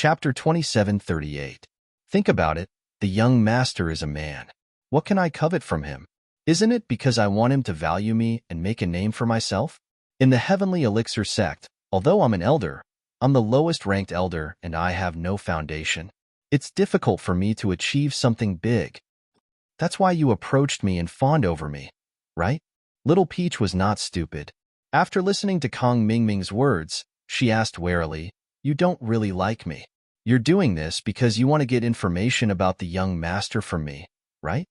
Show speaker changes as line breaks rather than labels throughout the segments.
Chapter 2738. Think about it. The young master is a man. What can I covet from him? Isn't it because I want him to value me and make a name for myself? In the heavenly elixir sect, although I'm an elder, I'm the lowest ranked elder and I have no foundation. It's difficult for me to achieve something big. That's why you approached me and fawned over me, right? Little Peach was not stupid. After listening to Kong Mingming's words, she asked warily, "You don't really like me. You're doing this because you want to get information about the young master from me, right?"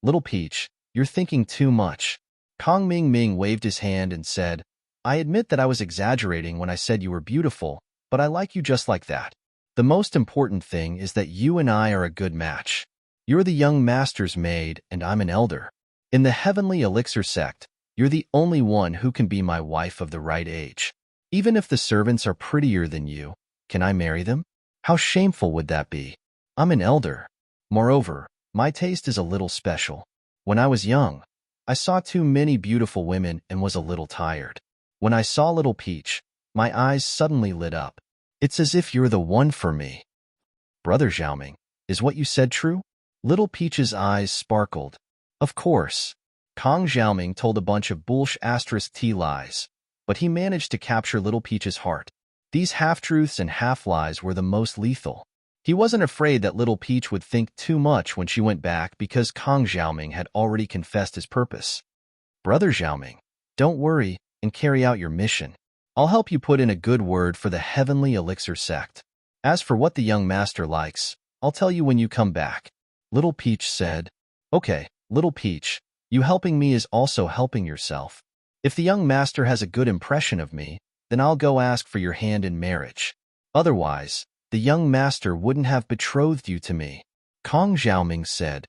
Little Peach, you're thinking too much. Kong Mingming waved his hand and said, "I admit that I was exaggerating when I said you were beautiful, but I like you just like that. The most important thing is that you and I are a good match. You're the young master's maid and I'm an elder. In the heavenly elixir sect, you're the only one who can be my wife of the right age. Even if the servants are prettier than you, can I marry them? How shameful would that be? I'm an elder. Moreover, my taste is a little special. When I was young, I saw too many beautiful women and was a little tired. When I saw Little Peach, my eyes suddenly lit up. It's as if you're the one for me." "Brother Xiaoming, is what you said true?" Little Peach's eyes sparkled. Of course. Kong Xiaoming told a bunch of **T lies, but he managed to capture Little Peach's heart. These half-truths and half-lies were the most lethal. He wasn't afraid that Little Peach would think too much when she went back because Kong Xiaoming had already confessed his purpose. "Brother Xiaoming, don't worry and carry out your mission. I'll help you put in a good word for the heavenly elixir sect. As for what the young master likes, I'll tell you when you come back." Little Peach said, "Okay, Little Peach, you helping me is also helping yourself. If the young master has a good impression of me, then I'll go ask for your hand in marriage. Otherwise, the young master wouldn't have betrothed you to me." Kong Xiaoming said.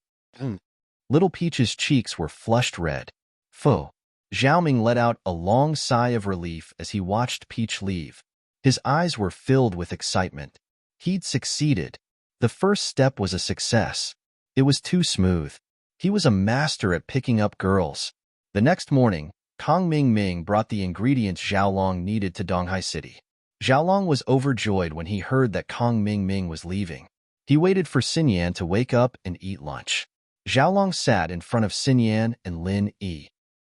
Little Peach's cheeks were flushed red. Pho. Xiaoming let out a long sigh of relief as he watched Peach leave. His eyes were filled with excitement. He'd succeeded. The first step was a success. It was too smooth. He was a master at picking up girls. The next morning, Kong Mingming brought the ingredients Xiaolong needed to Donghai City. Xiaolong was overjoyed when he heard that Kong Mingming was leaving. He waited for Xinyan to wake up and eat lunch. Xiaolong sat in front of Xinyan and Lin Yi.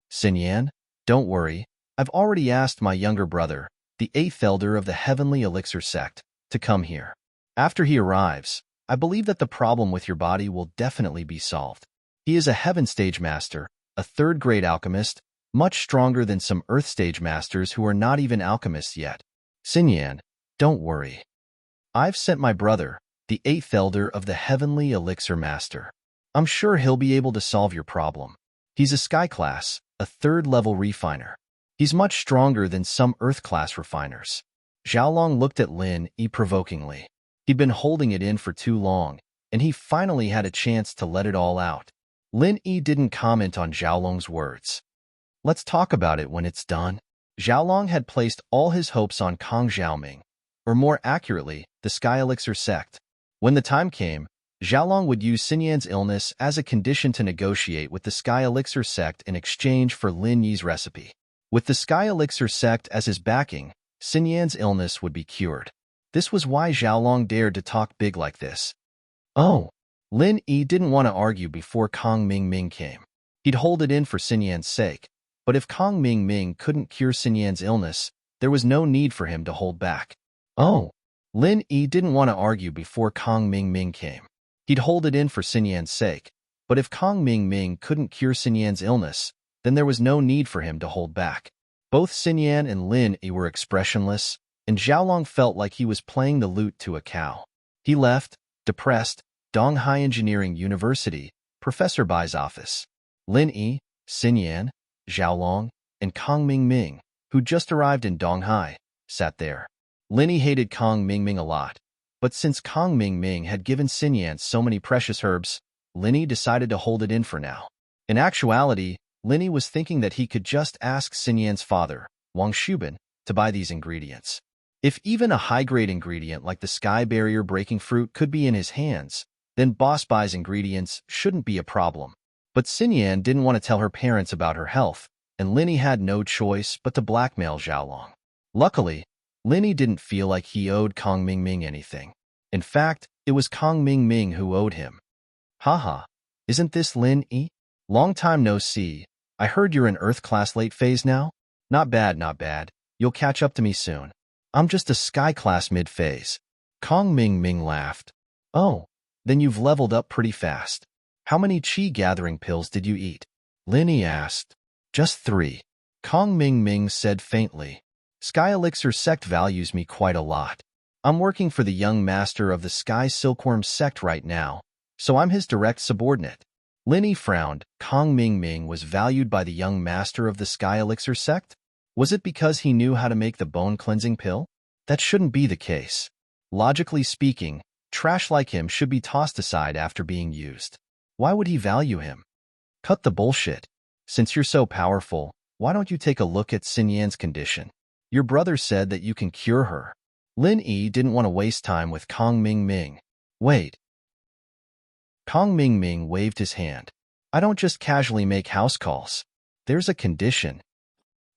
"Xinyan, don't worry. I've already asked my younger brother, the 8th elder of the heavenly elixir sect, to come here. After he arrives, I believe that the problem with your body will definitely be solved. He is a heaven stage master, a third-grade alchemist, much stronger than some earth stage masters who are not even alchemists yet. Xinyan, don't worry. I've sent my brother, the 8th elder of the heavenly elixir master. I'm sure he'll be able to solve your problem. He's a sky class, a third-level refiner. He's much stronger than some earth-class refiners." Xiaolong looked at Lin Yi provokingly. He'd been holding it in for too long, and he finally had a chance to let it all out. Lin Yi didn't comment on Xiaolong's words. "Let's talk about it when it's done." Xiaolong had placed all his hopes on Kong Xiaoming, or more accurately, the Sky Elixir sect. When the time came, Xiaolong would use Xinyan's illness as a condition to negotiate with the Sky Elixir sect in exchange for Lin Yi's recipe. With the Sky Elixir sect as his backing, Xinyan's illness would be cured. This was why Xiaolong dared to talk big like this. Oh, Lin Yi didn't want to argue before Kong Mingming came. He'd hold it in for Xinyan's sake, but if Kong Mingming couldn't cure Xinyan's illness, there was no need for him to hold back. Oh, Lin Yi didn't want to argue before Kong Mingming came. He'd hold it in for Xinyan's sake, but if Kong Mingming couldn't cure Xinyan's illness, then there was no need for him to hold back. Both Xinyan and Lin Yi were expressionless, and Xiaolong felt like he was playing the lute to a cow. He left, depressed, Donghai Engineering University, Professor Bai's office. Lin Yi, Xinyan, Xiaolong, and Kong Mingming, who just arrived in Donghai, sat there. Lin Yi hated Kong Mingming a lot, but since Kong Mingming had given Xinyan so many precious herbs, Lin Yi decided to hold it in for now. In actuality, Lin Yi was thinking that he could just ask Xinyan's father, Wang Shubin, to buy these ingredients. If even a high-grade ingredient like the sky barrier-breaking fruit could be in his hands, then Boss Bai's ingredients shouldn't be a problem. But Xinyan didn't want to tell her parents about her health, and Lin Yi had no choice but to blackmail Xiaolong. Luckily, Lin Yi didn't feel like he owed Kong Mingming anything. In fact, it was Kong Mingming who owed him. Haha, isn't this Lin Yi? Long time no see. I heard you're in Earth class late phase now? Not bad, not bad. You'll catch up to me soon. I'm just a Sky class mid phase. Kong Mingming laughed. Oh, then you've leveled up pretty fast. How many chi gathering pills did you eat? Lin Yi asked. Just 3. Kong Mingming said faintly. Sky Elixir sect values me quite a lot. I'm working for the young master of the Sky Silkworm sect right now, so I'm his direct subordinate. Lin Yi frowned. Kong Mingming was valued by the young master of the Sky Elixir sect? Was it because he knew how to make the bone-cleansing pill? That shouldn't be the case. Logically speaking, trash like him should be tossed aside after being used. Why would he value him? Cut the bullshit. Since you're so powerful, why don't you take a look at Xin Yan's condition? Your brother said that you can cure her. Lin Yi didn't want to waste time with Kong Mingming. Wait. Kong Mingming waved his hand. I don't just casually make house calls. There's a condition.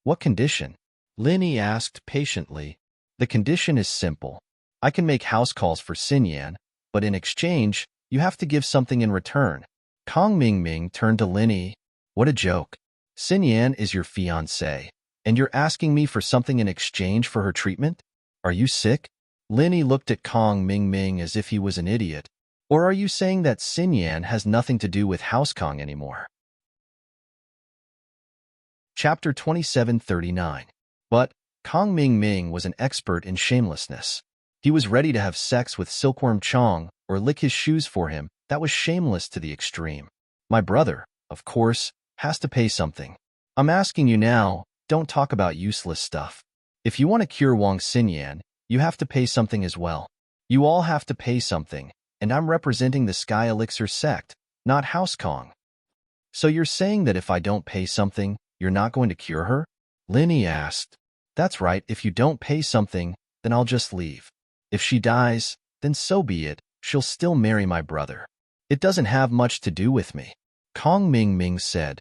What condition? Lin Yi asked patiently. The condition is simple. I can make house calls for Xin Yan, but in exchange, you have to give something in return. Kong Mingming turned to Lin Yi. What a joke. Xin Yan is your fiancé, and you're asking me for something in exchange for her treatment? Are you sick? Lin Yi looked at Kong Mingming as if he was an idiot. Or are you saying that Xin Yan has nothing to do with House Kong anymore? Chapter 2739. But Kong Mingming was an expert in shamelessness. He was ready to have sex with Silkworm Chong or lick his shoes for him. That was shameless to the extreme. My brother, of course, has to pay something. I'm asking you now, don't talk about useless stuff. If you want to cure Wang Xinyan, you have to pay something as well. You all have to pay something, and I'm representing the Sky Elixir sect, not House Kong. So you're saying that if I don't pay something, you're not going to cure her? Lin Yi asked. That's right, if you don't pay something, then I'll just leave. If she dies, then so be it, she'll still marry my brother. It doesn't have much to do with me. Kong Mingming said.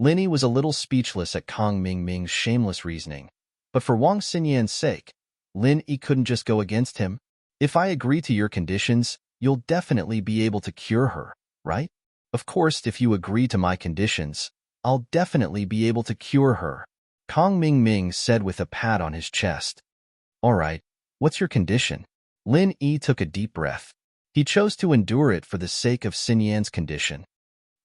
Lin Yi was a little speechless at Kong Mingming's shameless reasoning, but for Wang Xinyan's sake, Lin Yi couldn't just go against him. If I agree to your conditions, you'll definitely be able to cure her, right? Of course, if you agree to my conditions, I'll definitely be able to cure her, Kong Mingming said with a pat on his chest. All right, what's your condition? Lin Yi took a deep breath. He chose to endure it for the sake of Xinyan's condition.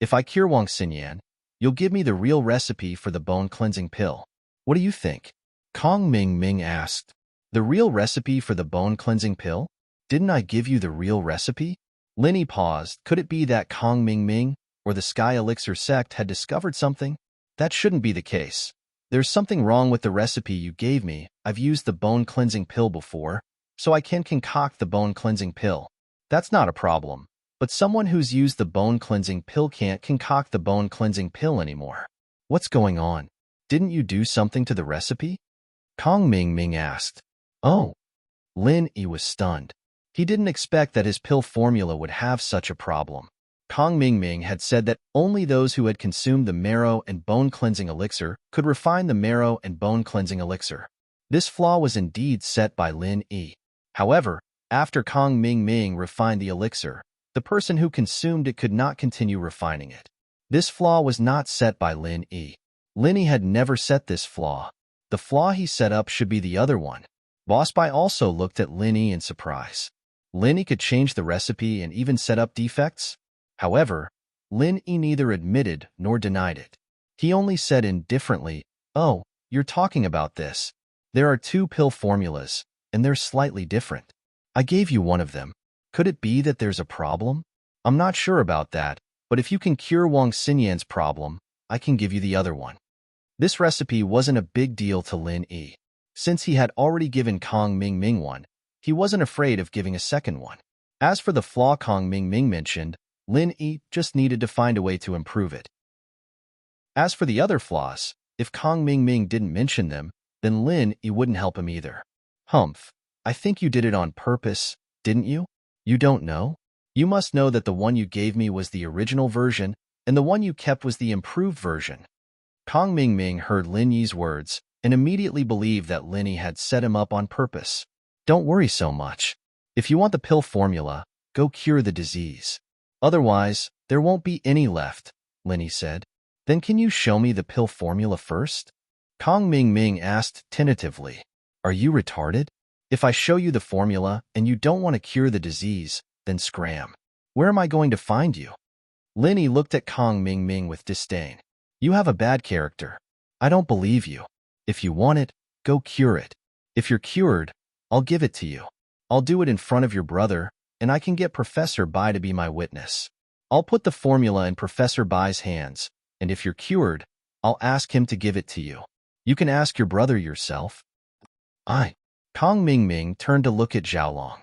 If I cure Wang Xinyan, you'll give me the real recipe for the bone-cleansing pill. What do you think? Kong Mingming asked. The real recipe for the bone-cleansing pill? Didn't I give you the real recipe? Lin Yi paused. Could it be that Kong Mingming or the Sky Elixir sect had discovered something? That shouldn't be the case. There's something wrong with the recipe you gave me. I've used the bone-cleansing pill before, so I can concoct the bone-cleansing pill. That's not a problem. But someone who's used the bone-cleansing pill can't concoct the bone-cleansing pill anymore. What's going on? Didn't you do something to the recipe? Kong Mingming asked. Oh. Lin Yi was stunned. He didn't expect that his pill formula would have such a problem. Kong Mingming had said that only those who had consumed the marrow and bone-cleansing elixir could refine the marrow and bone-cleansing elixir. This flaw was indeed set by Lin Yi. However, after Kong Mingming refined the elixir, the person who consumed it could not continue refining it. This flaw was not set by Lin Yi. Lin Yi had never set this flaw. The flaw he set up should be the other one. Boss Bai also looked at Lin Yi in surprise. Lin Yi could change the recipe and even set up defects? However, Lin Yi neither admitted nor denied it. He only said indifferently, "Oh, you're talking about this. There are 2 pill formulas, and they're slightly different. I gave you one of them. Could it be that there's a problem? I'm not sure about that, but if you can cure Wang Xinyan's problem, I can give you the other one." This recipe wasn't a big deal to Lin Yi. Since he had already given Kong Mingming one, he wasn't afraid of giving a second one. As for the flaw Kong Mingming mentioned, Lin Yi just needed to find a way to improve it. As for the other flaws, if Kong Mingming didn't mention them, then Lin Yi wouldn't help him either. Humph, I think you did it on purpose, didn't you? You don't know? You must know that the one you gave me was the original version, and the one you kept was the improved version. Kong Mingming heard Lin Yi's words, and immediately believed that Linny had set him up on purpose. Don't worry so much. If you want the pill formula, go cure the disease. Otherwise, there won't be any left, Linny said. Then can you show me the pill formula first? Kong Ming Ming asked tentatively. Are you retarded? If I show you the formula and you don't want to cure the disease, then scram. Where am I going to find you? Linny looked at Kong Ming Ming with disdain. You have a bad character. I don't believe you. If you want it, go cure it. If you're cured, I'll give it to you. I'll do it in front of your brother, and I can get Professor Bai to be my witness. I'll put the formula in Professor Bai's hands, and if you're cured, I'll ask him to give it to you. You can ask your brother yourself. Kong Ming Ming turned to look at Xiaolong.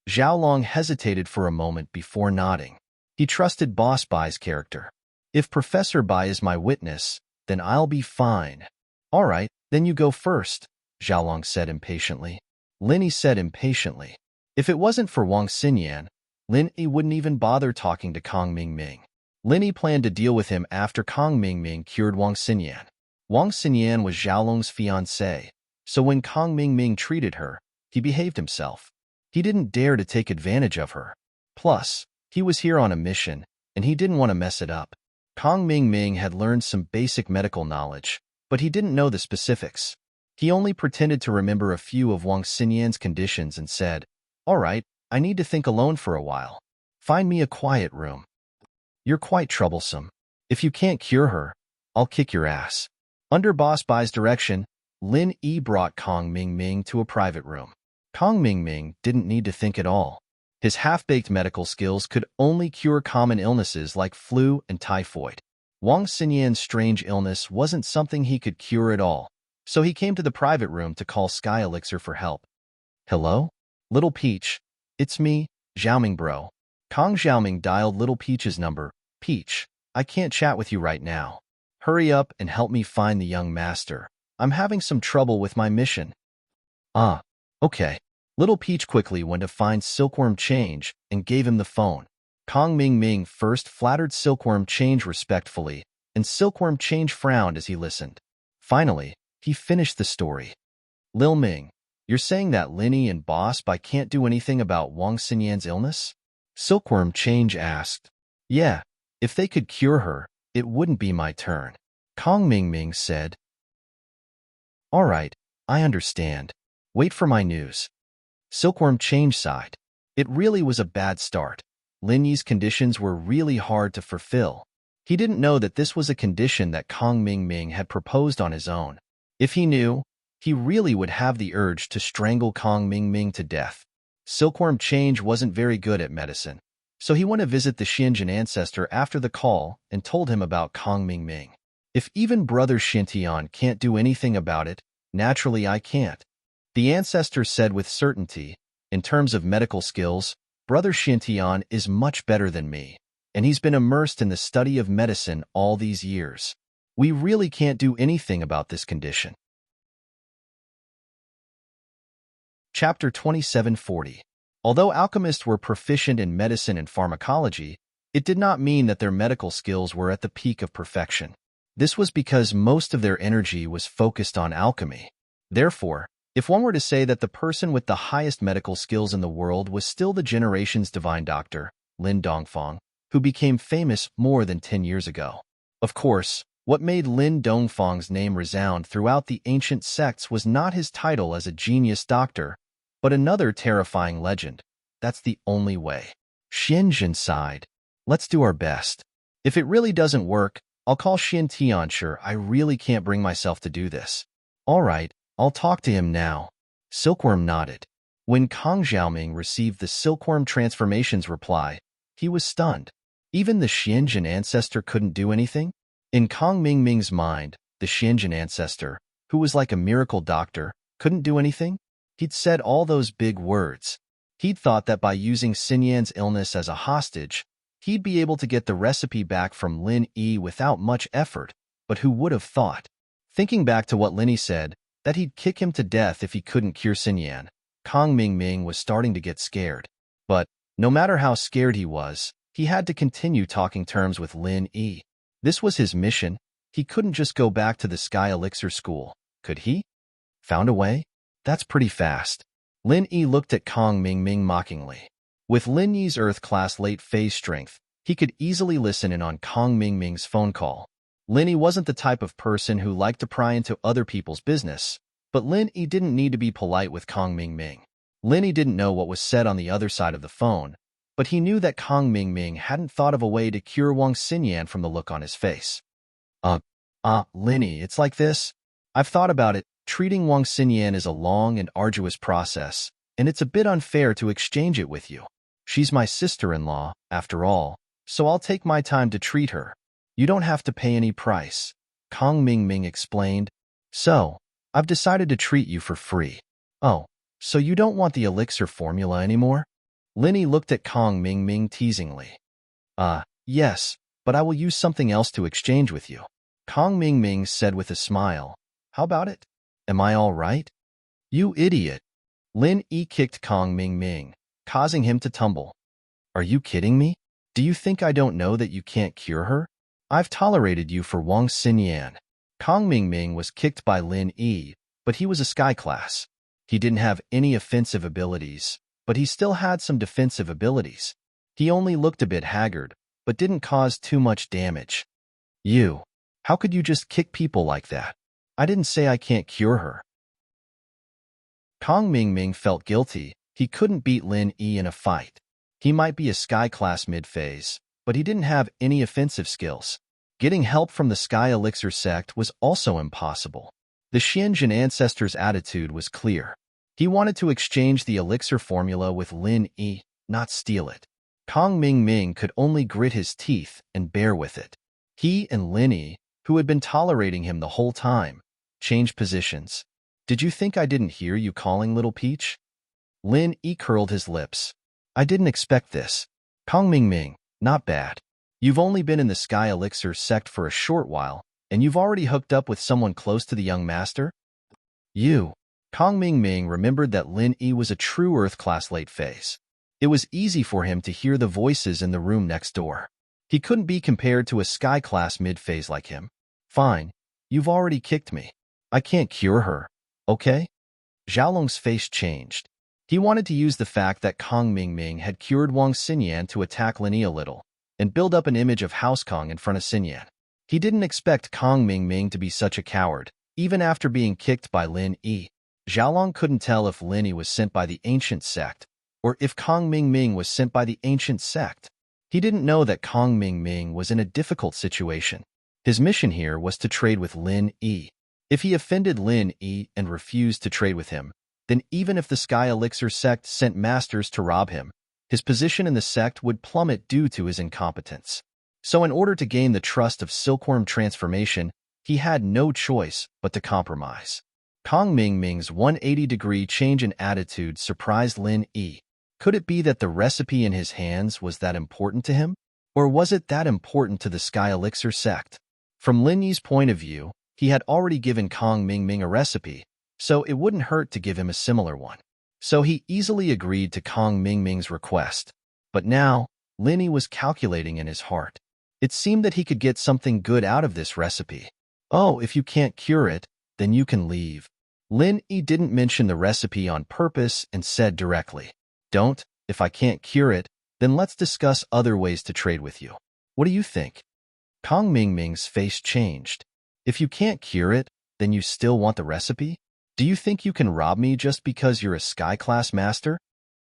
Xiaolong hesitated for a moment before nodding. He trusted Boss Bai's character. If Professor Bai is my witness, then I'll be fine. All right, then you go first, Xiaolong said impatiently. Linny said impatiently. If it wasn't for Wang Xinyan, Linny wouldn't even bother talking to Kong Ming Ming. Linny planned to deal with him after Kong Ming Ming cured Wang Xinyan. Wang Xinyan was Xiaolong's fiancée, so when Kong Ming Ming treated her, he behaved himself. He didn't dare to take advantage of her. Plus, he was here on a mission, and he didn't want to mess it up. Kong Ming Ming had learned some basic medical knowledge, but he didn't know the specifics. He only pretended to remember a few of Wang Xinyan's conditions and said, All right, I need to think alone for a while. Find me a quiet room. You're quite troublesome. If you can't cure her, I'll kick your ass. Under Boss Bai's direction, Lin Yi brought Kong Ming Ming to a private room. Kong Ming Ming didn't need to think at all. His half-baked medical skills could only cure common illnesses like flu and typhoid. Wang Xinyan's strange illness wasn't something he could cure at all, so he came to the private room to call Sky Elixir for help. Hello? Little Peach. It's me, Xiaoming bro. Kong Xiaoming dialed Little Peach's number. Peach, I can't chat with you right now. Hurry up and help me find the young master. I'm having some trouble with my mission. Okay. Little Peach quickly went to find Silkworm Change and gave him the phone. Kong Ming Ming first flattered Silkworm Change respectfully, and Silkworm Change frowned as he listened. Finally, he finished the story. Lil Ming, you're saying that Linny and Boss Bai can't do anything about Wang Xinyan's illness? Silkworm Change asked. Yeah, if they could cure her, it wouldn't be my turn. Kong Ming Ming said. All right, I understand. Wait for my news. Silkworm Change sighed. It really was a bad start. Lin Yi's conditions were really hard to fulfill. He didn't know that this was a condition that Kong Ming Ming had proposed on his own. If he knew, he really would have the urge to strangle Kong Ming Ming to death. Silkworm Change wasn't very good at medicine, so he went to visit the Xianjin ancestor after the call and told him about Kong Ming Ming. If even Brother Xintian can't do anything about it, naturally I can't. The ancestor said with certainty, in terms of medical skills, Brother Xintian is much better than me, and he's been immersed in the study of medicine all these years. We really can't do anything about this condition. Chapter 2740. Although alchemists were proficient in medicine and pharmacology, it did not mean that their medical skills were at the peak of perfection. This was because most of their energy was focused on alchemy. Therefore, if one were to say that the person with the highest medical skills in the world was still the generation's divine doctor, Lin Dongfang, who became famous more than 10 years ago. Of course, what made Lin Dongfang's name resound throughout the ancient sects was not his title as a genius doctor, but another terrifying legend. That's the only way. Xianjin sighed. Let's do our best. If it really doesn't work, I'll call Xin Tianshi. I really can't bring myself to do this. All right, I'll talk to him now. Silkworm nodded. When Kong Xiaoming received the Silkworm Transformation's reply, he was stunned. Even the Xianjin ancestor couldn't do anything? In Kong Ming Ming's mind, the Xianjin ancestor, who was like a miracle doctor, couldn't do anything? He'd said all those big words. He'd thought that by using Xinyan's illness as a hostage, he'd be able to get the recipe back from Lin Yi without much effort, but who would have thought? Thinking back to what Linny said, that he'd kick him to death if he couldn't cure Xinyan, Kong Ming Ming was starting to get scared. But, no matter how scared he was, he had to continue talking terms with Lin Yi. This was his mission. He couldn't just go back to the Sky Elixir School, could he? Found a way? That's pretty fast. Lin Yi looked at Kong Ming mockingly. With Lin Yi's Earth-class late phase strength, he could easily listen in on Kong Ming's phone call. Lin Yi wasn't the type of person who liked to pry into other people's business, but Lin Yi didn't need to be polite with Kong Ming. Lin Yi didn't know what was said on the other side of the phone, but he knew that Kong Ming hadn't thought of a way to cure Wang Xinyan from the look on his face. Lin Yi, it's like this. I've thought about it. Treating Wang Xinyan is a long and arduous process, and it's a bit unfair to exchange it with you. She's my sister-in-law, after all, so I'll take my time to treat her. You don't have to pay any price, Kong Ming explained. So, I've decided to treat you for free. Oh, so you don't want the elixir formula anymore? Lin Yi looked at Kong Ming teasingly. Yes, but I will use something else to exchange with you. Kong Ming said with a smile. How about it? Am I all right? You idiot. Lin Yi kicked Kong Ming, causing him to tumble. Are you kidding me? Do you think I don't know that you can't cure her? I've tolerated you for Wang Xinyan. Kong Ming was kicked by Lin Yi, but he was a sky class. He didn't have any offensive abilities, but he still had some defensive abilities. He only looked a bit haggard, but didn't cause too much damage. You. How could you just kick people like that? I didn't say I can't cure her. Kong Ming felt guilty. He couldn't beat Lin Yi in a fight. He might be a sky class mid-phase, but he didn't have any offensive skills. Getting help from the Sky Elixir sect was also impossible. The Xianjin ancestor's attitude was clear. He wanted to exchange the elixir formula with Lin Yi, not steal it. Kong Ming could only grit his teeth and bear with it. He and Lin Yi, who had been tolerating him the whole time, changed positions. Did you think I didn't hear you calling Little Peach? Lin Yi curled his lips. I didn't expect this. Kong Ming, not bad. You've only been in the Sky Elixir sect for a short while, and you've already hooked up with someone close to the young master? You. Kong Ming remembered that Lin Yi was a true Earth-class late phase. It was easy for him to hear the voices in the room next door. He couldn't be compared to a Sky-class mid-phase like him. Fine, you've already kicked me. I can't cure her, okay? Xiaolong's face changed. He wanted to use the fact that Kong Ming had cured Wang Xinyan to attack Lin Yi a little, and build up an image of House Kong in front of Xinyan. He didn't expect Kong Ming to be such a coward, even after being kicked by Lin Yi. Xiaolong couldn't tell if Lin Yi was sent by the ancient sect, or if Kong Ming was sent by the ancient sect. He didn't know that Kong Ming was in a difficult situation. His mission here was to trade with Lin Yi. If he offended Lin Yi and refused to trade with him, then even if the Sky Elixir sect sent masters to rob him, his position in the sect would plummet due to his incompetence. So in order to gain the trust of Silkworm Transformation, he had no choice but to compromise. Kong Ming's 180-degree change in attitude surprised Lin Yi. Could it be that the recipe in his hands was that important to him? Or was it that important to the Sky Elixir sect? From Lin Yi's point of view, he had already given Kong Ming a recipe, so it wouldn't hurt to give him a similar one. So he easily agreed to Kong Ming's request. But now, Lin Yi was calculating in his heart. It seemed that he could get something good out of this recipe. Oh, if you can't cure it, then you can leave. Lin Yi didn't mention the recipe on purpose and said directly, Don't, if I can't cure it, then let's discuss other ways to trade with you. What do you think? Kong Ming's face changed. If you can't cure it, then you still want the recipe? Do you think you can rob me just because you're a Sky-class master?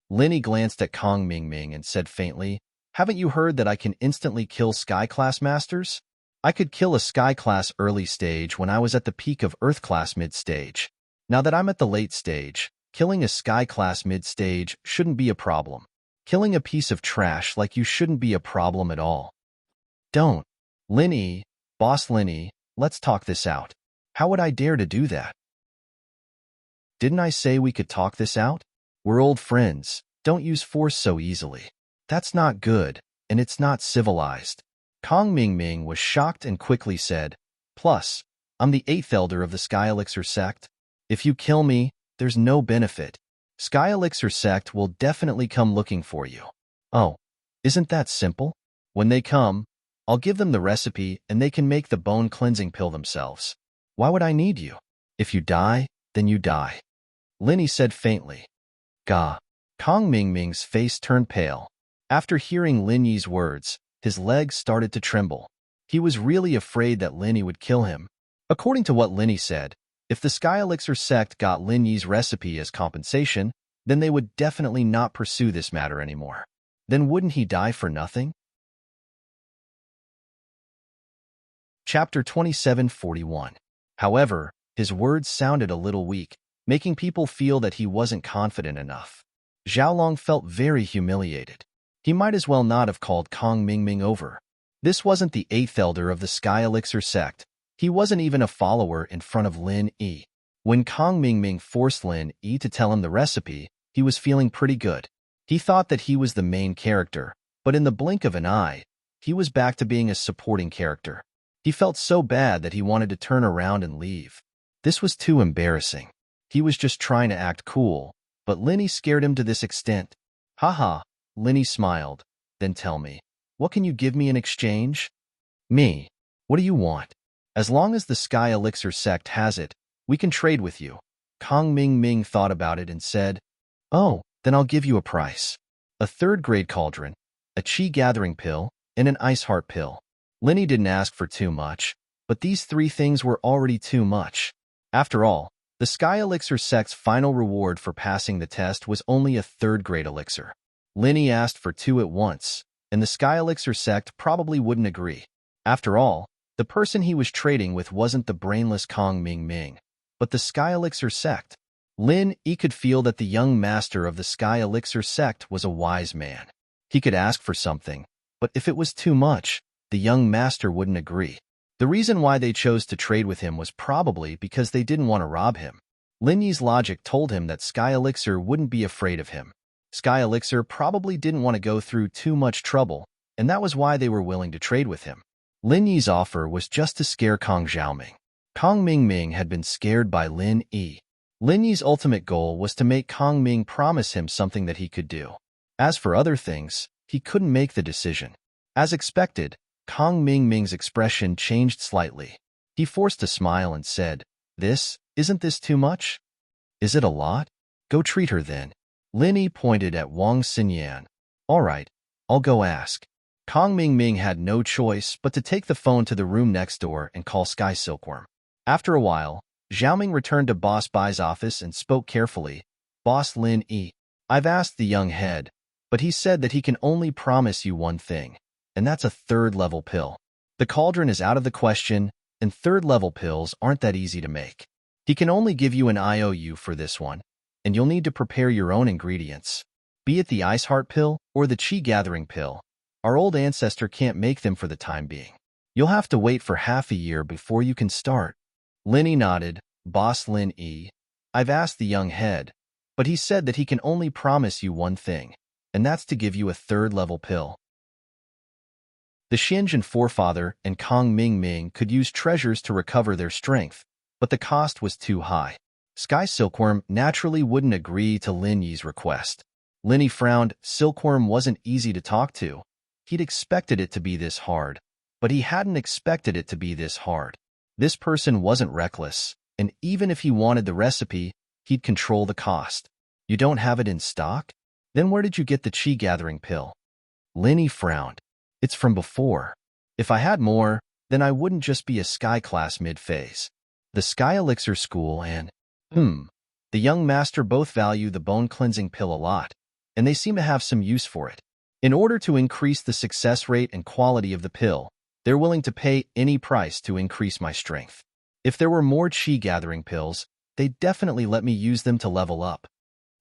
Lin Yi glanced at Kong Ming and said faintly, Haven't you heard that I can instantly kill Sky-class masters? I could kill a Sky-class early stage when I was at the peak of Earth-class mid-stage. Now that I'm at the late stage, killing a Sky-class mid-stage shouldn't be a problem. Killing a piece of trash like you shouldn't be a problem at all. Don't. Lin Yi, Boss Lin Yi, let's talk this out. How would I dare to do that? Didn't I say we could talk this out? We're old friends. Don't use force so easily. That's not good, and it's not civilized. Kong Ming was shocked and quickly said, Plus, I'm the 8th elder of the Sky Elixir sect. If you kill me, there's no benefit. Sky Elixir sect will definitely come looking for you. Oh, isn't that simple? When they come, I'll give them the recipe and they can make the bone cleansing pill themselves. Why would I need you? If you die, then you die. Lin Yi said faintly. Gah. Kong Mingming's face turned pale. After hearing Lin Yi's words, his legs started to tremble. He was really afraid that Lin Yi would kill him. According to what Lin Yi said, if the Sky Elixir sect got Lin Yi's recipe as compensation, then they would definitely not pursue this matter anymore. Then wouldn't he die for nothing? Chapter 2741. However, his words sounded a little weak, making people feel that he wasn't confident enough. Xiaolong felt very humiliated. He might as well not have called Kong Mingming over. This wasn't the 8th elder of the Sky Elixir sect. He wasn't even a follower in front of Lin Yi. When Kong Mingming forced Lin Yi to tell him the recipe, he was feeling pretty good. He thought that he was the main character, but in the blink of an eye, he was back to being a supporting character. He felt so bad that he wanted to turn around and leave. This was too embarrassing. He was just trying to act cool, but Lin Yi scared him to this extent. Haha, Lin Yi smiled. Then tell me, what can you give me in exchange? Me. What do you want? As long as the Sky Elixir sect has it, we can trade with you. Kong Mingming thought about it and said, Oh, then I'll give you a price. A 3rd-grade cauldron, a chi gathering pill, and an ice heart pill. Lin Yi didn't ask for too much, but these 3 things were already too much. After all, the Sky Elixir sect's final reward for passing the test was only a 3rd-grade elixir. Lin Yi asked for 2 at once, and the Sky Elixir sect probably wouldn't agree. After all, the person he was trading with wasn't the brainless Kong Mingming, but the Sky Elixir sect. Lin Yi could feel that the young master of the Sky Elixir sect was a wise man. He could ask for something, but if it was too much, the young master wouldn't agree. The reason why they chose to trade with him was probably because they didn't want to rob him. Lin Yi's logic told him that Sky Elixir wouldn't be afraid of him. Sky Elixir probably didn't want to go through too much trouble, and that was why they were willing to trade with him. Lin Yi's offer was just to scare Kong Xiaoming. Kong Mingming had been scared by Lin Yi. Lin Yi's ultimate goal was to make Kong Ming promise him something that he could do. As for other things, he couldn't make the decision. As expected, Kong Mingming's expression changed slightly. He forced a smile and said, Isn't this too much? Is it a lot? Go treat her then. Lin Yi pointed at Wang Xinyan. All right, I'll go ask. Kong Mingming had no choice but to take the phone to the room next door and call Sky Silkworm. After a while, Xiaoming returned to Boss Bai's office and spoke carefully. Boss Lin Yi, I've asked the young head, but he said that he can only promise you one thing, and that's a 3rd-level pill. The cauldron is out of the question, and 3rd-level pills aren't that easy to make. He can only give you an IOU for this one, and you'll need to prepare your own ingredients. Be it the Ice Heart pill or the Chi Gathering pill, our old ancestor can't make them for the time being. You'll have to wait for half a year before you can start. Lin Yi nodded. Boss Lin Yi, I've asked the young head, but he said that he can only promise you one thing, and that's to give you a 3rd-level pill. The Xianjin forefather and Kong Mingming could use treasures to recover their strength, but the cost was too high. Sky Silkworm naturally wouldn't agree to Lin Yi's request. Lin Yi frowned. Silkworm wasn't easy to talk to. He'd expected it to be this hard, but he hadn't expected it to be this hard. This person wasn't reckless, and even if he wanted the recipe, he'd control the cost. You don't have it in stock? Then where did you get the Chi Gathering pill? Lin Yi frowned. It's from before. If I had more, then I wouldn't just be a Sky class mid-phase. The Sky Elixir School and, the young master both value the bone-cleansing pill a lot, and they seem to have some use for it. In order to increase the success rate and quality of the pill, they're willing to pay any price to increase my strength. If there were more Chi Gathering pills, they'd definitely let me use them to level up.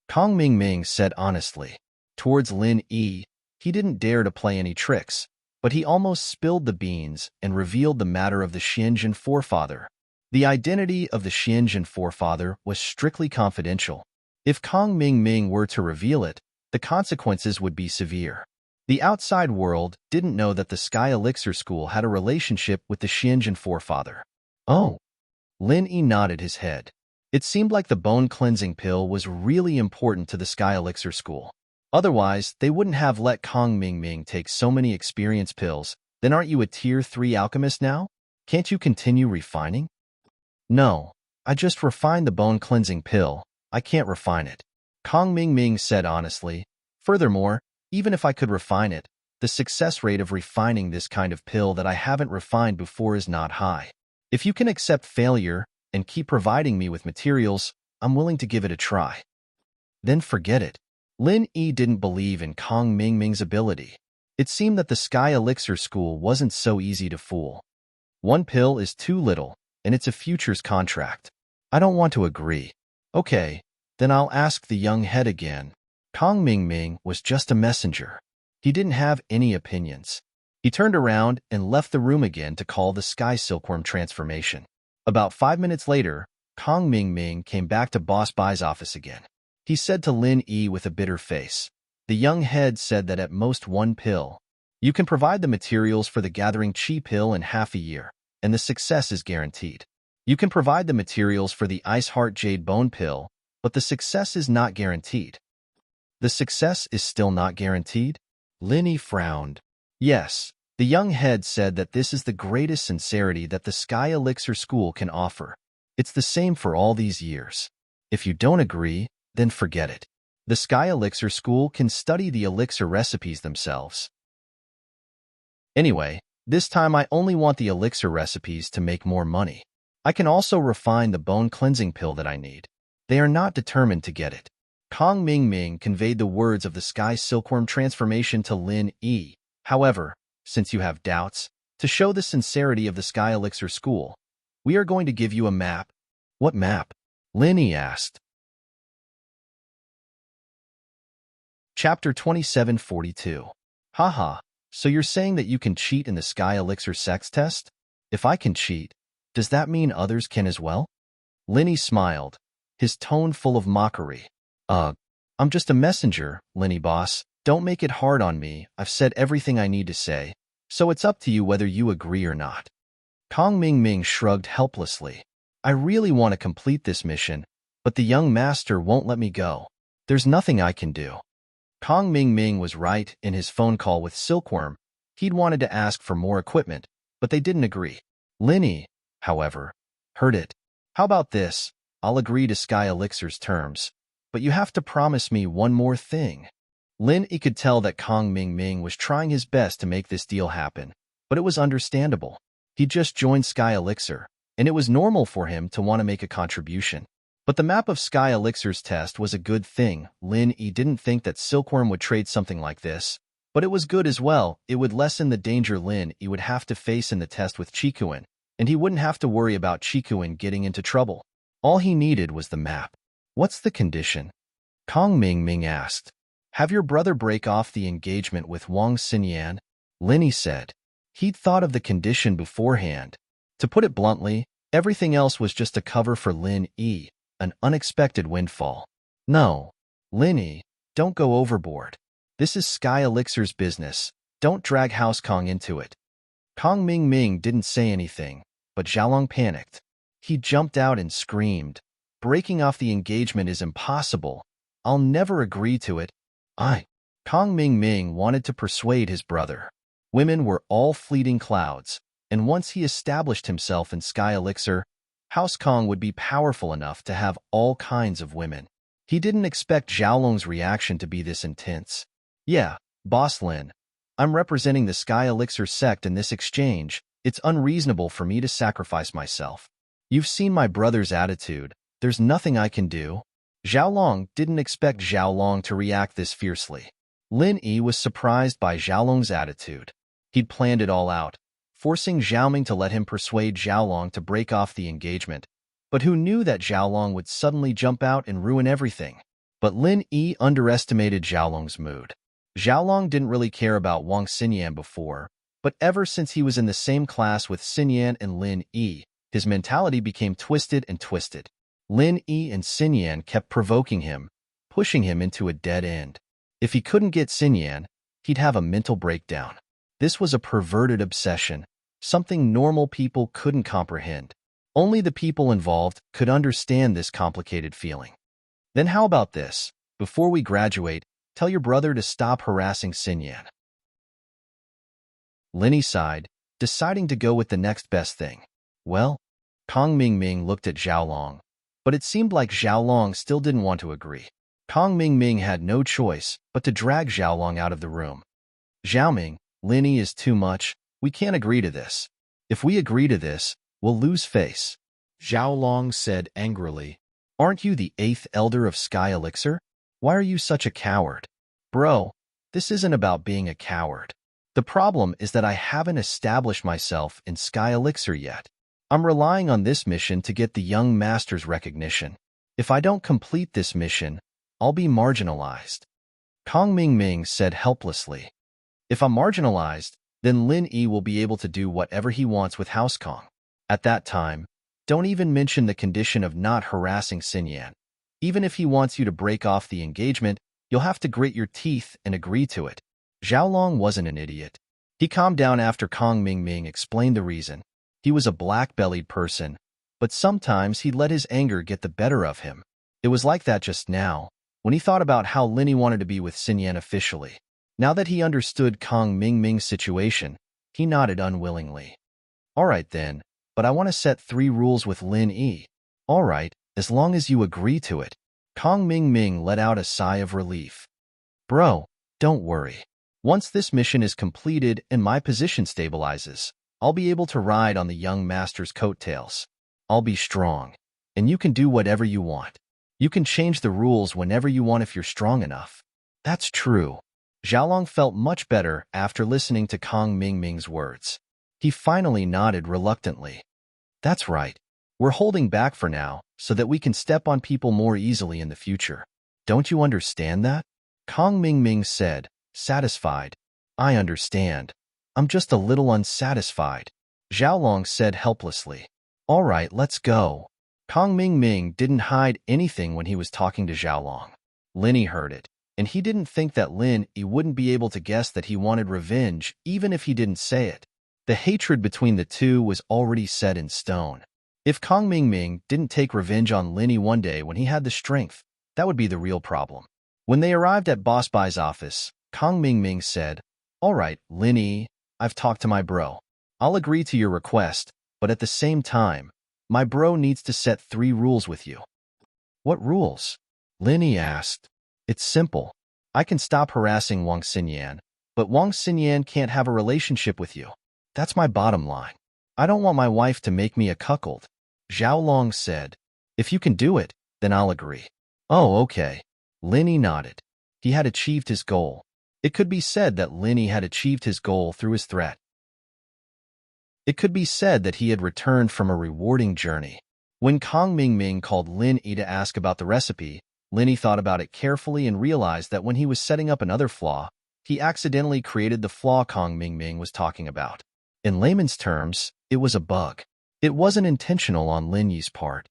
Kong Mingming said honestly. Towards Lin Yi, he didn't dare to play any tricks, but he almost spilled the beans and revealed the matter of the Xianjin forefather. The identity of the Xianjin forefather was strictly confidential. If Kong Mingming were to reveal it, the consequences would be severe. The outside world didn't know that the Sky Elixir School had a relationship with the Xianjin forefather. Oh. Lin Yi nodded his head. It seemed like the bone-cleansing pill was really important to the Sky Elixir School. Otherwise, they wouldn't have let Kong Mingming take so many experience pills. Then aren't you a Tier 3 alchemist now? Can't you continue refining? No. I just refined the bone-cleansing pill. I can't refine it. Kong Ming said honestly. Furthermore, even if I could refine it, the success rate of refining this kind of pill that I haven't refined before is not high. If you can accept failure and keep providing me with materials, I'm willing to give it a try. Then forget it. Lin Yi didn't believe in Kong Ming's ability. It seemed that the Sky Elixir School wasn't so easy to fool. One pill is too little, and it's a futures contract. I don't want to agree. Okay, then I'll ask the young head again. Kong Ming was just a messenger. He didn't have any opinions. He turned around and left the room again to call the Sky Silkworm transformation. About 5 minutes later, Kong Ming came back to Boss Bai's office again. He said to Lin Yi with a bitter face, "The young head said that at most one pill. You can provide the materials for the Gathering Chi pill in half a year, and the success is guaranteed. You can provide the materials for the Ice Heart Jade Bone pill, but the success is not guaranteed." The success is still not guaranteed? Lin Yi frowned. Yes, the young head said that this is the greatest sincerity that the Sky Elixir School can offer. It's the same for all these years. If you don't agree, then forget it. The Sky Elixir School can study the elixir recipes themselves. Anyway, this time I only want the elixir recipes to make more money. I can also refine the bone cleansing pill that I need. They are not determined to get it. Kong Ming conveyed the words of the Sky Silkworm transformation to Lin Yi. However, since you have doubts, to show the sincerity of the Sky Elixir School, we are going to give you a map. What map? Lin Yi asked. Chapter 2742. Haha, so you're saying that you can cheat in the Sky Elixir sex test? If I can cheat, does that mean others can as well? Lin Yi smiled, his tone full of mockery. I'm just a messenger, Lin Yi boss. Don't make it hard on me. I've said everything I need to say, so it's up to you whether you agree or not. Kong Ming shrugged helplessly. I really want to complete this mission, but the young master won't let me go. There's nothing I can do. Kong Ming was right in his phone call with Silkworm. He'd wanted to ask for more equipment, but they didn't agree. Lin Yi, however, heard it. How about this? I'll agree to Sky Elixir's terms, but you have to promise me one more thing. Lin Yi could tell that Kong Ming was trying his best to make this deal happen, but it was understandable. He'd just joined Sky Elixir, and it was normal for him to want to make a contribution. But the map of Sky Elixir's test was a good thing. Lin Yi didn't think that Silkworm would trade something like this, but it was good as well. It would lessen the danger Lin Yi would have to face in the test with Chikuin, and he wouldn't have to worry about Chikuin getting into trouble. All he needed was the map. What's the condition? Kong Ming asked. Have your brother break off the engagement with Wang Xinyan? Lin Yi said. He'd thought of the condition beforehand. To put it bluntly, everything else was just a cover for Lin Yi. An unexpected windfall. No, Lin Yi, don't go overboard. This is Sky Elixir's business. Don't drag House Kong into it. Kong Ming didn't say anything, but Xiaolong panicked. He jumped out and screamed. Breaking off the engagement is impossible. I'll never agree to it. Kong Ming wanted to persuade his brother. Women were all fleeting clouds, and once he established himself in Sky Elixir, House Kong would be powerful enough to have all kinds of women. He didn't expect Xiaolong's reaction to be this intense. Yeah, Boss Lin, I'm representing the Sky Elixir sect in this exchange. It's unreasonable for me to sacrifice myself. You've seen my brother's attitude. There's nothing I can do. Xiaolong didn't expect Xiaolong to react this fiercely. Lin Yi was surprised by Xiaolong's attitude. He'd planned it all out, forcing Xiaoming to let him persuade Xiaolong to break off the engagement. But who knew that Xiaolong would suddenly jump out and ruin everything? But Lin Yi underestimated Xiaolong's mood. Xiaolong didn't really care about Wang Xinyan before, but ever since he was in the same class with Xinyan and Lin Yi, his mentality became twisted and twisted. Lin Yi and Xinyan kept provoking him, pushing him into a dead end. If he couldn't get Xinyan, he'd have a mental breakdown. This was a perverted obsession, something normal people couldn't comprehend. Only the people involved could understand this complicated feeling. Then how about this? Before we graduate, tell your brother to stop harassing Xinyan. Lin Yi sighed, deciding to go with the next best thing. Well, Kong Mingming looked at Xiaolong, but it seemed like Xiaolong still didn't want to agree. Kong Mingming had no choice but to drag Xiaolong out of the room. Xiaoming, Linny is too much. We can't agree to this. If we agree to this, we'll lose face. Xiaolong said angrily. Aren't you the 8th elder of Sky Elixir? Why are you such a coward? Bro, this isn't about being a coward. The problem is that I haven't established myself in Sky Elixir yet. I'm relying on this mission to get the young master's recognition. If I don't complete this mission, I'll be marginalized. Kong Mingming said helplessly. If I'm marginalized, then Lin Yi will be able to do whatever he wants with House Kong. At that time, don't even mention the condition of not harassing Xinyan. Even if he wants you to break off the engagement, you'll have to grit your teeth and agree to it. Xiaolong wasn't an idiot. He calmed down after Kong Mingming explained the reason. He was a black-bellied person, but sometimes he let his anger get the better of him. It was like that just now, when he thought about how Lin Yi wanted to be with Xinyan officially. Now that he understood Kong Mingming's situation, he nodded unwillingly. All right then, but I want to set 3 rules with Lin Yi. All right, as long as you agree to it. Kong Mingming let out a sigh of relief. Bro, don't worry. Once this mission is completed and my position stabilizes, I'll be able to ride on the young master's coattails. I'll be strong, and you can do whatever you want. You can change the rules whenever you want if you're strong enough. That's true. Xiaolong felt much better after listening to Kong Mingming's words. He finally nodded reluctantly. That's right. We're holding back for now so that we can step on people more easily in the future. Don't you understand that? Kong Mingming said, satisfied. I understand. I'm just a little unsatisfied. Xiaolong said helplessly. All right, let's go. Kong Mingming didn't hide anything when he was talking to Xiaolong. Lin Yi heard it, and he didn't think that Lin Yi wouldn't be able to guess that he wanted revenge even if he didn't say it. The hatred between the two was already set in stone. If Kong Mingming didn't take revenge on Lin Yi one day when he had the strength, that would be the real problem. When they arrived at Boss Bai's office, Kong Mingming said, All right, Lin Yi, I've talked to my bro. I'll agree to your request, but at the same time, my bro needs to set 3 rules with you. What rules? Lin Yi asked. It's simple. I can stop harassing Wang Xinyan, but Wang Xinyan can't have a relationship with you. That's my bottom line. I don't want my wife to make me a cuckold. Xiaolong said. If you can do it, then I'll agree. Oh, okay. Lin Yi nodded. He had achieved his goal. It could be said that Lin Yi had achieved his goal through his threat. It could be said that he had returned from a rewarding journey. When Kong Mingming called Lin Yi to ask about the recipe, Lin Yi thought about it carefully and realized that when he was setting up another flaw, he accidentally created the flaw Kong Mingming was talking about. In layman's terms, it was a bug. It wasn't intentional on Lin Yi's part.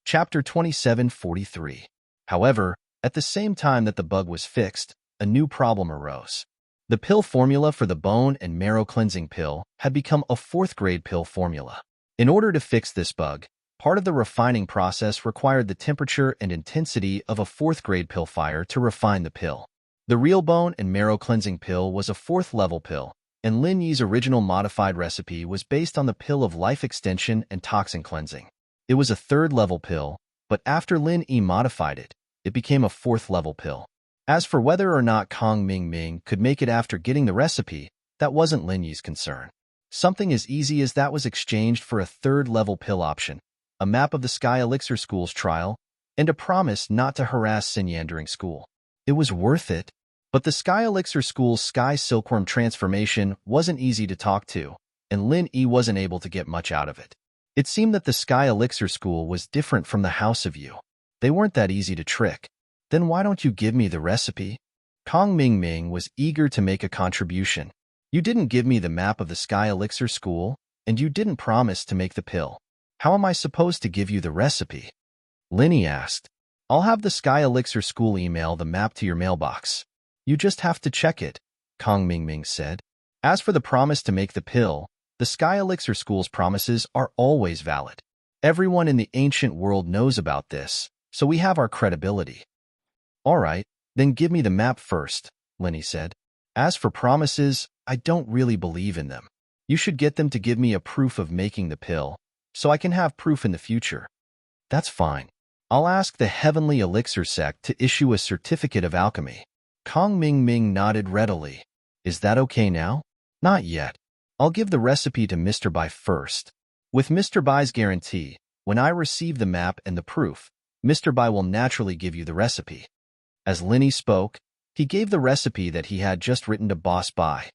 Chapter 2743. However, at the same time that the bug was fixed, a new problem arose. The pill formula for the bone and marrow cleansing pill had become a 4th-grade pill formula. In order to fix this bug, part of the refining process required the temperature and intensity of a 4th-grade pill fire to refine the pill. The real bone and marrow cleansing pill was a 4th-level pill, and Lin Yi's original modified recipe was based on the pill of life extension and toxin cleansing. It was a 3rd-level pill, but after Lin Yi modified it, it became a 4th-level pill. As for whether or not Kong Mingming could make it after getting the recipe, that wasn't Lin Yi's concern. Something as easy as that was exchanged for a 3rd-level pill option, a map of the Sky Elixir School's trial, and a promise not to harass Xinyan during school. It was worth it. But the Sky Elixir School's Sky Silkworm transformation wasn't easy to talk to, and Lin Yi wasn't able to get much out of it. It seemed that the Sky Elixir School was different from the House of You. They weren't that easy to trick. Then why don't you give me the recipe? Kong Mingming was eager to make a contribution. You didn't give me the map of the Sky Elixir School, and you didn't promise to make the pill. How am I supposed to give you the recipe? Lin Yi asked. I'll have the Sky Elixir School email the map to your mailbox. You just have to check it, Kong Mingming said. As for the promise to make the pill, the Sky Elixir School's promises are always valid. Everyone in the ancient world knows about this, so we have our credibility. All right, then give me the map first, Lin Yi said. As for promises, I don't really believe in them. You should get them to give me a proof of making the pill, so I can have proof in the future. That's fine. I'll ask the Heavenly Elixir sect to issue a certificate of alchemy. Kong Ming Ming nodded readily. Is that okay now? Not yet. I'll give the recipe to Mr. Bai first. With Mr. Bai's guarantee, when I receive the map and the proof, Mr. Bai will naturally give you the recipe. As Linny spoke, he gave the recipe that he had just written to Boss Bai.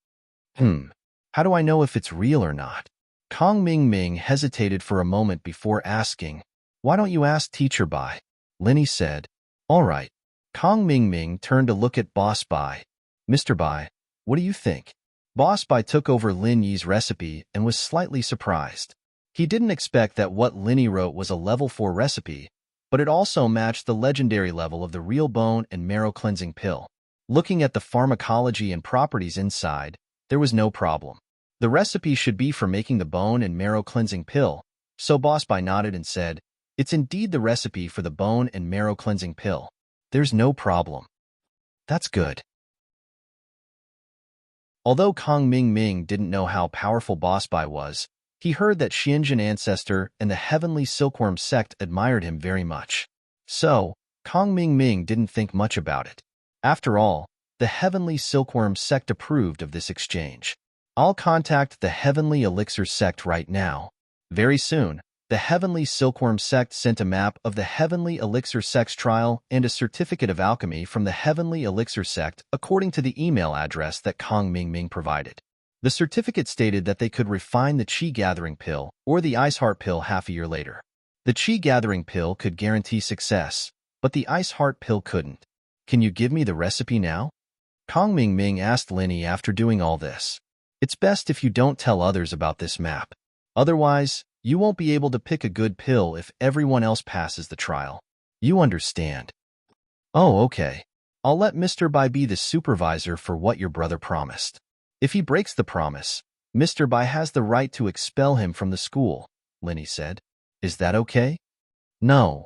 How do I know if it's real or not? Kong Ming Ming hesitated for a moment before asking, Why don't you ask Teacher Bai? Linny said, All right. Kong Ming Ming turned to look at Boss Bai. Mr. Bai, what do you think? Boss Bai took over Lin Yi's recipe and was slightly surprised. He didn't expect that what Linny wrote was a level 4 recipe, but it also matched the legendary level of the real bone and marrow cleansing pill. Looking at the pharmacology and properties inside, there was no problem. The recipe should be for making the bone and marrow cleansing pill, so Boss Bai nodded and said, It's indeed the recipe for the bone and marrow cleansing pill. There's no problem. That's good. Although Kong Ming Ming didn't know how powerful Boss Bai was, he heard that Xianjin Ancestor and the Heavenly Silkworm sect admired him very much. So, Kong Ming Ming didn't think much about it. After all, the Heavenly Silkworm sect approved of this exchange. I'll contact the Heavenly Elixir sect right now. Very soon, the Heavenly Silkworm sect sent a map of the Heavenly Elixir sect's trial and a certificate of alchemy from the Heavenly Elixir sect according to the email address that Kong Ming Ming provided. The certificate stated that they could refine the Qi Gathering Pill or the Ice Heart Pill half a year later. The Qi Gathering Pill could guarantee success, but the Ice Heart Pill couldn't. Can you give me the recipe now? Kong Ming Ming asked Linny after doing all this. It's best if you don't tell others about this map. Otherwise, you won't be able to pick a good pill if everyone else passes the trial. You understand. Oh, okay. I'll let Mr. Bai be the supervisor for what your brother promised. If he breaks the promise, Mr. Bai has the right to expel him from the school, Linny said. Is that okay? No.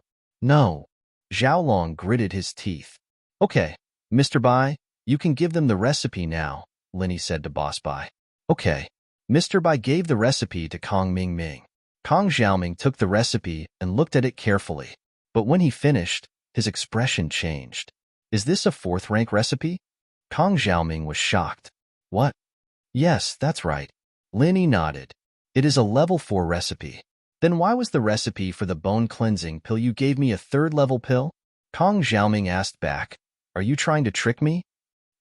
Xiaolong gritted his teeth. Okay, Mr. Bai, you can give them the recipe now, Linny said to Boss Bai. Okay. Mr. Bai gave the recipe to Kong Ming Ming. Kong Xiaoming took the recipe and looked at it carefully, but when he finished, his expression changed. Is this a 4th rank recipe? Kong Xiaoming was shocked. What? Yes, that's right. Linny nodded. It is a level 4 recipe. Then why was the recipe for the bone cleansing pill you gave me a 3rd level pill? Kong Xiaoming asked back. Are you trying to trick me?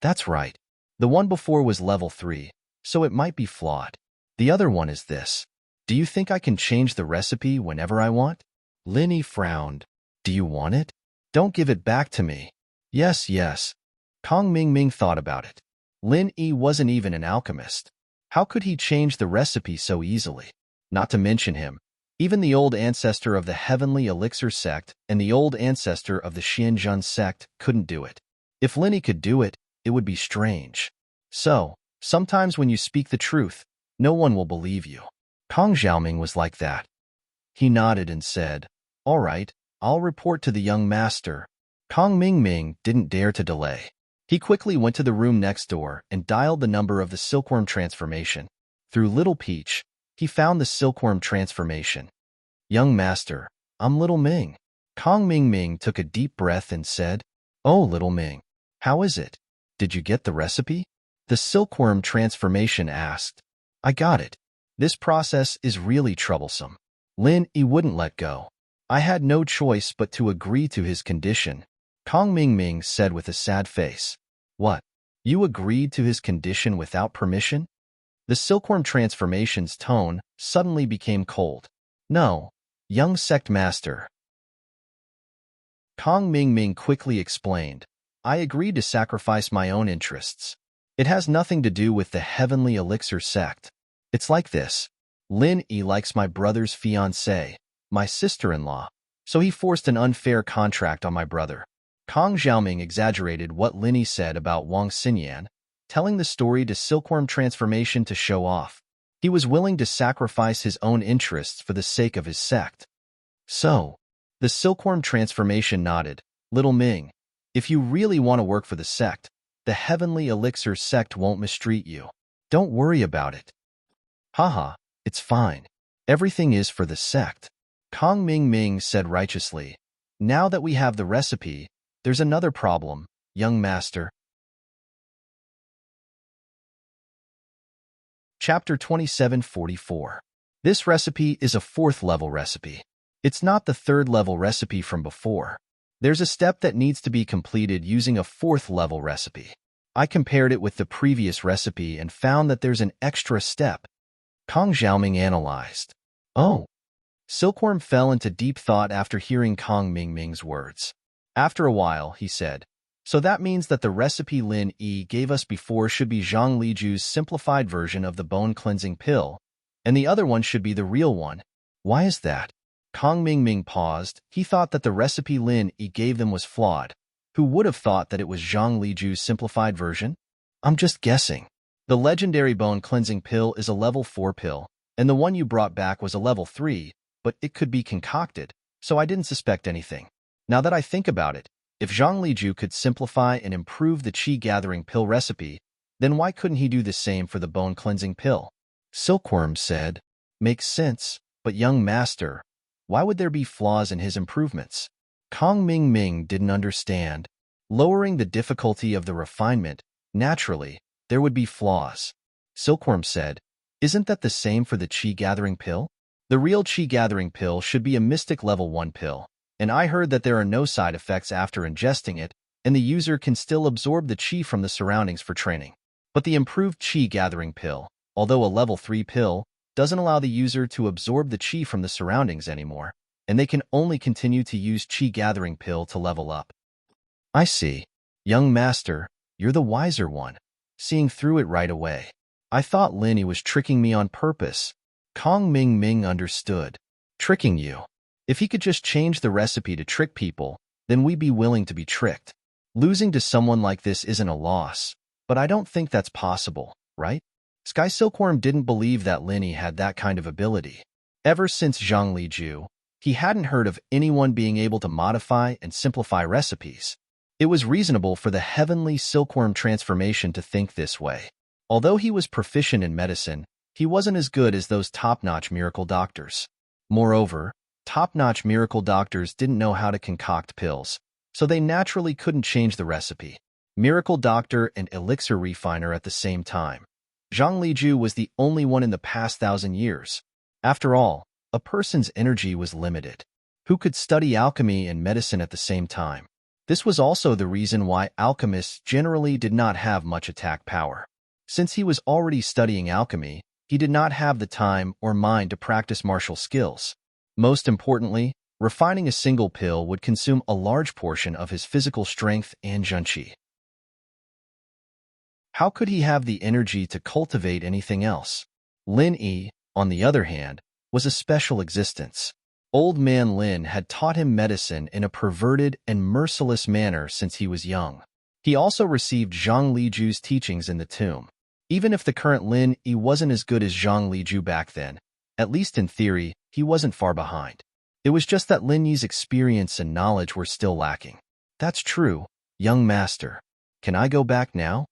That's right. The one before was level 3, so it might be flawed. The other one is this. Do you think I can change the recipe whenever I want? Linny frowned. Do you want it? Don't give it back to me. Yes. Kong Ming Ming thought about it. Lin Yi wasn't even an alchemist. How could he change the recipe so easily? Not to mention him, even the old ancestor of the Heavenly Elixir sect and the old ancestor of the Xianjun sect couldn't do it. If Linny could do it, it would be strange. So, sometimes when you speak the truth, no one will believe you. Kong Xiaoming was like that. He nodded and said, All right, I'll report to the young master. Kong Ming Ming didn't dare to delay. He quickly went to the room next door and dialed the number of the silkworm transformation. Through Little Peach, he found the silkworm transformation. Young master, I'm Little Ming. Kong Ming Ming took a deep breath and said, Oh, Little Ming, how is it? Did you get the recipe? The silkworm transformation asked. I got it. This process is really troublesome. Lin Yi wouldn't let go. I had no choice but to agree to his condition. Kong Ming Ming said with a sad face. What? You agreed to his condition without permission? The silkworm transformation's tone suddenly became cold. No, young sect master. Kong Ming Ming quickly explained. I agreed to sacrifice my own interests. It has nothing to do with the Heavenly Elixir sect. It's like this. Lin Yi likes my brother's fiancée, my sister-in-law, so he forced an unfair contract on my brother. Kong Xiaoming exaggerated what Lin Yi said about Wang Xinyan, telling the story to silkworm transformation to show off. He was willing to sacrifice his own interests for the sake of his sect. So, the silkworm transformation nodded. Little Ming, if you really want to work for the sect, the Heavenly Elixir sect won't mistreat you. Don't worry about it. Haha, it's fine. Everything is for the sect. Kong Ming Ming said righteously. Now that we have the recipe, there's another problem, young master. Chapter 2744. This recipe is a 4th level recipe. It's not the 3rd level recipe from before. There's a step that needs to be completed using a 4th level recipe. I compared it with the previous recipe and found that there's an extra step. Kong Xiaoming analyzed. Oh. Silkworm fell into deep thought after hearing Kong Mingming's words. After a while, he said, so that means that the recipe Lin Yi gave us before should be Zhang Liju's simplified version of the bone-cleansing pill, and the other one should be the real one. Why is that? Kong Mingming paused. He thought that the recipe Lin Yi gave them was flawed. Who would have thought that it was Zhang Liju's simplified version? I'm just guessing. The legendary bone-cleansing pill is a level 4 pill, and the one you brought back was a level 3, but it could be concocted, so I didn't suspect anything. Now that I think about it, if Zhang Liju could simplify and improve the qi-gathering pill recipe, then why couldn't he do the same for the bone-cleansing pill? Silkworm said, makes sense, but young master, why would there be flaws in his improvements? Kong Ming didn't understand. Lowering the difficulty of the refinement, naturally, there would be flaws. Silkworm said, isn't that the same for the qi-gathering pill? The real qi-gathering pill should be a mystic level 1 pill, and I heard that there are no side effects after ingesting it, and the user can still absorb the qi from the surroundings for training. But the improved qi-gathering pill, although a level 3 pill, doesn't allow the user to absorb the qi from the surroundings anymore, and they can only continue to use qi-gathering pill to level up. I see. Young master, you're the wiser one. Seeing through it right away. I thought Lin Yi was tricking me on purpose. Kong Ming understood. Tricking you. If he could just change the recipe to trick people, then we'd be willing to be tricked. Losing to someone like this isn't a loss, but I don't think that's possible, right? Sky Silkworm didn't believe that Lin Yi had that kind of ability. Ever since Zhang Liju, he hadn't heard of anyone being able to modify and simplify recipes. It was reasonable for the heavenly silkworm transformation to think this way. Although he was proficient in medicine, he wasn't as good as those top-notch miracle doctors. Moreover, top-notch miracle doctors didn't know how to concoct pills, so they naturally couldn't change the recipe. Miracle doctor and elixir refiner at the same time. Zhang Liju was the only one in the past 1,000 years. After all, a person's energy was limited. Who could study alchemy and medicine at the same time? This was also the reason why alchemists generally did not have much attack power. Since he was already studying alchemy, he did not have the time or mind to practice martial skills. Most importantly, refining a single pill would consume a large portion of his physical strength and zhenqi. How could he have the energy to cultivate anything else? Lin Yi, on the other hand, was a special existence. Old man Lin had taught him medicine in a perverted and merciless manner since he was young. He also received Zhang Liju's teachings in the tomb. Even if the current Lin Yi wasn't as good as Zhang Liju back then, at least in theory, he wasn't far behind. It was just that Lin Yi's experience and knowledge were still lacking. That's true, young master. Can I go back now?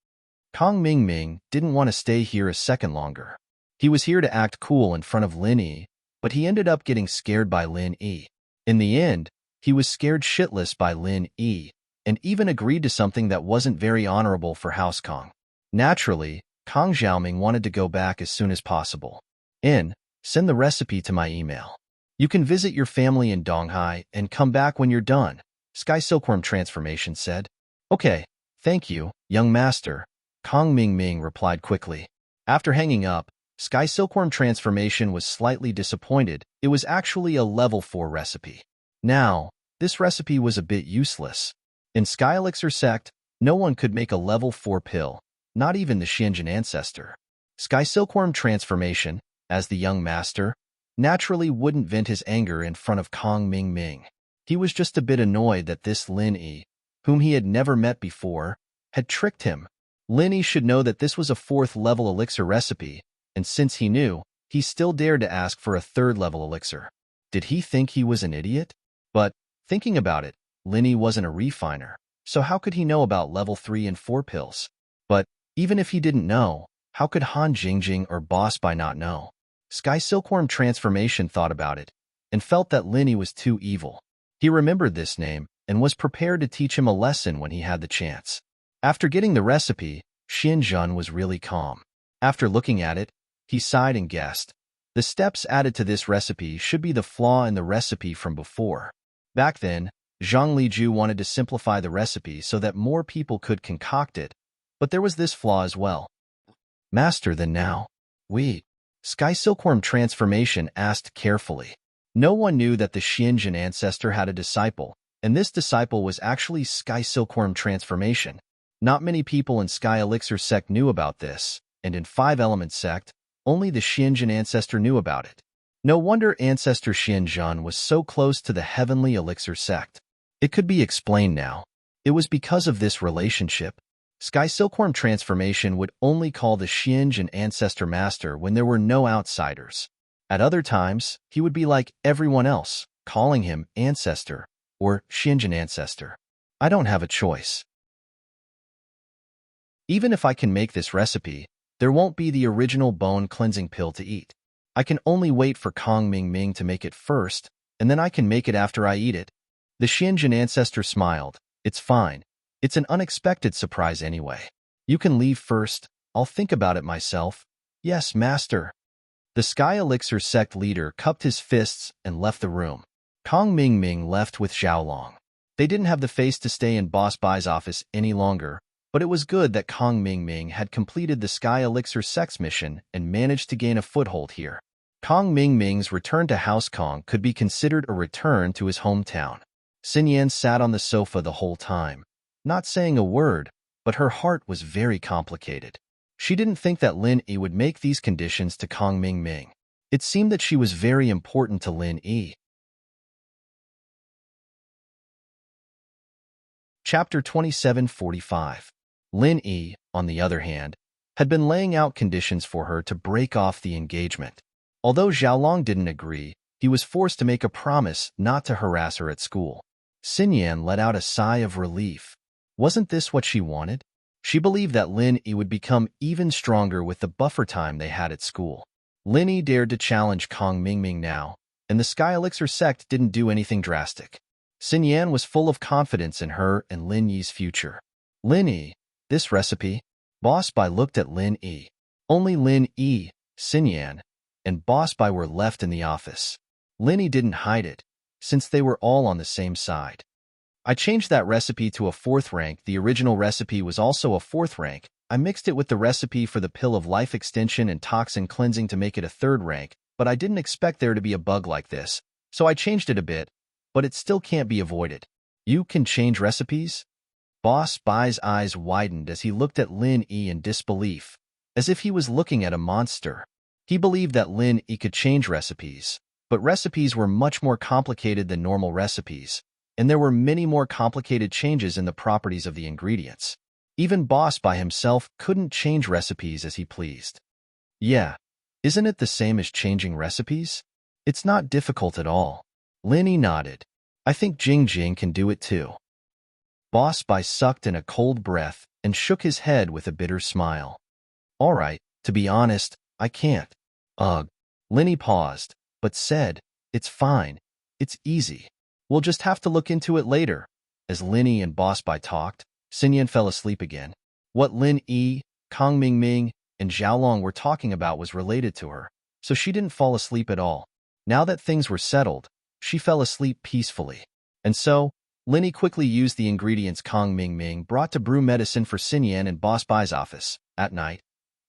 Kong Ming didn't want to stay here a second longer. He was here to act cool in front of Lin Yi, but he ended up getting scared by Lin Yi. In the end, he was scared shitless by Lin Yi, and even agreed to something that wasn't very honorable for House Kong. Naturally, Kong Xiaoming wanted to go back as soon as possible. Send the recipe to my email. You can visit your family in Donghai and come back when you're done, Sky Silkworm Transformation said. Okay, thank you, young master, Kong Ming replied quickly. After hanging up, Sky Silkworm Transformation was slightly disappointed. It was actually a level 4 recipe. Now, this recipe was a bit useless. In Sky Elixir Sect, no one could make a level 4 pill, not even the Xianjin ancestor. Sky Silkworm Transformation, as the young master, naturally wouldn't vent his anger in front of Kong Ming. He was just a bit annoyed that this Lin Yi, whom he had never met before, had tricked him. Lin Yi should know that this was a 4th level elixir recipe, and since he knew, he still dared to ask for a 3rd level elixir. Did he think he was an idiot? But, thinking about it, Lin Yi wasn't a refiner, so how could he know about level 3 and 4 pills? But, even if he didn't know, How could Han Jingjing or Boss Bai not know? Sky Silkworm Transformation thought about it and felt that Linny was too evil. He remembered this name and was prepared to teach him a lesson when he had the chance. After getting the recipe, Xianjun was really calm. After looking at it, he sighed and guessed. The steps added to this recipe should be the flaw in the recipe from before. Back then, Zhang Liju wanted to simplify the recipe so that more people could concoct it, but there was this flaw as well. Master, then now? We. Sky Silkworm Transformation asked carefully. No one knew that the Xianjun ancestor had a disciple, and this disciple was actually Sky Silkworm Transformation. Not many people in Sky Elixir sect knew about this, and in 5 Element sect, only the Xianjun ancestor knew about it. No wonder Ancestor Xianjun was so close to the Heavenly Elixir sect. It could be explained now. It was because of this relationship. Sky Silkworm Transformation would only call the Xianjun ancestor master when there were no outsiders. At other times, he would be like everyone else, calling him ancestor or Xianjun ancestor. I don't have a choice. Even if I can make this recipe, there won't be the original bone cleansing pill to eat. I can only wait for Kong Ming Ming to make it first, and then I can make it after I eat it. The Xianjun ancestor smiled. It's fine. It's an unexpected surprise anyway. You can leave first. I'll think about it myself. Yes, master. The Sky Elixir sect leader cupped his fists and left the room. Kong Ming Ming left with Xiaolong. They didn't have the face to stay in Boss Bai's office any longer, but it was good that Kong Ming Ming had completed the Sky Elixir sex mission and managed to gain a foothold here. Kong Ming Ming's return to House Kong could be considered a return to his hometown. Xin Yan sat on the sofa the whole time, not saying a word, but her heart was very complicated. She didn't think that Lin Yi would make these conditions to Kong Ming Ming. It seemed that she was very important to Lin Yi. Chapter 2745. Lin Yi, on the other hand, had been laying out conditions for her to break off the engagement. Although Xiaolong didn't agree, he was forced to make a promise not to harass her at school. Xin Yan let out a sigh of relief. Wasn't this what she wanted? She believed that Lin Yi would become even stronger with the buffer time they had at school. Lin Yi dared to challenge Kong Ming Ming now, and the Sky Elixir sect didn't do anything drastic. Xin Yan was full of confidence in her and Lin Yi's future. Lin Yi, this recipe? Boss Bai looked at Lin Yi. Only Lin Yi, Xin Yan, and Boss Bai were left in the office. Lin Yi didn't hide it, since they were all on the same side. I changed that recipe to a 4th rank. The original recipe was also a 4th rank. I mixed it with the recipe for the pill of life extension and toxin cleansing to make it a 3rd rank, but I didn't expect there to be a bug like this, so I changed it a bit, but it still can't be avoided. You can change recipes? Boss Bai's eyes widened as he looked at Lin Yi in disbelief, as if he was looking at a monster. He believed that Lin Yi could change recipes, but recipes were much more complicated than normal recipes, and there were many more complicated changes in the properties of the ingredients. Even Boss Bai himself couldn't change recipes as he pleased. Yeah, isn't it the same as changing recipes? It's not difficult at all. Lin Yi nodded. I think Jing Jing can do it too. Boss Bai sucked in a cold breath and shook his head with a bitter smile. All right, to be honest, I can't. Ugh. Lin Yi paused, but said, it's fine. It's easy. We'll just have to look into it later. As Lin Yi and Boss Bai talked, Xin Yan fell asleep again. What Lin Yi, Kong Ming Ming, and Xiaolong were talking about was related to her, so she didn't fall asleep at all. Now that things were settled, she fell asleep peacefully. And so, Lin Yi quickly used the ingredients Kong Ming Ming brought to brew medicine for Xin Yan in Boss Bai's office. At night,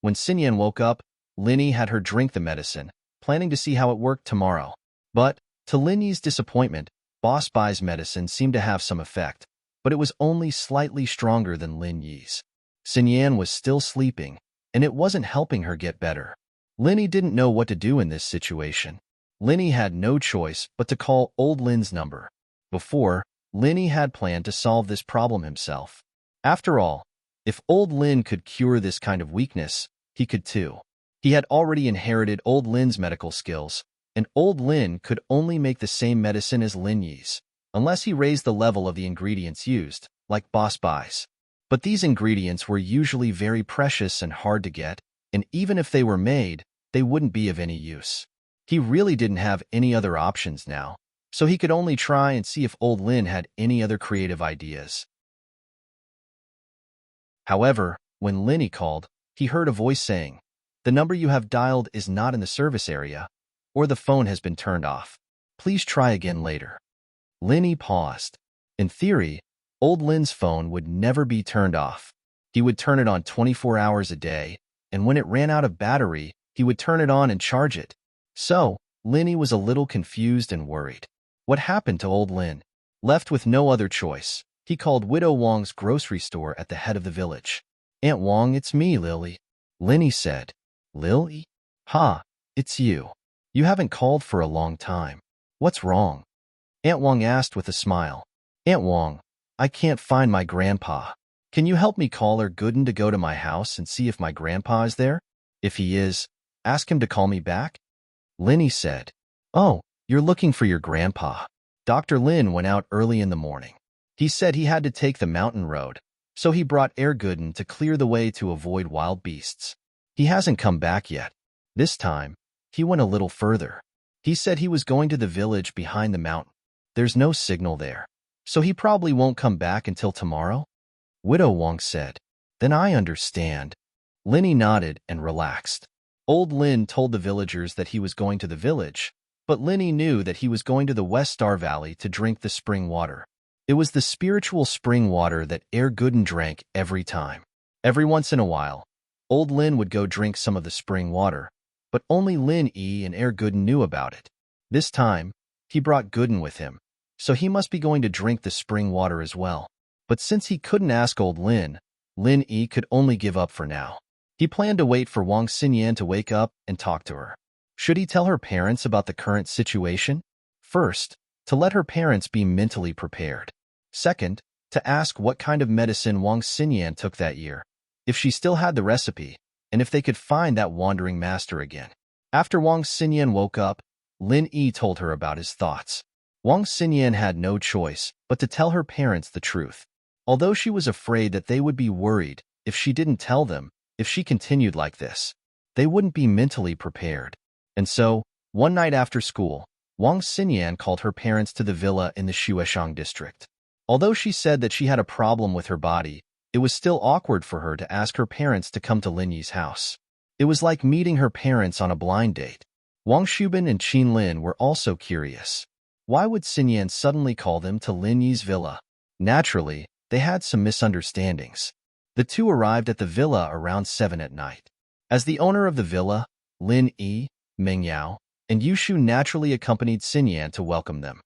when Xin Yan woke up, Lin Yi had her drink the medicine, planning to see how it worked tomorrow. But, to Lin Yi's disappointment, Boss Bai's medicine seemed to have some effect, but it was only slightly stronger than Lin Yi's. Xin Yan was still sleeping, and it wasn't helping her get better. Lin Yi didn't know what to do in this situation. Lin Yi had no choice but to call old Lin's number. Before, Lin Yi had planned to solve this problem himself. After all, if old Lin could cure this kind of weakness, he could too. He had already inherited old Lin's medical skills, and old Lin could only make the same medicine as Lin Yi's, unless he raised the level of the ingredients used, like Boss Bai's. But these ingredients were usually very precious and hard to get, and even if they were made, they wouldn't be of any use. He really didn't have any other options now, so he could only try and see if old Lin had any other creative ideas. However, when Linny called, he heard a voice saying, "The number you have dialed is not in the service area, or the phone has been turned off. Please try again later." Linny paused. In theory, old Lin's phone would never be turned off. He would turn it on 24 hours a day, and when it ran out of battery, he would turn it on and charge it. So, Linny was a little confused and worried. What happened to old Lin? Left with no other choice, he called Widow Wong's grocery store at the head of the village. "Aunt Wong, it's me, Lily," Linny said. "Lily? Ha, it's you. You haven't called for a long time. What's wrong?" Aunt Wong asked with a smile. "Aunt Wong, I can't find my grandpa. Can you help me call Gooden to go to my house and see if my grandpa is there? If he is, ask him to call me back?" Linny said. "Oh, you're looking for your grandpa." Dr. Lin went out early in the morning. He said he had to take the mountain road, so he brought Gooden to clear the way to avoid wild beasts. He hasn't come back yet. This time, he went a little further. He said he was going to the village behind the mountain. There's no signal there, so he probably won't come back until tomorrow? Widow Wong said. "Then I understand." Linny nodded and relaxed. Old Lin told the villagers that he was going to the village, but Linny knew that he was going to the West Star Valley to drink the spring water. It was the spiritual spring water that Gooden drank every time. Every once in a while, old Lin would go drink some of the spring water, but only Lin Yi and Gooden knew about it. This time, he brought Gooden with him, so he must be going to drink the spring water as well. But since he couldn't ask old Lin, Lin Yi could only give up for now. He planned to wait for Wang Xinyan to wake up and talk to her. Should he tell her parents about the current situation? First, to let her parents be mentally prepared. Second, to ask what kind of medicine Wang Xinyan took that year, if she still had the recipe, and if they could find that wandering master again. After Wang Xinyan woke up, Lin Yi told her about his thoughts. Wang Xinyan had no choice but to tell her parents the truth. Although she was afraid that they would be worried if she didn't tell them, if she continued like this, they wouldn't be mentally prepared. And so, one night after school, Wang Xinyan called her parents to the villa in the Shueshang district. Although she said that she had a problem with her body, it was still awkward for her to ask her parents to come to Lin Yi's house. It was like meeting her parents on a blind date. Wang Shubin and Qin Lin were also curious. Why would Xinyan suddenly call them to Lin Yi's villa? Naturally, they had some misunderstandings. The two arrived at the villa around 7 at night. As the owner of the villa, Lin Yi, Meng Yao, and Yushu naturally accompanied Xinyan to welcome them.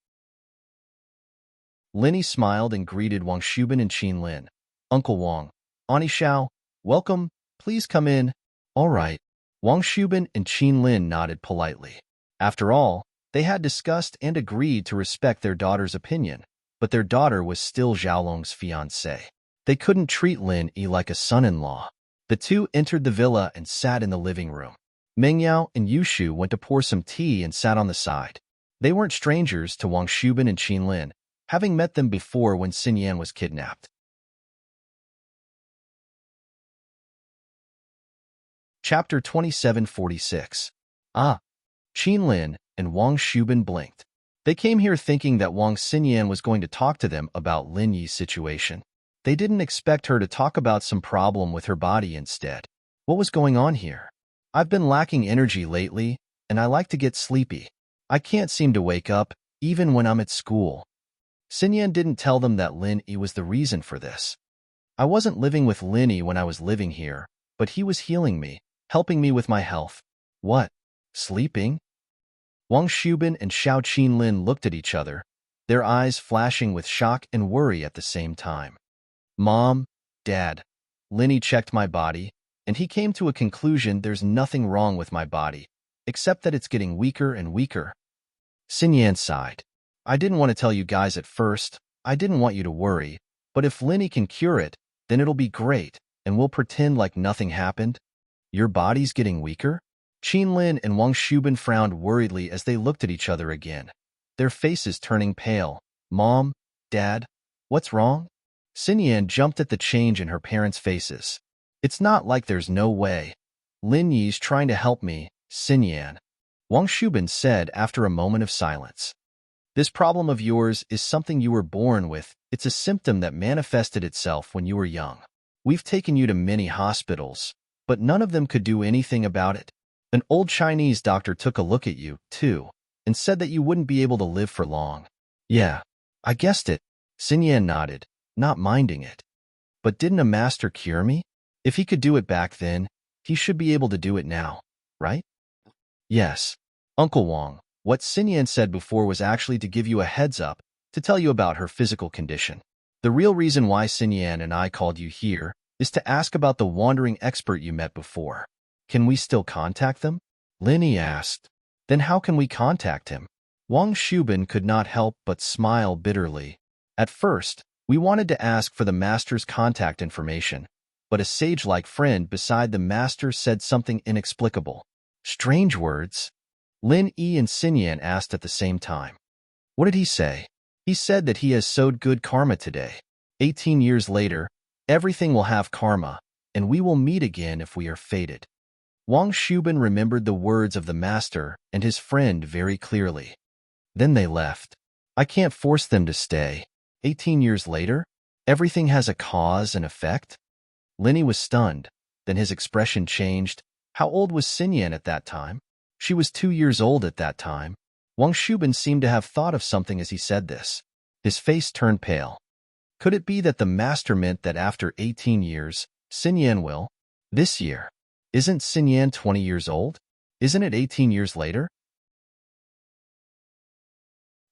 Linny smiled and greeted Wang Shubin and Qin Lin. "Uncle Wang, Auntie Xiao, welcome, please come in." "All right." Wang Shubin and Qin Lin nodded politely. After all, they had discussed and agreed to respect their daughter's opinion, but their daughter was still Xiaolong's fiancée. They couldn't treat Lin Yi like a son-in-law. The two entered the villa and sat in the living room. Meng Yao and Yushu went to pour some tea and sat on the side. They weren't strangers to Wang Shubin and Qin Lin, having met them before when Xinyan was kidnapped. Chapter 2746. Qin Lin and Wang Shubin blinked. They came here thinking that Wang Xinyan was going to talk to them about Lin Yi's situation. They didn't expect her to talk about some problem with her body instead. What was going on here? "I've been lacking energy lately, and I like to get sleepy. I can't seem to wake up, even when I'm at school." Xinyan didn't tell them that Lin Yi was the reason for this. "I wasn't living with Lin Yi when I was living here, but he was healing me, helping me with my health." "What? Sleeping?" Wang Shubin and Xiao Qin Lin looked at each other, their eyes flashing with shock and worry at the same time. "Mom, Dad, Lin Yi checked my body, and he came to a conclusion there's nothing wrong with my body, except that it's getting weaker and weaker." Xinyan sighed. "I didn't want to tell you guys at first. I didn't want you to worry, but if Lin Yi can cure it, then it'll be great, and we'll pretend like nothing happened." "Your body's getting weaker?" Qin Lin and Wang Shubin frowned worriedly as they looked at each other again, their faces turning pale. "Mom, Dad, what's wrong?" Xinyan jumped at the change in her parents' faces. "It's not like there's no way. Lin Yi's trying to help me, Xinyan, Wang Shubin said after a moment of silence. This problem of yours is something you were born with. It's a symptom that manifested itself when you were young. We've taken you to many hospitals, but none of them could do anything about it. An old Chinese doctor took a look at you, too, and said that you wouldn't be able to live for long. Yeah, I guessed it. Xinyan nodded, not minding it. But didn't a master cure me? If he could do it back then, he should be able to do it now, right? Yes. Uncle Wang, what Xinyan said before was actually to give you a heads up, to tell you about her physical condition. The real reason why Xinyan and I called you here is to ask about the wandering expert you met before. Can we still contact them? Linny asked. Then how can we contact him? Wang Shubin could not help but smile bitterly. At first, we wanted to ask for the master's contact information, but a sage-like friend beside the master said something inexplicable. Strange words. Lin Yi and Xinyan asked at the same time. What did he say? He said that he has sowed good karma today. 18 years later, everything will have karma, and we will meet again if we are fated. Wang Shubin remembered the words of the master and his friend very clearly. Then they left. I can't force them to stay. 18 years later, everything has a cause and effect? Linny was stunned. Then his expression changed. How old was Xinyan at that time? She was 2 years old at that time. Wang Shubin seemed to have thought of something as he said this. His face turned pale. Could it be that the master meant that after 18 years, Xinyan will? This year. Isn't Xinyan 20 years old? Isn't it 18 years later?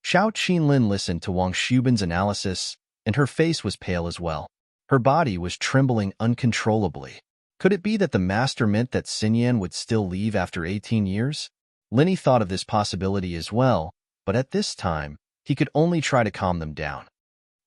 Xiao Qinlin listened to Wang Shubin's analysis, and her face was pale as well. Her body was trembling uncontrollably. Could it be that the master meant that Xinyan would still leave after 18 years? Linny thought of this possibility as well, but at this time, he could only try to calm them down.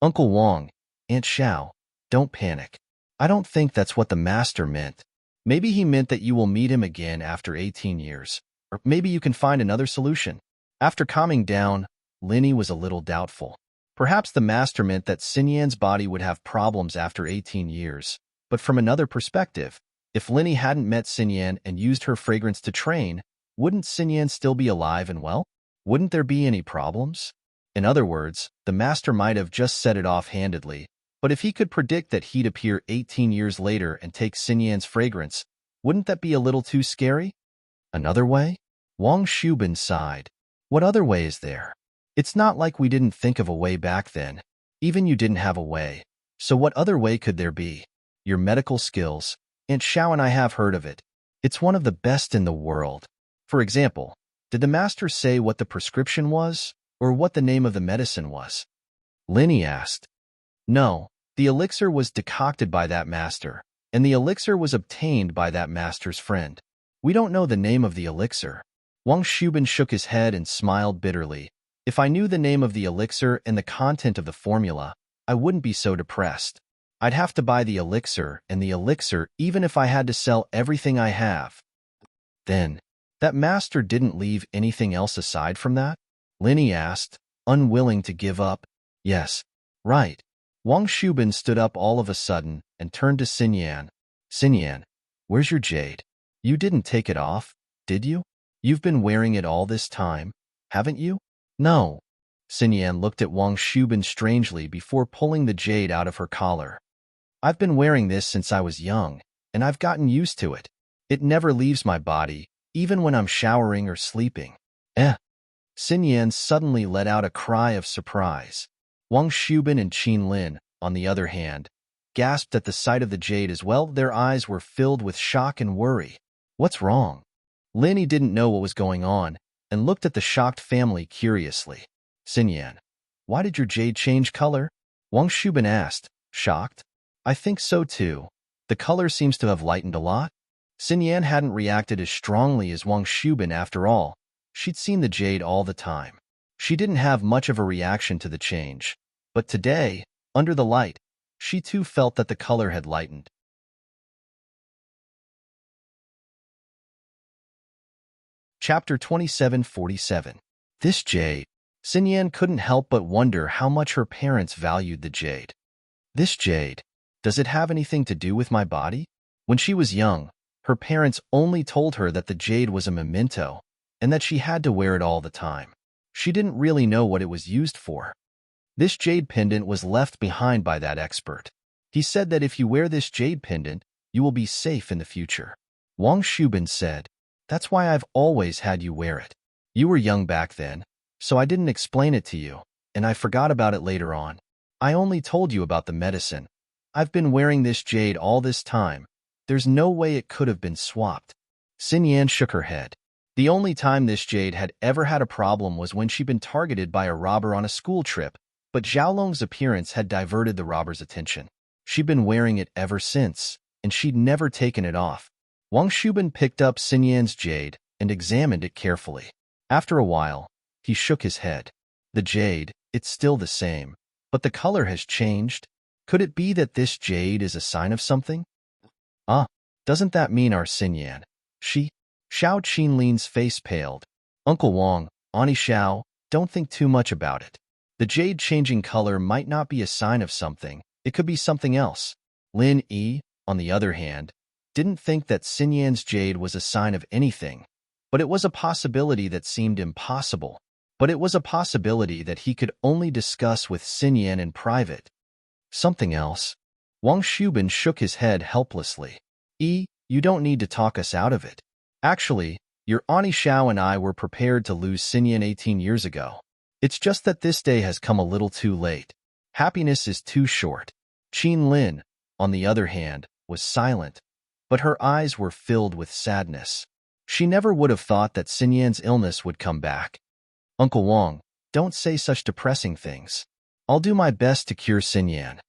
Uncle Wang, Aunt Xiao, don't panic. I don't think that's what the master meant. Maybe he meant that you will meet him again after 18 years, or maybe you can find another solution. After calming down, Linny was a little doubtful. Perhaps the master meant that Xinyan's body would have problems after 18 years, but from another perspective, if Linny hadn't met Xinyan and used her fragrance to train, wouldn't Xinyan still be alive and well? Wouldn't there be any problems? In other words, the master might have just said it offhandedly, but if he could predict that he'd appear 18 years later and take Xinyan's fragrance, wouldn't that be a little too scary? Another way? Wang Shubin sighed. What other way is there? It's not like we didn't think of a way back then. Even you didn't have a way. So what other way could there be? Your medical skills. Aunt Xiao and I have heard of it. It's one of the best in the world. For example, did the master say what the prescription was, or what the name of the medicine was? Linny asked. No, the elixir was decocted by that master, and the elixir was obtained by that master's friend. We don't know the name of the elixir. Wang Shubin shook his head and smiled bitterly. If I knew the name of the elixir and the content of the formula, I wouldn't be so depressed. I'd have to buy the elixir and the elixir even if I had to sell everything I have. Then, that master didn't leave anything else aside from that? Linny asked, unwilling to give up. Yes, right. Wang Shubin stood up all of a sudden and turned to Xinyan. Xinyan, where's your jade? You didn't take it off, did you? You've been wearing it all this time, haven't you? No. Xinyan looked at Wang Shubin strangely before pulling the jade out of her collar. I've been wearing this since I was young, and I've gotten used to it. It never leaves my body, even when I'm showering or sleeping. Xinyan suddenly let out a cry of surprise. Wang Shubin and Qinlin, on the other hand, gasped at the sight of the jade as well. Their eyes were filled with shock and worry. What's wrong? Linny didn't know what was going on, and looked at the shocked family curiously. Xinyan, why did your jade change color? Wang Shubin asked, shocked. I think so too. The color seems to have lightened a lot. Xinyan hadn't reacted as strongly as Wang Shubin after all. She'd seen the jade all the time. She didn't have much of a reaction to the change. But today, under the light, she too felt that the color had lightened. Chapter 2747. This jade. Xinyan couldn't help but wonder how much her parents valued the jade. This jade. Does it have anything to do with my body? When she was young, Her parents only told her that the jade was a memento and that she had to wear it all the time. She didn't really know what it was used for. This jade pendant was left behind by that expert. He said that if you wear this jade pendant, you will be safe in the future. Wang Shubin said, "That's why I've always had you wear it. You were young back then, so I didn't explain it to you, and I forgot about it later on. I only told you about the medicine. I've been wearing this jade all this time. There's no way it could have been swapped." Xin Yan shook her head. The only time this jade had ever had a problem was when she'd been targeted by a robber on a school trip, but Xiaolong's appearance had diverted the robber's attention. She'd been wearing it ever since, and she'd never taken it off. Wang Shubin picked up Xin Yan's jade and examined it carefully. After a while, he shook his head. The jade, it's still the same, but the color has changed. Could it be that this jade is a sign of something? Doesn't that mean our Xin Yan? Xiao Qinlin's face paled. Uncle Wang, Ani Xiao, don't think too much about it. The jade changing color might not be a sign of something. It could be something else. Lin Yi, on the other hand, didn't think that Xin Yan's jade was a sign of anything, but it was a possibility that seemed impossible. But it was a possibility that he could only discuss with Xin Yan in private. Something else? Wang Shubin shook his head helplessly. You don't need to talk us out of it. Actually, your Ani Xiao and I were prepared to lose Xin Yan 18 years ago. It's just that this day has come a little too late. Happiness is too short. Qin Lin, on the other hand, was silent, but her eyes were filled with sadness. She never would have thought that Xin Yan's illness would come back. Uncle Wang, don't say such depressing things. I'll do my best to cure Xin Yan.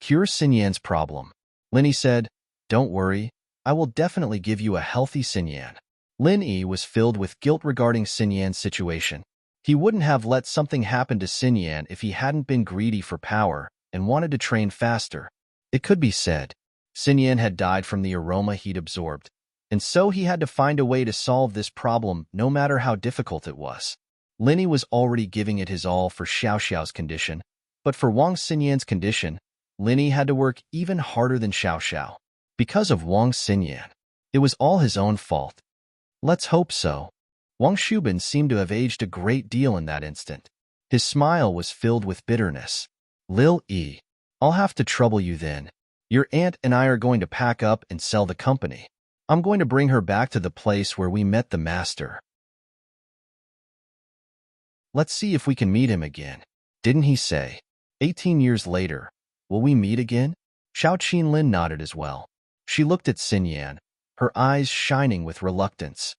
Cure Xin Yan's problem. Lin Yi said, "Don't worry, I will definitely give you a healthy Xin Yan." Lin Yi was filled with guilt regarding Xin Yan's situation. He wouldn't have let something happen to Xin Yan if he hadn't been greedy for power and wanted to train faster. It could be said, Xin Yan had died from the aroma he'd absorbed, and so he had to find a way to solve this problem no matter how difficult it was. Lin Yi was already giving it his all for Xiao Xiao's condition, but for Wang Xin Yan's condition, Lin Yi had to work even harder than Xiao Xiao. Because of Wang Xin Yan, it was all his own fault. Let's hope so. Wang Shubin seemed to have aged a great deal in that instant. His smile was filled with bitterness. Lil Yi, I'll have to trouble you then. Your aunt and I are going to pack up and sell the company. I'm going to bring her back to the place where we met the master. Let's see if we can meet him again. Didn't he say? 18 years later, will we meet again? Xiao Qinlin nodded as well. She looked at Xin Yan, her eyes shining with reluctance.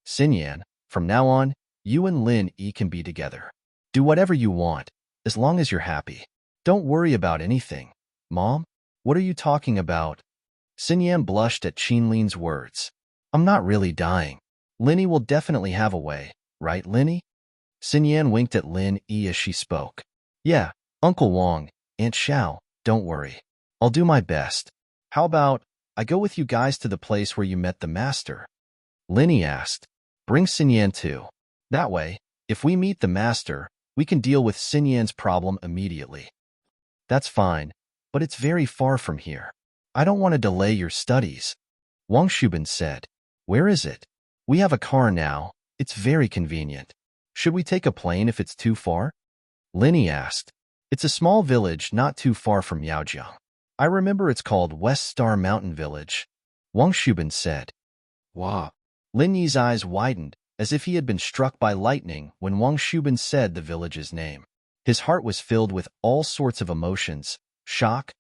Xin Yan, from now on, you and Lin Yi can be together. Do whatever you want, as long as you're happy. Don't worry about anything. Mom, what are you talking about? Xin Yan blushed at Qinlin's words. I'm not really dying. Lin Yi will definitely have a way, right, Lin Yi? Xin Yan winked at Lin Yi as she spoke. Yeah, Uncle Wang, Aunt Xiao, don't worry. I'll do my best. How about I go with you guys to the place where you met the master? Lin Yi asked. Bring Xin Yan too. That way, if we meet the master, we can deal with Xin Yan's problem immediately. That's fine, but it's very far from here. I don't want to delay your studies. Wang Shubin said. Where is it? We have a car now. It's very convenient. Should we take a plane if it's too far? Lin Yi asked. It's a small village not too far from Yaojiang. I remember it's called West Star Mountain Village. Wang Shubin said. Wow. Lin Yi's eyes widened, as if he had been struck by lightning when Wang Shubin said the village's name. His heart was filled with all sorts of emotions, shock,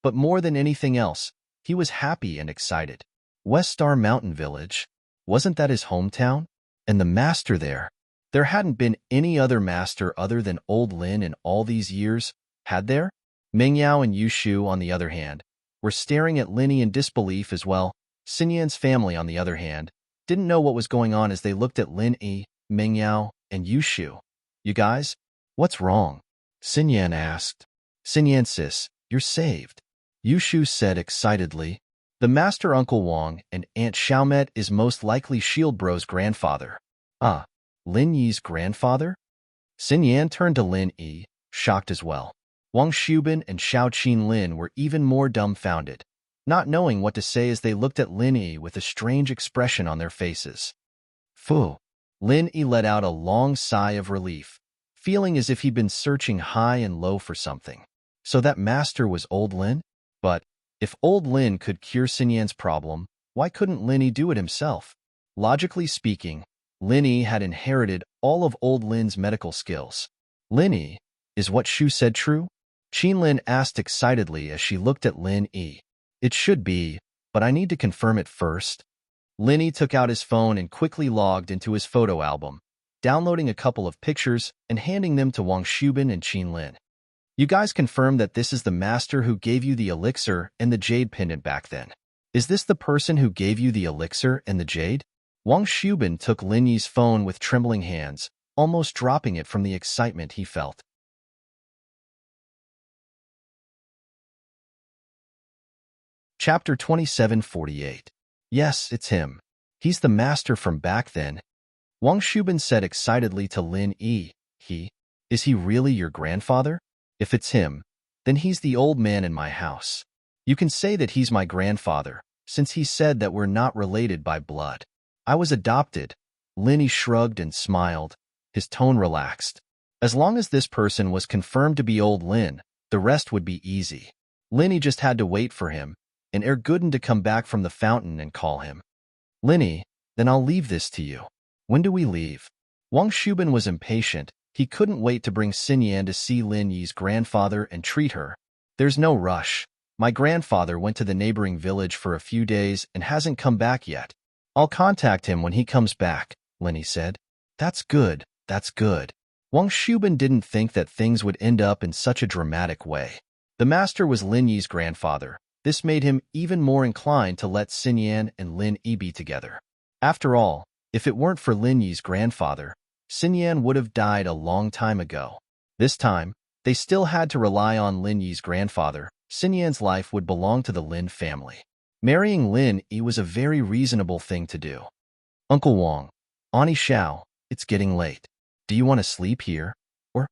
but more than anything else, he was happy and excited. West Star Mountain Village, wasn't that his hometown? And the master there? There hadn't been any other master other than old Lin in all these years, had there? Meng Yao and Yu Shu, on the other hand, were staring at Lin Yi in disbelief as well. Xin Yan's family, on the other hand, didn't know what was going on as they looked at Lin Yi, Meng Yao, and Yu Shu. You guys, what's wrong? Xin Yan asked. Xin Yan sis, you're saved. Yu Shu said excitedly. The master Uncle Wang and Aunt Xiaomet is most likely Shield Bro's grandfather. Ah, Lin Yi's grandfather? Xin Yan turned to Lin Yi, shocked as well. Wang Shubin and Xiao Qinlin were even more dumbfounded. not knowing what to say as they looked at Lin Yi with a strange expression on their faces. Phew. Lin Yi let out a long sigh of relief, feeling as if he'd been searching high and low for something. So that master was old Lin? But if old Lin could cure Xin Yan's problem, why couldn't Lin Yi do it himself? Logically speaking, Lin Yi had inherited all of old Lin's medical skills. Lin Yi, is what Shu said true? Qin Lin asked excitedly as she looked at Lin Yi. It should be, but I need to confirm it first. Lin Yi took out his phone and quickly logged into his photo album, downloading a couple of pictures and handing them to Wang Shubin and Qin Lin. You guys confirmed that this is the master who gave you the elixir and the jade pendant back then. Is this the person who gave you the elixir and the jade? Wang Shubin took Lin Yi's phone with trembling hands, almost dropping it from the excitement he felt. Chapter 2748. Yes, it's him. He's the master from back then. Wang Shubin said excitedly to Lin Yi. Is he really your grandfather? If it's him, then he's the old man in my house. You can say that he's my grandfather, since he said that we're not related by blood. I was adopted. Lin Yi shrugged and smiled, his tone relaxed. As long as this person was confirmed to be old Lin, the rest would be easy. Lin Yi just had to wait for him, and Gooden to come back from the fountain and call him. Lin Yi, then I'll leave this to you. When do we leave? Wang Shubin was impatient. He couldn't wait to bring Xin Yan to see Lin Yi's grandfather and treat her. There's no rush. My grandfather went to the neighboring village for a few days and hasn't come back yet. I'll contact him when he comes back, Lin Yi said. That's good, that's good. Wang Shubin didn't think that things would end up in such a dramatic way. The master was Lin Yi's grandfather. This made him even more inclined to let Xin Yan and Lin Yi be together. After all, if it weren't for Lin Yi's grandfather, Xin Yan would have died a long time ago. This time, they still had to rely on Lin Yi's grandfather. Xin Yan's life would belong to the Lin family. Marrying Lin Yi was a very reasonable thing to do. Uncle Wang, Auntie Xiao, it's getting late. Do you want to sleep here? Or?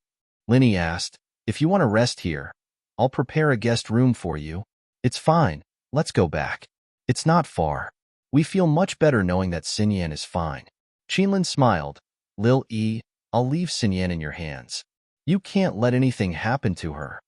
Lin Yi asked. If you want to rest here, I'll prepare a guest room for you. It's fine. Let's go back. It's not far. We feel much better knowing that Xin Yan is fine. Qinlin smiled. Lil Yi, I'll leave Xin Yan in your hands. You can't let anything happen to her.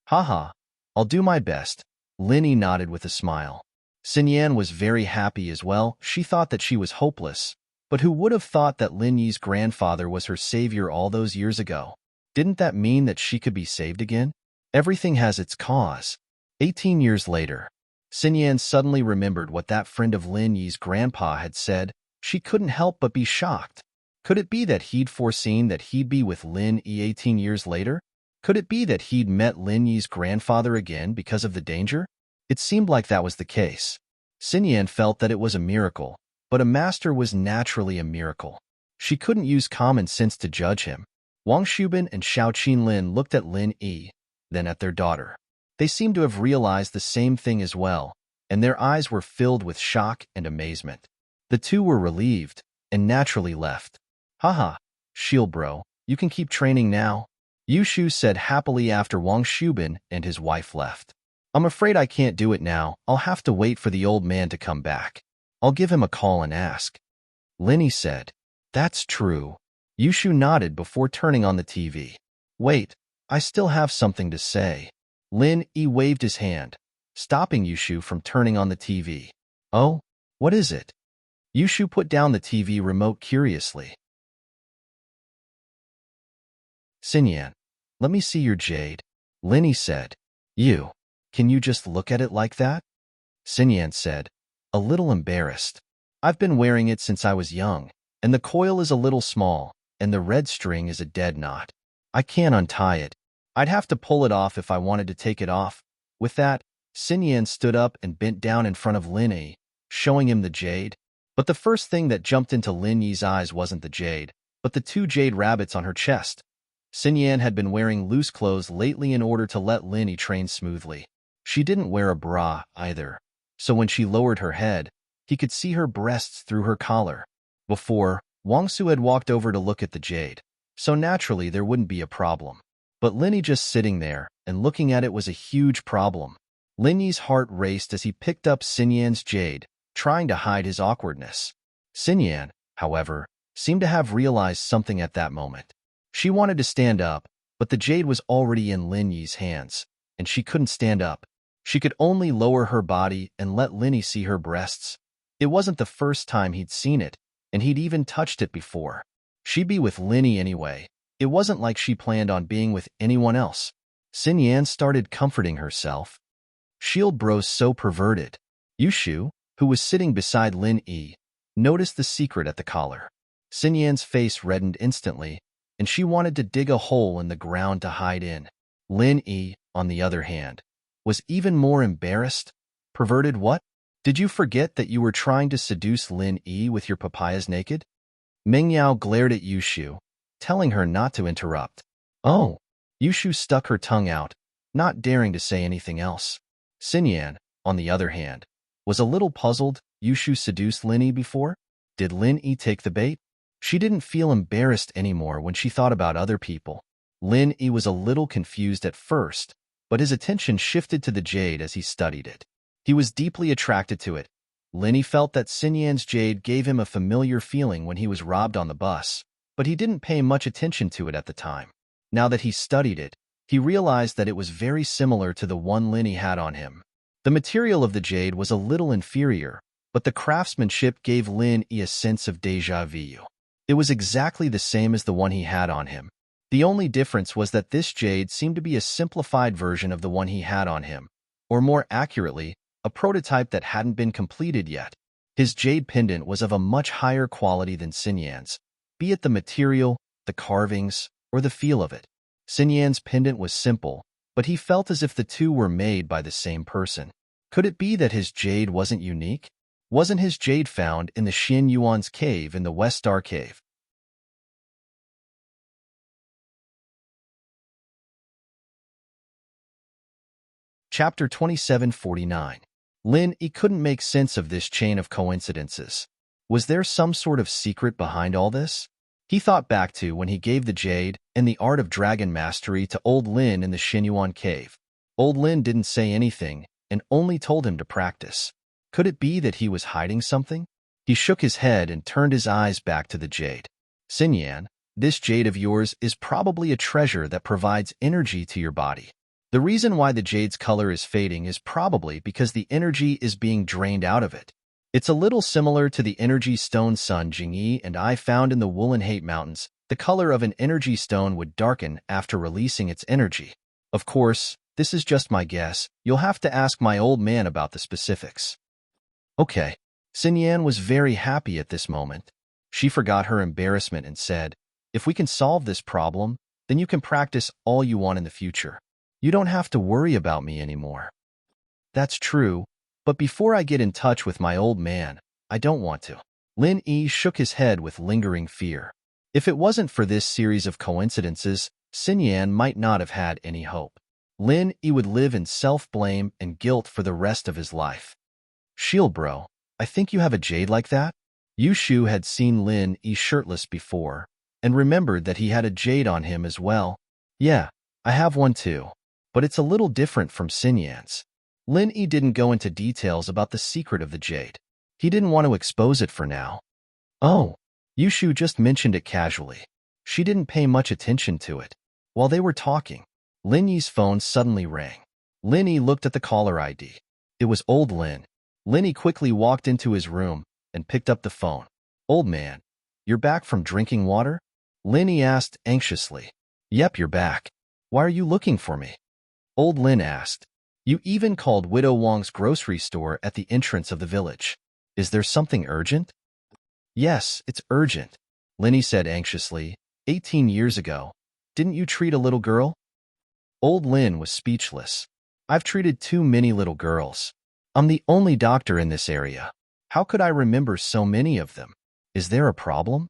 Haha, I'll do my best. Lin Yi nodded with a smile. Xin Yan was very happy as well. She thought that she was hopeless. But who would have thought that Lin Yi's grandfather was her savior all those years ago? Didn't that mean that she could be saved again? Everything has its cause. 18 years later, Xin Yan suddenly remembered what that friend of Lin Yi's grandpa had said. She couldn't help but be shocked. Could it be that he'd foreseen that he'd be with Lin Yi 18 years later? Could it be that he'd met Lin Yi's grandfather again because of the danger? It seemed like that was the case. Xin Yan felt that it was a miracle, but a master was naturally a miracle. She couldn't use common sense to judge him. Wang Shubin and Xiao Qinlin looked at Lin Yi, then at their daughter. They seemed to have realized the same thing as well, and their eyes were filled with shock and amazement. The two were relieved, and naturally left. Haha, shield bro, you can keep training now. Yushu said happily after Wang Shubin and his wife left. I'm afraid I can't do it now. I'll have to wait for the old man to come back. I'll give him a call and ask. Lin Yi said. That's true. Yushu nodded before turning on the TV. Wait, I still have something to say. Lin Yi waved his hand, stopping Yushu from turning on the TV. Oh, what is it? Yushu put down the TV remote curiously. Xin Yan, let me see your jade. Lin Yi said. Can you just look at it like that? Xin Yan said, a little embarrassed. I've been wearing it since I was young, and the coil is a little small, and the red string is a dead knot. I can't untie it. I'd have to pull it off if I wanted to take it off. With that, Xin Yan stood up and bent down in front of Lin Yi, showing him the jade. But the first thing that jumped into Lin Yi's eyes wasn't the jade, but the two jade rabbits on her chest. Xin Yan had been wearing loose clothes lately in order to let Lin Yi train smoothly. She didn't wear a bra, either, so when she lowered her head, he could see her breasts through her collar. Before, Wang Su had walked over to look at the jade, so naturally there wouldn't be a problem. But Lin Yi just sitting there and looking at it was a huge problem. Lin Yi's heart raced as he picked up Xin Yan's jade, trying to hide his awkwardness. Xin Yan, however, seemed to have realized something at that moment. She wanted to stand up, but the jade was already in Lin Yi's hands, and she couldn't stand up. She could only lower her body and let Lin Yi see her breasts. It wasn't the first time he'd seen it, and he'd even touched it before. She'd be with Lin Yi anyway. It wasn't like she planned on being with anyone else. Xin Yan started comforting herself. Shield bro's so perverted. Yushu, who was sitting beside Lin Yi, noticed the secret at the collar. Xin Yan's face reddened instantly, and she wanted to dig a hole in the ground to hide in. Lin Yi, on the other hand, was even more embarrassed. Perverted what? Did you forget that you were trying to seduce Lin Yi with your papayas naked? Meng Yao glared at Yushu, telling her not to interrupt. Oh. Yushu stuck her tongue out, not daring to say anything else. Xin Yan, on the other hand, was a little puzzled. Yushu seduced Lin Yi before? Did Lin Yi take the bait? She didn't feel embarrassed anymore when she thought about other people. Lin Yi was a little confused at first, but his attention shifted to the jade as he studied it. He was deeply attracted to it. Lin Yi felt that Xin Yan's jade gave him a familiar feeling when he was robbed on the bus, but he didn't pay much attention to it at the time. Now that he studied it, he realized that it was very similar to the one Lin Yi had on him. The material of the jade was a little inferior, but the craftsmanship gave Lin Yi a sense of déjà vu. It was exactly the same as the one he had on him. The only difference was that this jade seemed to be a simplified version of the one he had on him, or more accurately, a prototype that hadn't been completed yet. His jade pendant was of a much higher quality than Xin Yan's, be it the material, the carvings, or the feel of it. Xin Yan's pendant was simple, but he felt as if the two were made by the same person. Could it be that his jade wasn't unique? Wasn't his jade found in the Xin Yuan's cave in the West Star Cave? Chapter 2749. Lin Yi couldn't make sense of this chain of coincidences. Was there some sort of secret behind all this? He thought back to when he gave the jade and the art of dragon mastery to old Lin in the Xinyuan cave. Old Lin didn't say anything and only told him to practice. Could it be that he was hiding something? He shook his head and turned his eyes back to the jade. Xin Yan, this jade of yours is probably a treasure that provides energy to your body. The reason why the jade's color is fading is probably because the energy is being drained out of it. It's a little similar to the energy stone Sun Jingyi and I found in the Woolen Hate Mountains. The color of an energy stone would darken after releasing its energy. Of course, this is just my guess. You'll have to ask my old man about the specifics. Okay. Xin Yan was very happy at this moment. She forgot her embarrassment and said, if we can solve this problem, then you can practice all you want in the future. You don't have to worry about me anymore. That's true, but before I get in touch with my old man, I don't want to. Lin Yi shook his head with lingering fear. If it wasn't for this series of coincidences, Xin Yan might not have had any hope. Lin Yi would live in self-blame and guilt for the rest of his life. Shield bro, I think you have a jade like that? Yushu had seen Lin Yi shirtless before, and remembered that he had a jade on him as well. Yeah, I have one too. But it's a little different from Xin Yan's. Lin Yi didn't go into details about the secret of the jade. He didn't want to expose it for now. Oh, Yushu just mentioned it casually. She didn't pay much attention to it. While they were talking, Lin Yi's phone suddenly rang. Lin Yi looked at the caller ID. It was old Lin. Lin Yi quickly walked into his room and picked up the phone. Old man, you're back from drinking water? Lin Yi asked anxiously. Yep, you're back. Why are you looking for me? Old Lin asked. You even called Widow Wang's grocery store at the entrance of the village. Is there something urgent? Yes, it's urgent, Lin Yi said anxiously. 18 years ago, didn't you treat a little girl? Old Lin was speechless. I've treated too many little girls. I'm the only doctor in this area. How could I remember so many of them? Is there a problem?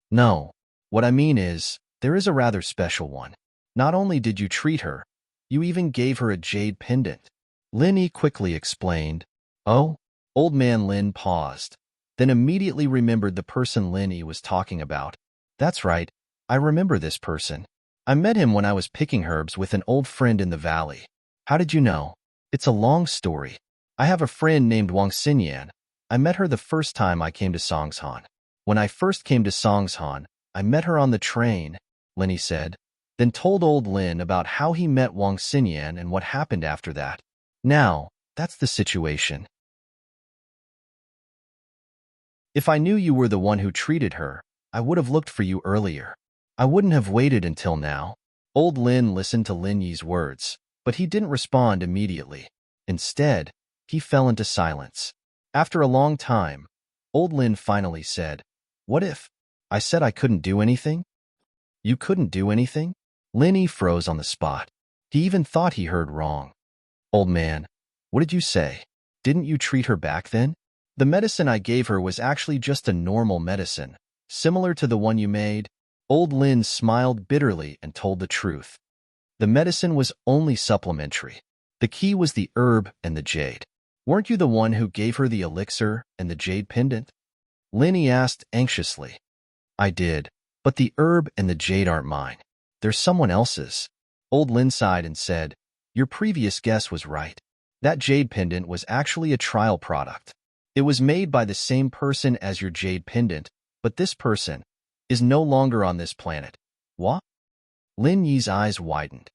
No. What I mean is, there is a rather special one. Not only did you treat her, you even gave her a jade pendant. Lin Yi quickly explained. Oh? Old man Lin paused, then immediately remembered the person Lin Yi was talking about. That's right, I remember this person. I met him when I was picking herbs with an old friend in the valley. How did you know? It's a long story. I have a friend named Wang Xinyan. I met her the first time I came to Songshan. When I first came to Songshan, I met her on the train, Linny said, then told old Lin about how he met Wang Xinyan and what happened after that. Now, that's the situation. If I knew you were the one who treated her, I would have looked for you earlier. I wouldn't have waited until now. Old Lin listened to Lin Yi's words, but he didn't respond immediately. Instead, he fell into silence. After a long time, old Lin finally said, "What if I said I couldn't do anything?" "You couldn't do anything?" Lin Yi froze on the spot. He even thought he heard wrong. "Old man, what did you say? Didn't you treat her back then?" "The medicine I gave her was actually just a normal medicine, similar to the one you made." Old Lin smiled bitterly and told the truth. The medicine was only supplementary. The key was the herb and the jade. "Weren't you the one who gave her the elixir and the jade pendant?" Lin Yi asked anxiously. "I did, but the herb and the jade aren't mine. They're someone else's." Old Lin sighed and said, "Your previous guess was right. That jade pendant was actually a trial product. It was made by the same person as your jade pendant, but this person is no longer on this planet." "What?" Lin Yi's eyes widened.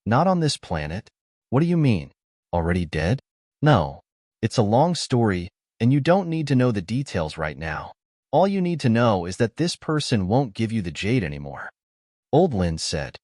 "Not on this planet? What do you mean? Already dead?" "No. It's a long story, and you don't need to know the details right now. All you need to know is that this person won't give you the jade anymore." Old Lin said.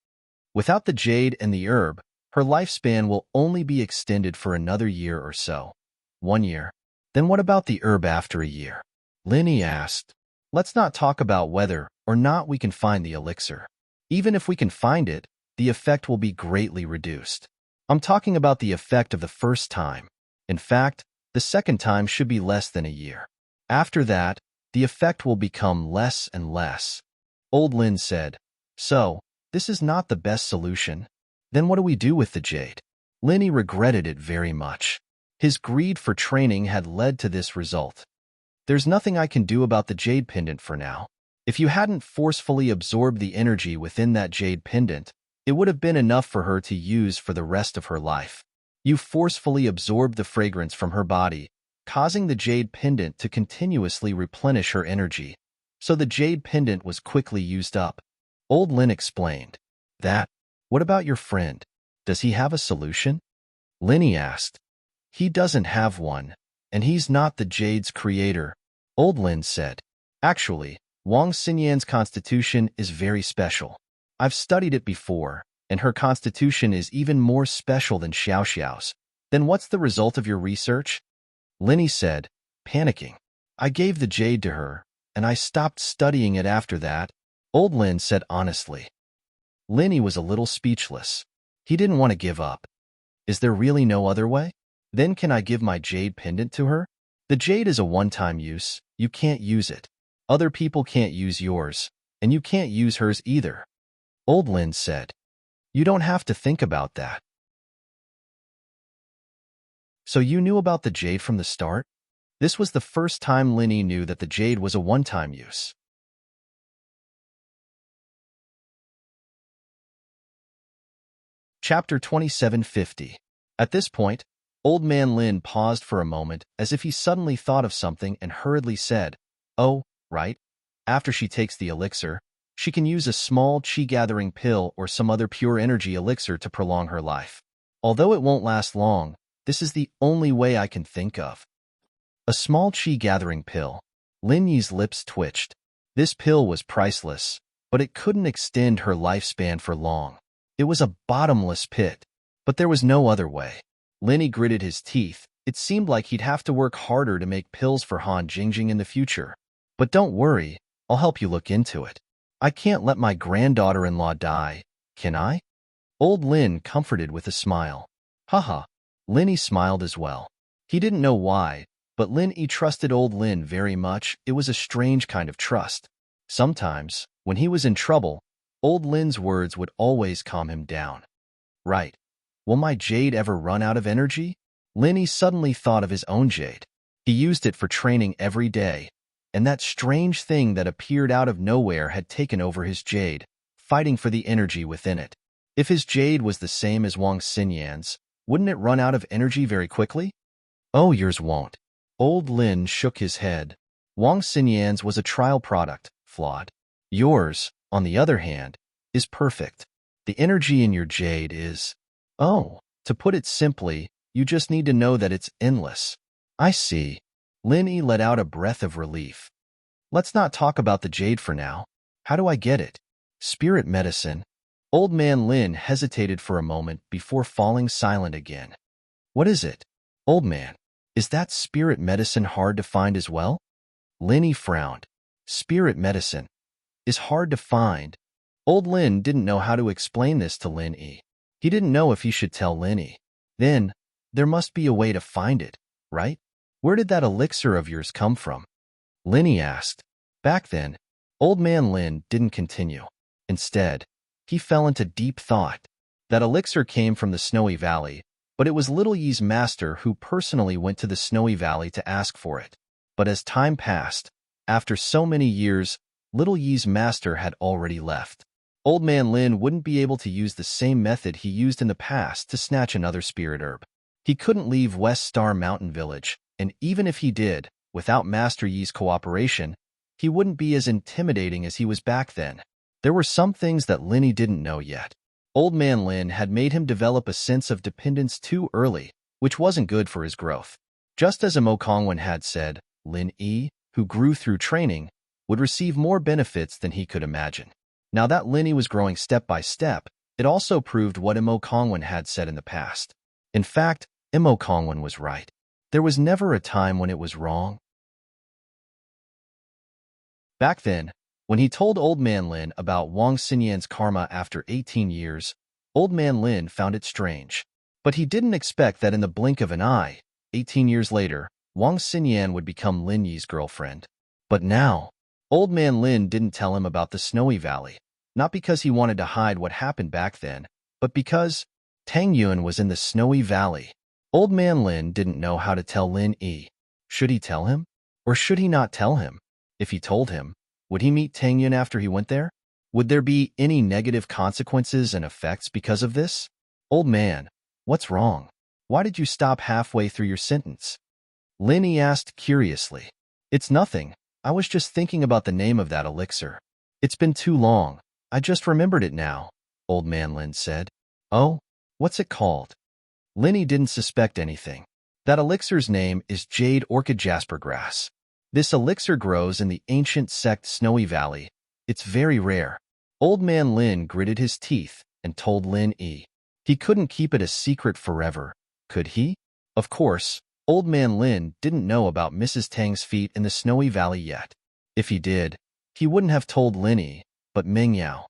"Without the jade and the herb, her lifespan will only be extended for another year or so." "1 year? Then what about the herb after a year?" Lin Yi asked. "Let's not talk about whether or not we can find the elixir. Even if we can find it, the effect will be greatly reduced. I'm talking about the effect of the first time. In fact, the second time should be less than a year. After that, the effect will become less and less." Old Lin said, "So, this is not the best solution? Then what do we do with the jade?" Lin Yi regretted it very much. His greed for training had led to this result. "There's nothing I can do about the jade pendant for now. If you hadn't forcefully absorbed the energy within that jade pendant, it would have been enough for her to use for the rest of her life. You forcefully absorbed the fragrance from her body, causing the jade pendant to continuously replenish her energy, so the jade pendant was quickly used up." Old Lin explained. What about your friend? Does he have a solution?" Lin Yi asked. "He doesn't have one, and he's not the jade's creator," Old Lin said. "Actually, Wang Xinyan's constitution is very special. I've studied it before, and her constitution is even more special than Xiaoxiao's." "Then what's the result of your research?" Lin Yi said, panicking. "I gave the jade to her, and I stopped studying it after that," Old Lin said honestly. Lin Yi was a little speechless. He didn't want to give up. "Is there really no other way? Then can I give my jade pendant to her?" "The jade is a one-time use. You can't use it. Other people can't use yours, and you can't use hers either," Old Lin said. "You don't have to think about that." "So you knew about the jade from the start?" This was the first time Lin Yi knew that the jade was a one-time use. Chapter 2750. At this point, Old Man Lin paused for a moment as if he suddenly thought of something and hurriedly said, "Oh, right. After she takes the elixir, she can use a small chi-gathering pill or some other pure energy elixir to prolong her life. Although it won't last long, this is the only way I can think of." A small chi-gathering pill. Lin Yi's lips twitched. This pill was priceless, but it couldn't extend her lifespan for long. It was a bottomless pit, but there was no other way. Lin Yi gritted his teeth. It seemed like he'd have to work harder to make pills for Han Jingjing in the future. "But don't worry, I'll help you look into it. I can't let my granddaughter-in-law die, can I?" Old Lin comforted with a smile. Haha. Lin Yi smiled as well. He didn't know why, but Lin Yi trusted Old Lin very much. It was a strange kind of trust. Sometimes, when he was in trouble, Old Lin's words would always calm him down. "Right. Will my jade ever run out of energy?" Lin Yi suddenly thought of his own jade. He used it for training every day, and that strange thing that appeared out of nowhere had taken over his jade, fighting for the energy within it. If his jade was the same as Wang Xinyan's, Wouldn't it run out of energy very quickly? Oh, yours won't. Old Lin shook his head. Wang Xinyan's was a trial product, flawed. Yours, on the other hand, is perfect. The energy in your jade is… Oh, to put it simply, you just need to know that it's endless. I see. Lin Yi let out a breath of relief. Let's not talk about the jade for now. How do I get it? Spirit medicine. Old man Lin hesitated for a moment before falling silent again. What is it? Old man, is that spirit medicine hard to find as well? Lin Yi frowned. Spirit medicine is hard to find. Old Lin didn't know how to explain this to Lin Yi. He didn't know if he should tell Lin Yi. Then, there must be a way to find it, right? Where did that elixir of yours come from? Lin Yi asked. Back then, old man Lin didn't continue. Instead, he fell into deep thought. That elixir came from the Snowy Valley, but it was Little Yi's master who personally went to the Snowy Valley to ask for it. But as time passed, after so many years, Little Yi's master had already left. Old man Lin wouldn't be able to use the same method he used in the past to snatch another spirit herb. He couldn't leave West Star Mountain Village, and even if he did, without Master Yi's cooperation, he wouldn't be as intimidating as he was back then. There were some things that Lin Yi didn't know yet. Old man Lin had made him develop a sense of dependence too early, which wasn't good for his growth. Just as Mo Kongwen had said, Lin Yi, who grew through training, would receive more benefits than he could imagine. Now that Lin Yi was growing step by step, it also proved what Mo Kongwen had said in the past. In fact, Mo Kongwen was right. There was never a time when it was wrong. Back then, when he told Old Man Lin about Wang Xinyan's karma after 18 years, Old Man Lin found it strange. But he didn't expect that in the blink of an eye, 18 years later, Wang Xinyan would become Lin Yi's girlfriend. But now, Old Man Lin didn't tell him about the Snowy Valley, not because he wanted to hide what happened back then, but because Tang Yuan was in the Snowy Valley. Old Man Lin didn't know how to tell Lin Yi. Should he tell him? Or should he not tell him? If he told him, would he meet Tang Yuan after he went there? Would there be any negative consequences and effects because of this? Old man, what's wrong? Why did you stop halfway through your sentence? Lin Yi asked curiously. It's nothing. I was just thinking about the name of that elixir. It's been too long. I just remembered it now, Old Man Lin said. Oh, what's it called? Lin Yi didn't suspect anything. That elixir's name is Jade Orchid Jasper Grass. This elixir grows in the ancient sect Snowy Valley. It's very rare. Old Man Lin gritted his teeth and told Lin Yi. He couldn't keep it a secret forever, could he? Of course, Old Man Lin didn't know about Mrs. Tang's feat in the Snowy Valley yet. If he did, he wouldn't have told Lin Yi, but Meng Yao.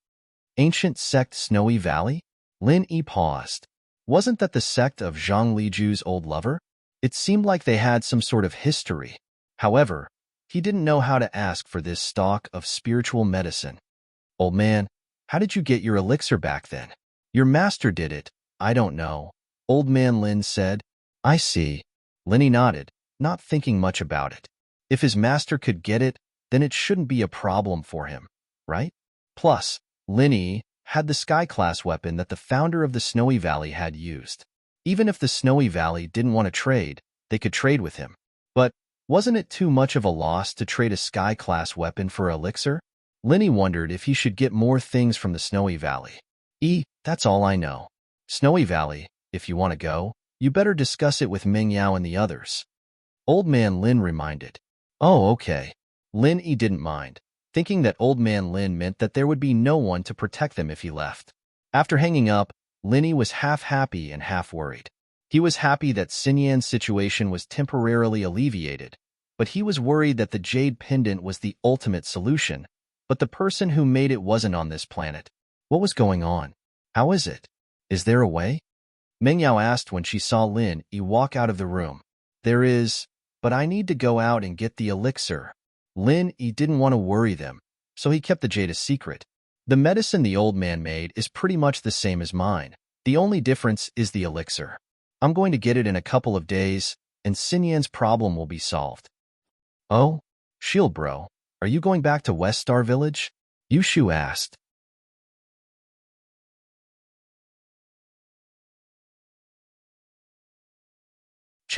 Ancient sect Snowy Valley? Lin Yi paused. Wasn't that the sect of Zhang Liju's old lover? It seemed like they had some sort of history. However, he didn't know how to ask for this stock of spiritual medicine. Old man, how did you get your elixir back then? Your master did it. I don't know. Old Man Lin said. I see. Lin Yi nodded, not thinking much about it. If his master could get it, then it shouldn't be a problem for him, right? Plus, Lin Yi had the sky-class weapon that the founder of the Snowy Valley had used. Even if the Snowy Valley didn't want to trade, they could trade with him. But wasn't it too much of a loss to trade a sky-class weapon for elixir? Lin Yi wondered if he should get more things from the Snowy Valley. That's all I know. Snowy Valley, if you want to go, you better discuss it with Meng Yao and the others. Old Man Lin reminded. Oh, okay. Lin Yi didn't mind, thinking that Old Man Lin meant that there would be no one to protect them if he left. After hanging up, Lin Yi was half happy and half worried. He was happy that Xinyan's situation was temporarily alleviated, but he was worried that the jade pendant was the ultimate solution, but the person who made it wasn't on this planet. What was going on? How is it? Is there a way? Meng Yao asked when she saw Lin Yi walk out of the room. There is, but I need to go out and get the elixir. Lin Yi didn't want to worry them, so he kept the jade a secret. The medicine the old man made is pretty much the same as mine. The only difference is the elixir. I'm going to get it in a couple of days, and Xinyan's problem will be solved. Oh? Shield bro, are you going back to West Star Village? Yushu asked.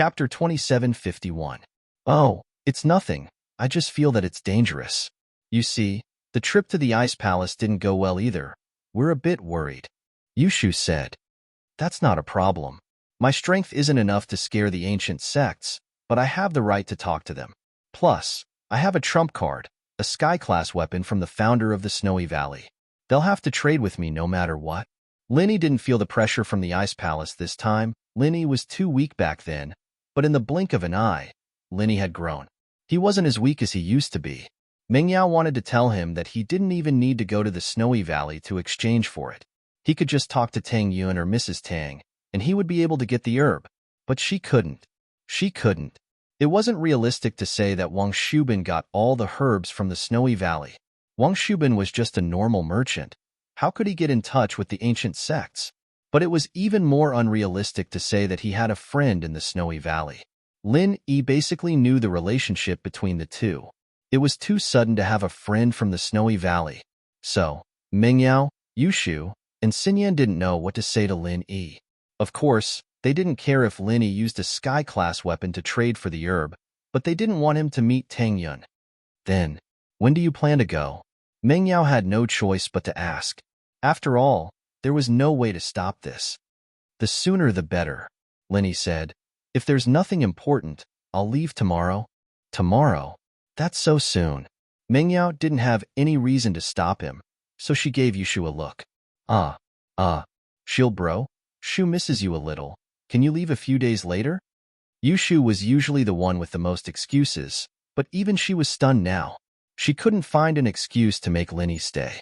Chapter 2751. Oh, it's nothing. I just feel that it's dangerous. You see, the trip to the Ice Palace didn't go well either. We're a bit worried. Yushu said. That's not a problem. My strength isn't enough to scare the ancient sects, but I have the right to talk to them. Plus, I have a trump card, a sky-class weapon from the founder of the Snowy Valley. They'll have to trade with me no matter what. Linny didn't feel the pressure from the Ice Palace this time. Linny was too weak back then, but in the blink of an eye, Linny had grown. He wasn't as weak as he used to be. Mingyao wanted to tell him that he didn't even need to go to the Snowy Valley to exchange for it. He could just talk to Tang Yun or Mrs. Tang, and he would be able to get the herb. But she couldn't. She couldn't. It wasn't realistic to say that Wang Shubin got all the herbs from the Snowy Valley. Wang Shubin was just a normal merchant. How could he get in touch with the ancient sects? But it was even more unrealistic to say that he had a friend in the Snowy Valley. Lin Yi basically knew the relationship between the two. It was too sudden to have a friend from the Snowy Valley. So, Mingyao, Yushu, and Xinyan didn't know what to say to Lin Yi. Of course, they didn't care if Lin Yi used a sky-class weapon to trade for the herb, but they didn't want him to meet Tang Yun. Then, when do you plan to go? Mingyao had no choice but to ask. After all, there was no way to stop this. The sooner the better, Lin Yi said. If there's nothing important, I'll leave tomorrow. Tomorrow? That's so soon. Mingyao didn't have any reason to stop him, so she gave Yushu a look. Shield bro, Shu misses you a little. Can you leave a few days later? Yushu was usually the one with the most excuses, but even she was stunned now. She couldn't find an excuse to make Linny stay.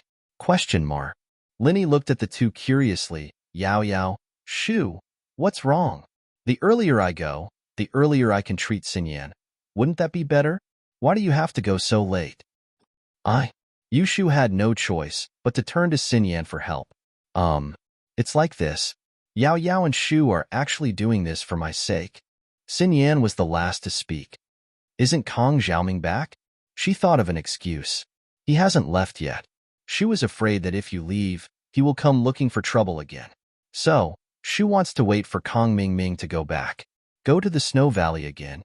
Linny looked at the two curiously. Yao, Shu, what's wrong? The earlier I go, the earlier I can treat Xinyan. Wouldn't that be better? Why do you have to go so late? Yushu had no choice but to turn to Xinyan for help. It's like this. Yao and Shu are actually doing this for my sake. Xinyan was the last to speak. Isn't Kong Xiaoming back? She thought of an excuse. He hasn't left yet. Shu is afraid that if you leave, he will come looking for trouble again. So, Shu wants to wait for Kong Mingming to go back. Go to the Snow Valley again.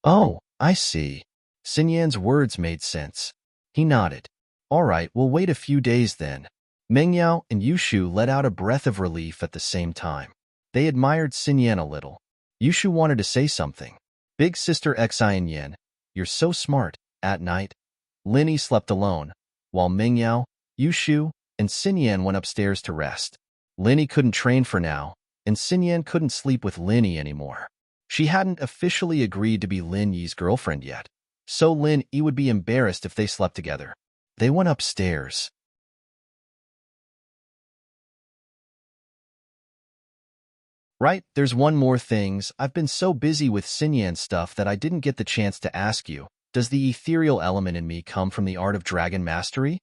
Oh, I see. Xinyan's words made sense. He nodded. All right, we'll wait a few days then. Mingyao and Yushu let out a breath of relief at the same time. They admired Xinyan a little. Yushu wanted to say something. Big sister Xianyan, you're so smart. At night, Linny slept alone, while Mingyao, Yushu, and Xinyan went upstairs to rest. Linny couldn't train for now, and Xinyan couldn't sleep with Linny anymore. She hadn't officially agreed to be Lin Yi's girlfriend yet, so Lin Yi would be embarrassed if they slept together. They went upstairs. Right, there's one more thing. I've been so busy with Xinyan stuff that I didn't get the chance to ask you. Does the ethereal element in me come from the art of dragon mastery?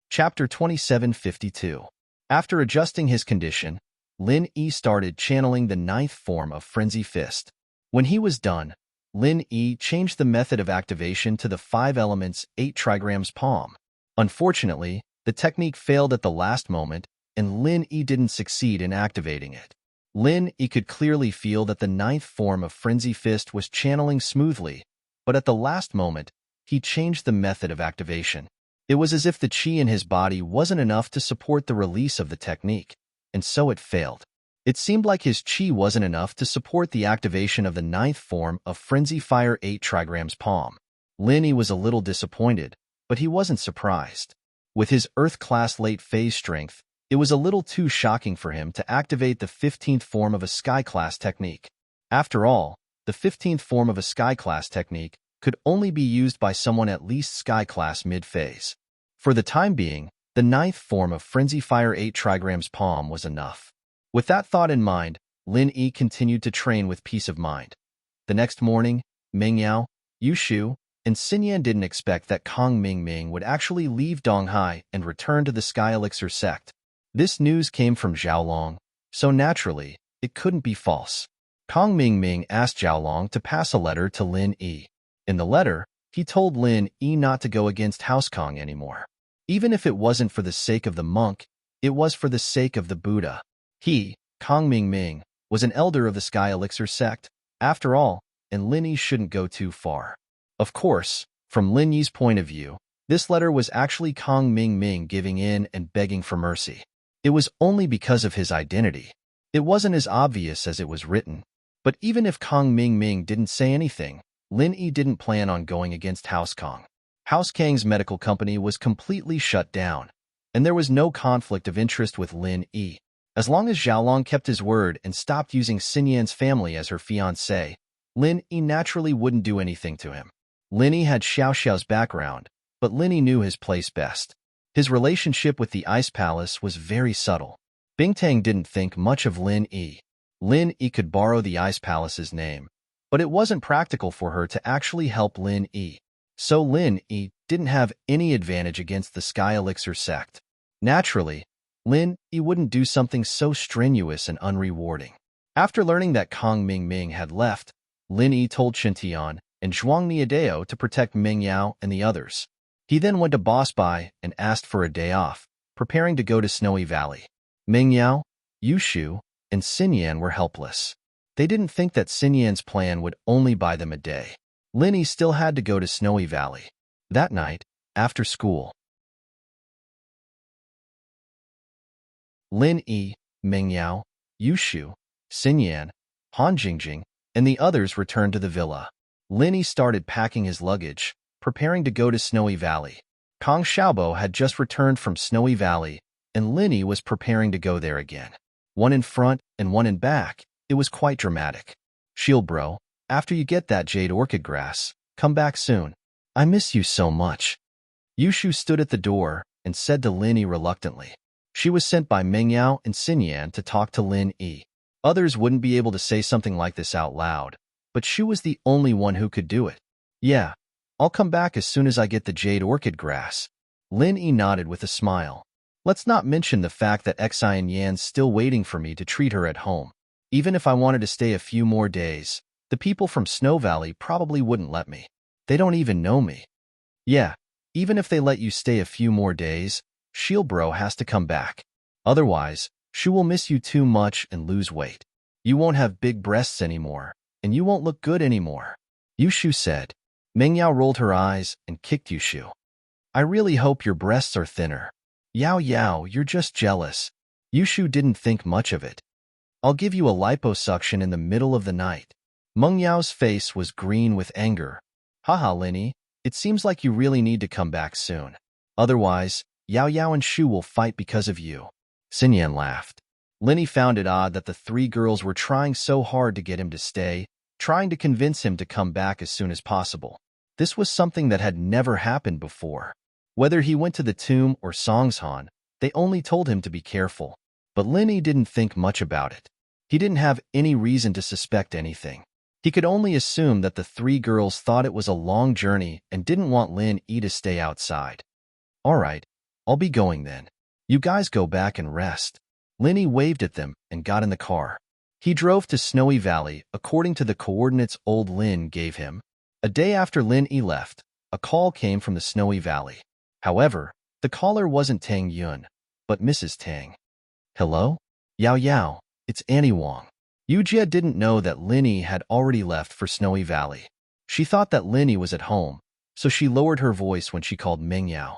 Chapter 2752. After adjusting his condition, Lin Yi started channeling the 9th form of Frenzy Fist. When he was done, Lin Yi changed the method of activation to the 5 elements 8 trigrams palm. Unfortunately, the technique failed at the last moment, and Lin Yi didn't succeed in activating it. Lin Yi could clearly feel that the 9th form of Frenzy Fist was channeling smoothly, but at the last moment, he changed the method of activation. It was as if the chi in his body wasn't enough to support the release of the technique, and so it failed. It seemed like his chi wasn't enough to support the activation of the 9th form of Frenzy Fire 8 trigrams palm. Lin Yi was a little disappointed, but he wasn't surprised. With his Earth-class late phase strength, it was a little too shocking for him to activate the 15th form of a Sky-class technique. After all, the 15th form of a Sky-class technique could only be used by someone at least Sky-class mid-phase. For the time being, the 9th form of Frenzy Fire 8 trigrams palm was enough. With that thought in mind, Lin Yi continued to train with peace of mind. The next morning, Mingyao, Yushu, and Xinyan didn't expect that Kong Mingming would actually leave Donghai and return to the Sky Elixir sect. This news came from Zhaolong, so naturally, it couldn't be false. Kong Mingming asked Zhaolong to pass a letter to Lin Yi. In the letter, he told Lin Yi not to go against House Kong anymore. Even if it wasn't for the sake of the monk, It was for the sake of the Buddha. He, Kong Ming, was an elder of the Sky Elixir sect, after all, and Lin Yi shouldn't go too far. Of course, from Lin Yi's point of view, this letter was actually Kong Ming giving in and begging for mercy. It was only because of his identity. It wasn't as obvious as it was written. But even if Kong Ming didn't say anything, Lin Yi didn't plan on going against House Kong. House Kang's medical company was completely shut down, and there was no conflict of interest with Lin Yi. As long as Xiaolong kept his word and stopped using Xin Yan's family as her fiancé, Lin Yi naturally wouldn't do anything to him. Lin Yi had Xiao Xiao's background, but Lin Yi knew his place best. His relationship with the Ice Palace was very subtle. Bingtang didn't think much of Lin Yi. Lin Yi could borrow the Ice Palace's name, but it wasn't practical for her to actually help Lin Yi. So Lin Yi didn't have any advantage against the Sky Elixir sect. Naturally, Lin Yi wouldn't do something so strenuous and unrewarding. After learning that Kong Ming had left, Lin Yi told Shintian and Zhuang Niadeo to protect Ming Yao and the others. He then went to Boss Bai and asked for a day off, preparing to go to Snowy Valley. Ming Yao, Yushu, and Xin Yan were helpless. They didn't think that Xin Yan's plan would only buy them a day. Lin Yi still had to go to Snowy Valley. That night, after school, Lin Yi, Ming Yao, Yushu, Xin Yan, Han Jingjing, and the others returned to the villa. Lin Yi started packing his luggage, preparing to go to Snowy Valley. Kong Xiaobo had just returned from Snowy Valley, and Lin Yi was preparing to go there again. One in front and one in back, it was quite dramatic. Shield bro, after you get that jade orchid grass, come back soon. I miss you so much. Yushu stood at the door and said to Lin Yi reluctantly. She was sent by Ming Yao and Xin Yan to talk to Lin Yi. Others wouldn't be able to say something like this out loud, but she was the only one who could do it. Yeah, I'll come back as soon as I get the jade orchid grass. Lin Yi nodded with a smile. Let's not mention the fact that Xi and Yan's still waiting for me to treat her at home. Even if I wanted to stay a few more days, the people from Snow Valley probably wouldn't let me. They don't even know me. Yeah, even if they let you stay a few more days, Shield Bro has to come back. Otherwise, she will miss you too much and lose weight. You won't have big breasts anymore, and you won't look good anymore. Yushu said. Ming Yao rolled her eyes and kicked Yushu. I really hope your breasts are thinner. Yao, you're just jealous. Yushu didn't think much of it. I'll give you a liposuction in the middle of the night. Meng Yao's face was green with anger. Haha, Lin Yi, it seems like you really need to come back soon. Otherwise, Yao and Shu will fight because of you. Xin Yan laughed. Lin Yi found it odd that the three girls were trying so hard to get him to stay, trying to convince him to come back as soon as possible. This was something that had never happened before. Whether he went to the tomb or Songshan, they only told him to be careful. But Lin Yi didn't think much about it. He didn't have any reason to suspect anything. He could only assume that the three girls thought it was a long journey and didn't want Lin Yi to stay outside. All right, I'll be going then. You guys go back and rest. Lin Yi waved at them and got in the car. He drove to Snowy Valley according to the coordinates old Lin gave him. A day after Lin Yi left, a call came from the Snowy Valley. However, the caller wasn't Tang Yun, but Mrs. Tang. Hello? Yao, it's Annie Wong. Yujia didn't know that Lin Yi had already left for Snowy Valley. She thought that Lin Yi was at home, so she lowered her voice when she called Ming Yao.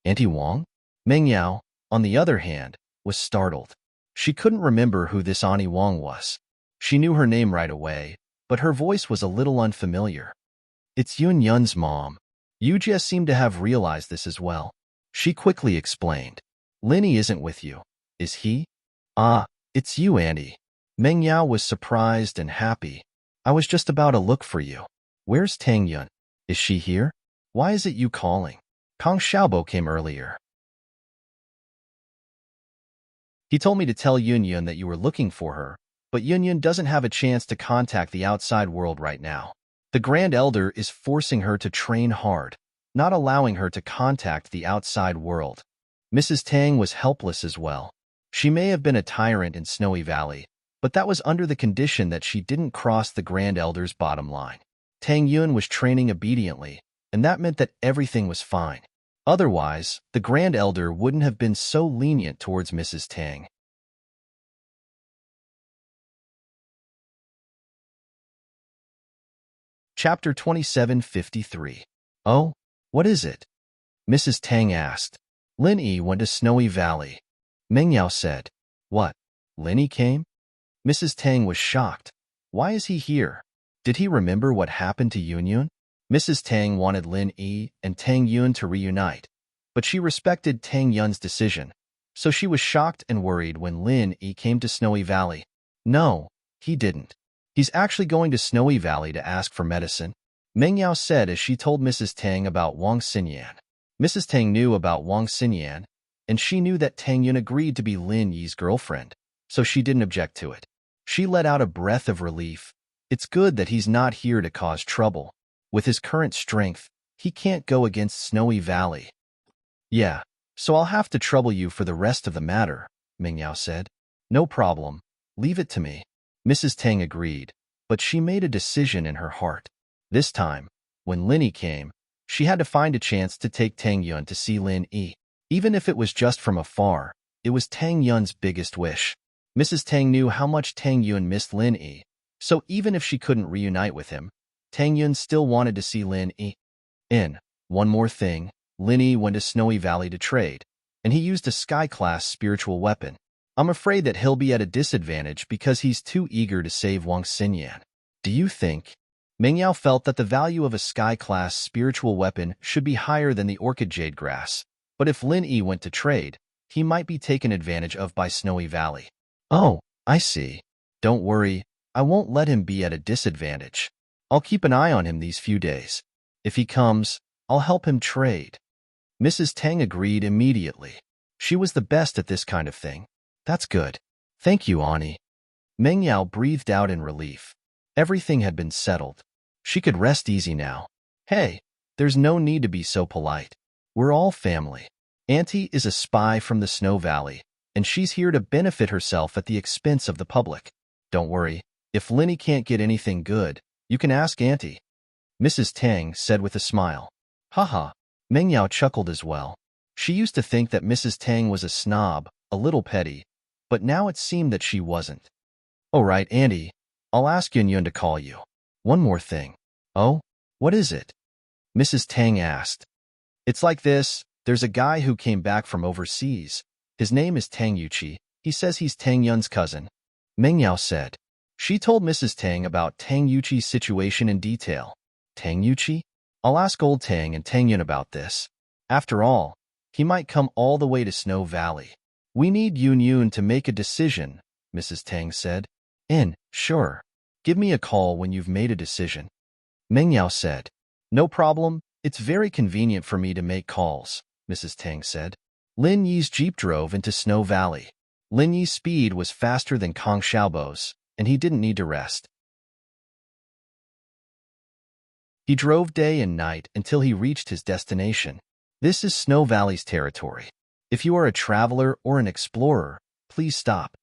Auntie Wong? Ming Yao, on the other hand, was startled. She couldn't remember who this Annie Wong was. She knew her name right away, but her voice was a little unfamiliar. It's Yun Yun's mom. Yujia seemed to have realized this as well. She quickly explained. Lin Yi isn't with you, is he? Ah, it's you, Auntie. Meng Yao was surprised and happy. I was just about to look for you. Where's Tang Yun? Is she here? Why is it you calling? Kong Xiaobo came earlier. He told me to tell Yun that you were looking for her, but Yun doesn't have a chance to contact the outside world right now. The Grand Elder is forcing her to train hard, not allowing her to contact the outside world. Mrs. Tang was helpless as well. She may have been a tyrant in Snowy Valley, but that was under the condition that she didn't cross the Grand Elder's bottom line. Tang Yun was training obediently, and that meant that everything was fine. Otherwise, the Grand Elder wouldn't have been so lenient towards Mrs. Tang. Chapter 2753. Oh, what is it? Mrs. Tang asked. Lin Yi went to Snowy Valley. Meng Yao said. What? Lin Yi came? Mrs. Tang was shocked. Why is he here? Did he remember what happened to Yun Yun? Mrs. Tang wanted Lin Yi and Tang Yun to reunite, but she respected Tang Yun's decision, so she was shocked and worried when Lin Yi came to Snowy Valley. No, he didn't. He's actually going to Snowy Valley to ask for medicine, Meng Yao said as she told Mrs. Tang about Wang Xinyan. Mrs. Tang knew about Wang Xinyan, and she knew that Tang Yun agreed to be Lin Yi's girlfriend, so she didn't object to it. She let out a breath of relief. It's good that he's not here to cause trouble. With his current strength, he can't go against Snowy Valley. Yeah, so I'll have to trouble you for the rest of the matter, Meng Yao said. No problem. Leave it to me. Mrs. Tang agreed, but she made a decision in her heart. This time, when Lin Yi came, she had to find a chance to take Tang Yun to see Lin Yi. Even if it was just from afar, it was Tang Yun's biggest wish. Mrs. Tang knew how much Tang Yun missed Lin Yi, so even if she couldn't reunite with him, Tang Yun still wanted to see Lin Yi. One more thing, Lin Yi went to Snowy Valley to trade, and he used a sky-class spiritual weapon. I'm afraid that he'll be at a disadvantage because he's too eager to save Wang Xinyan. Do you think? Meng Yao felt that the value of a sky-class spiritual weapon should be higher than the orchid jade grass, but if Lin Yi went to trade, he might be taken advantage of by Snowy Valley. Oh, I see. Don't worry, I won't let him be at a disadvantage. I'll keep an eye on him these few days. If he comes, I'll help him trade. Mrs. Tang agreed immediately. She was the best at this kind of thing. That's good. Thank you, Ani. Meng Yao breathed out in relief. Everything had been settled. She could rest easy now. Hey, there's no need to be so polite. We're all family. Auntie is a spy from the Snow Valley, and she's here to benefit herself at the expense of the public. Don't worry, if Lin Yi can't get anything good, you can ask Auntie. Mrs. Tang said with a smile. Haha. Meng Yao chuckled as well. She used to think that Mrs. Tang was a snob, a little petty, but now it seemed that she wasn't. All right, Auntie, I'll ask Yun Yun to call you. One more thing. Oh, what is it? Mrs. Tang asked. It's like this, there's a guy who came back from overseas. His name is Tang Yuqi. He says he's Tang Yun's cousin. Meng Yao said. She told Mrs. Tang about Tang Yuqi's situation in detail. Tang Yuqi? I'll ask old Tang and Tang Yun about this. After all, he might come all the way to Snow Valley. We need Yun Yun to make a decision, Mrs. Tang said. Sure. Give me a call when you've made a decision. Meng Yao said. No problem, it's very convenient for me to make calls, Mrs. Tang said. Lin Yi's jeep drove into Snow Valley. Lin Yi's speed was faster than Kong Xiaobo's, and he didn't need to rest. He drove day and night until he reached his destination. This is Snow Valley's territory. If you are a traveler or an explorer, please stop.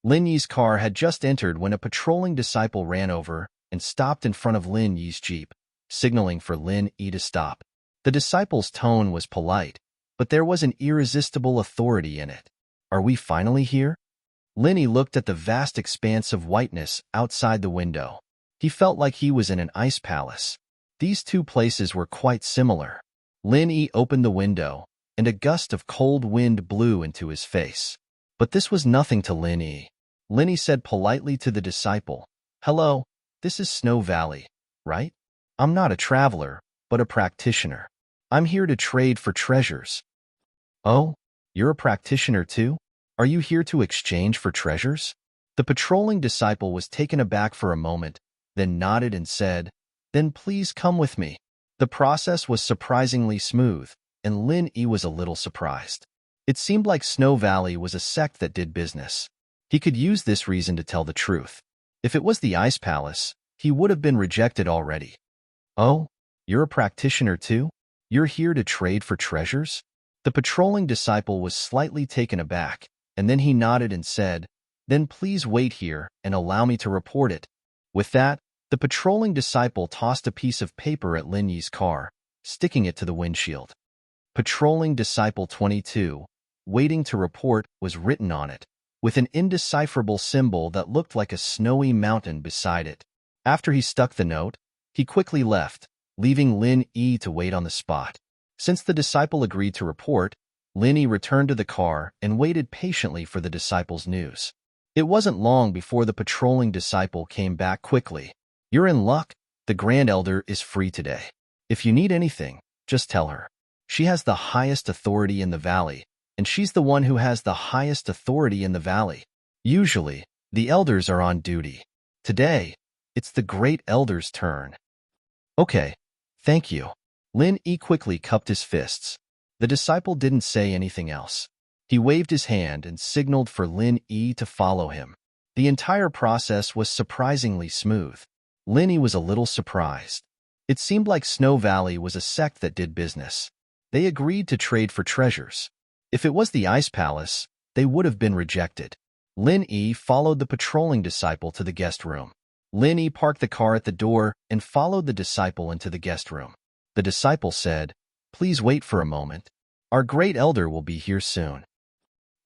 Lin Yi's car had just entered when a patrolling disciple ran over and stopped in front of Lin Yi's jeep, signaling for Lin Yi to stop. The disciple's tone was polite, but there was an irresistible authority in it. Are we finally here? Lin Yi looked at the vast expanse of whiteness outside the window. He felt like he was in an ice palace. These two places were quite similar. Lin Yi opened the window, and a gust of cold wind blew into his face. But this was nothing to Lin Yi. Lin Yi said politely to the disciple, Hello, this is Snow Valley, right? I'm not a traveler, but a practitioner. I'm here to trade for treasures. Oh, you're a practitioner too? Are you here to exchange for treasures? The patrolling disciple was taken aback for a moment, then nodded and said, Then please come with me. The process was surprisingly smooth, and Lin Yi was a little surprised. It seemed like Snow Valley was a sect that did business. He could use this reason to tell the truth. If it was the Ice Palace, he would have been rejected already. Oh, you're a practitioner too? You're here to trade for treasures? The patrolling disciple was slightly taken aback, and then he nodded and said, Then please wait here and allow me to report it. With that, the patrolling disciple tossed a piece of paper at Lin Yi's car, sticking it to the windshield. Patrolling Disciple 22, waiting to report, was written on it, with an indecipherable symbol that looked like a snowy mountain beside it. After he stuck the note, he quickly left, leaving Lin Yi to wait on the spot. Since the disciple agreed to report, Lin Yi returned to the car and waited patiently for the disciple's news. It wasn't long before the patrolling disciple came back quickly. "You're in luck. The Grand Elder is free today. If you need anything, just tell her. She has the highest authority in the valley, and she's the one who has the highest authority in the valley. Usually, the elders are on duty. Today, it's the Great Elder's turn." "Okay, thank you." Lin Yi quickly cupped his fists. The disciple didn't say anything else. He waved his hand and signaled for Lin Yi to follow him. The entire process was surprisingly smooth. Lin Yi was a little surprised. It seemed like Snow Valley was a sect that did business. They agreed to trade for treasures. If it was the Ice Palace, they would have been rejected. Lin Yi followed the patrolling disciple to the guest room. Lin Yi parked the car at the door and followed the disciple into the guest room. The disciple said, "Please wait for a moment. Our Great Elder will be here soon."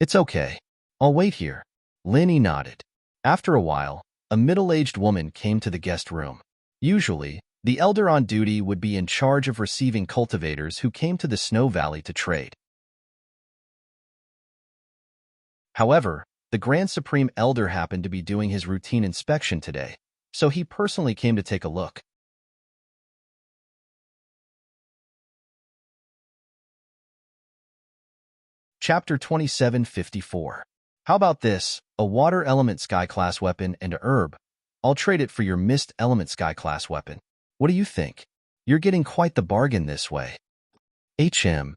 "It's okay. I'll wait here." Lin Yi nodded. After a while, a middle-aged woman came to the guest room. Usually, the elder on duty would be in charge of receiving cultivators who came to the Snow Valley to trade. However, the Grand Supreme Elder happened to be doing his routine inspection today, so he personally came to take a look. Chapter 2754. How about this? A water element sky class weapon and a herb. I'll trade it for your mist element sky class weapon. What do you think? You're getting quite the bargain this way. Lin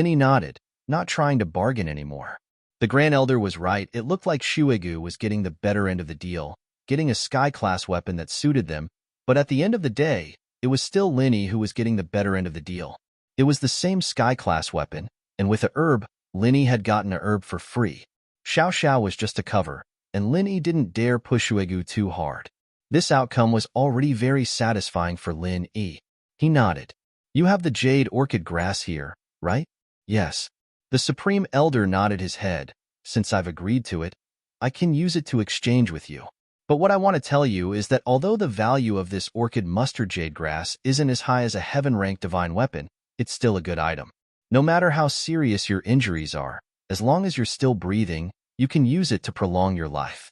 Yi nodded, not trying to bargain anymore. The Grand Elder was right. It looked like Shuegu was getting the better end of the deal, getting a sky class weapon that suited them, but at the end of the day, it was still Lin Yi who was getting the better end of the deal. It was the same sky class weapon, and with a herb, Lin Yi had gotten a herb for free. Xiao Xiao was just a cover, and Lin Yi didn't dare push Shuegu too hard. This outcome was already very satisfying for Lin Yi. He nodded. "You have the jade orchid grass here, right?" "Yes." The Supreme Elder nodded his head. "Since I've agreed to it, I can use it to exchange with you. But what I want to tell you is that although the value of this orchid mustard jade grass isn't as high as a heaven-ranked divine weapon, it's still a good item. No matter how serious your injuries are, as long as you're still breathing, you can use it to prolong your life."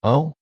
Oh?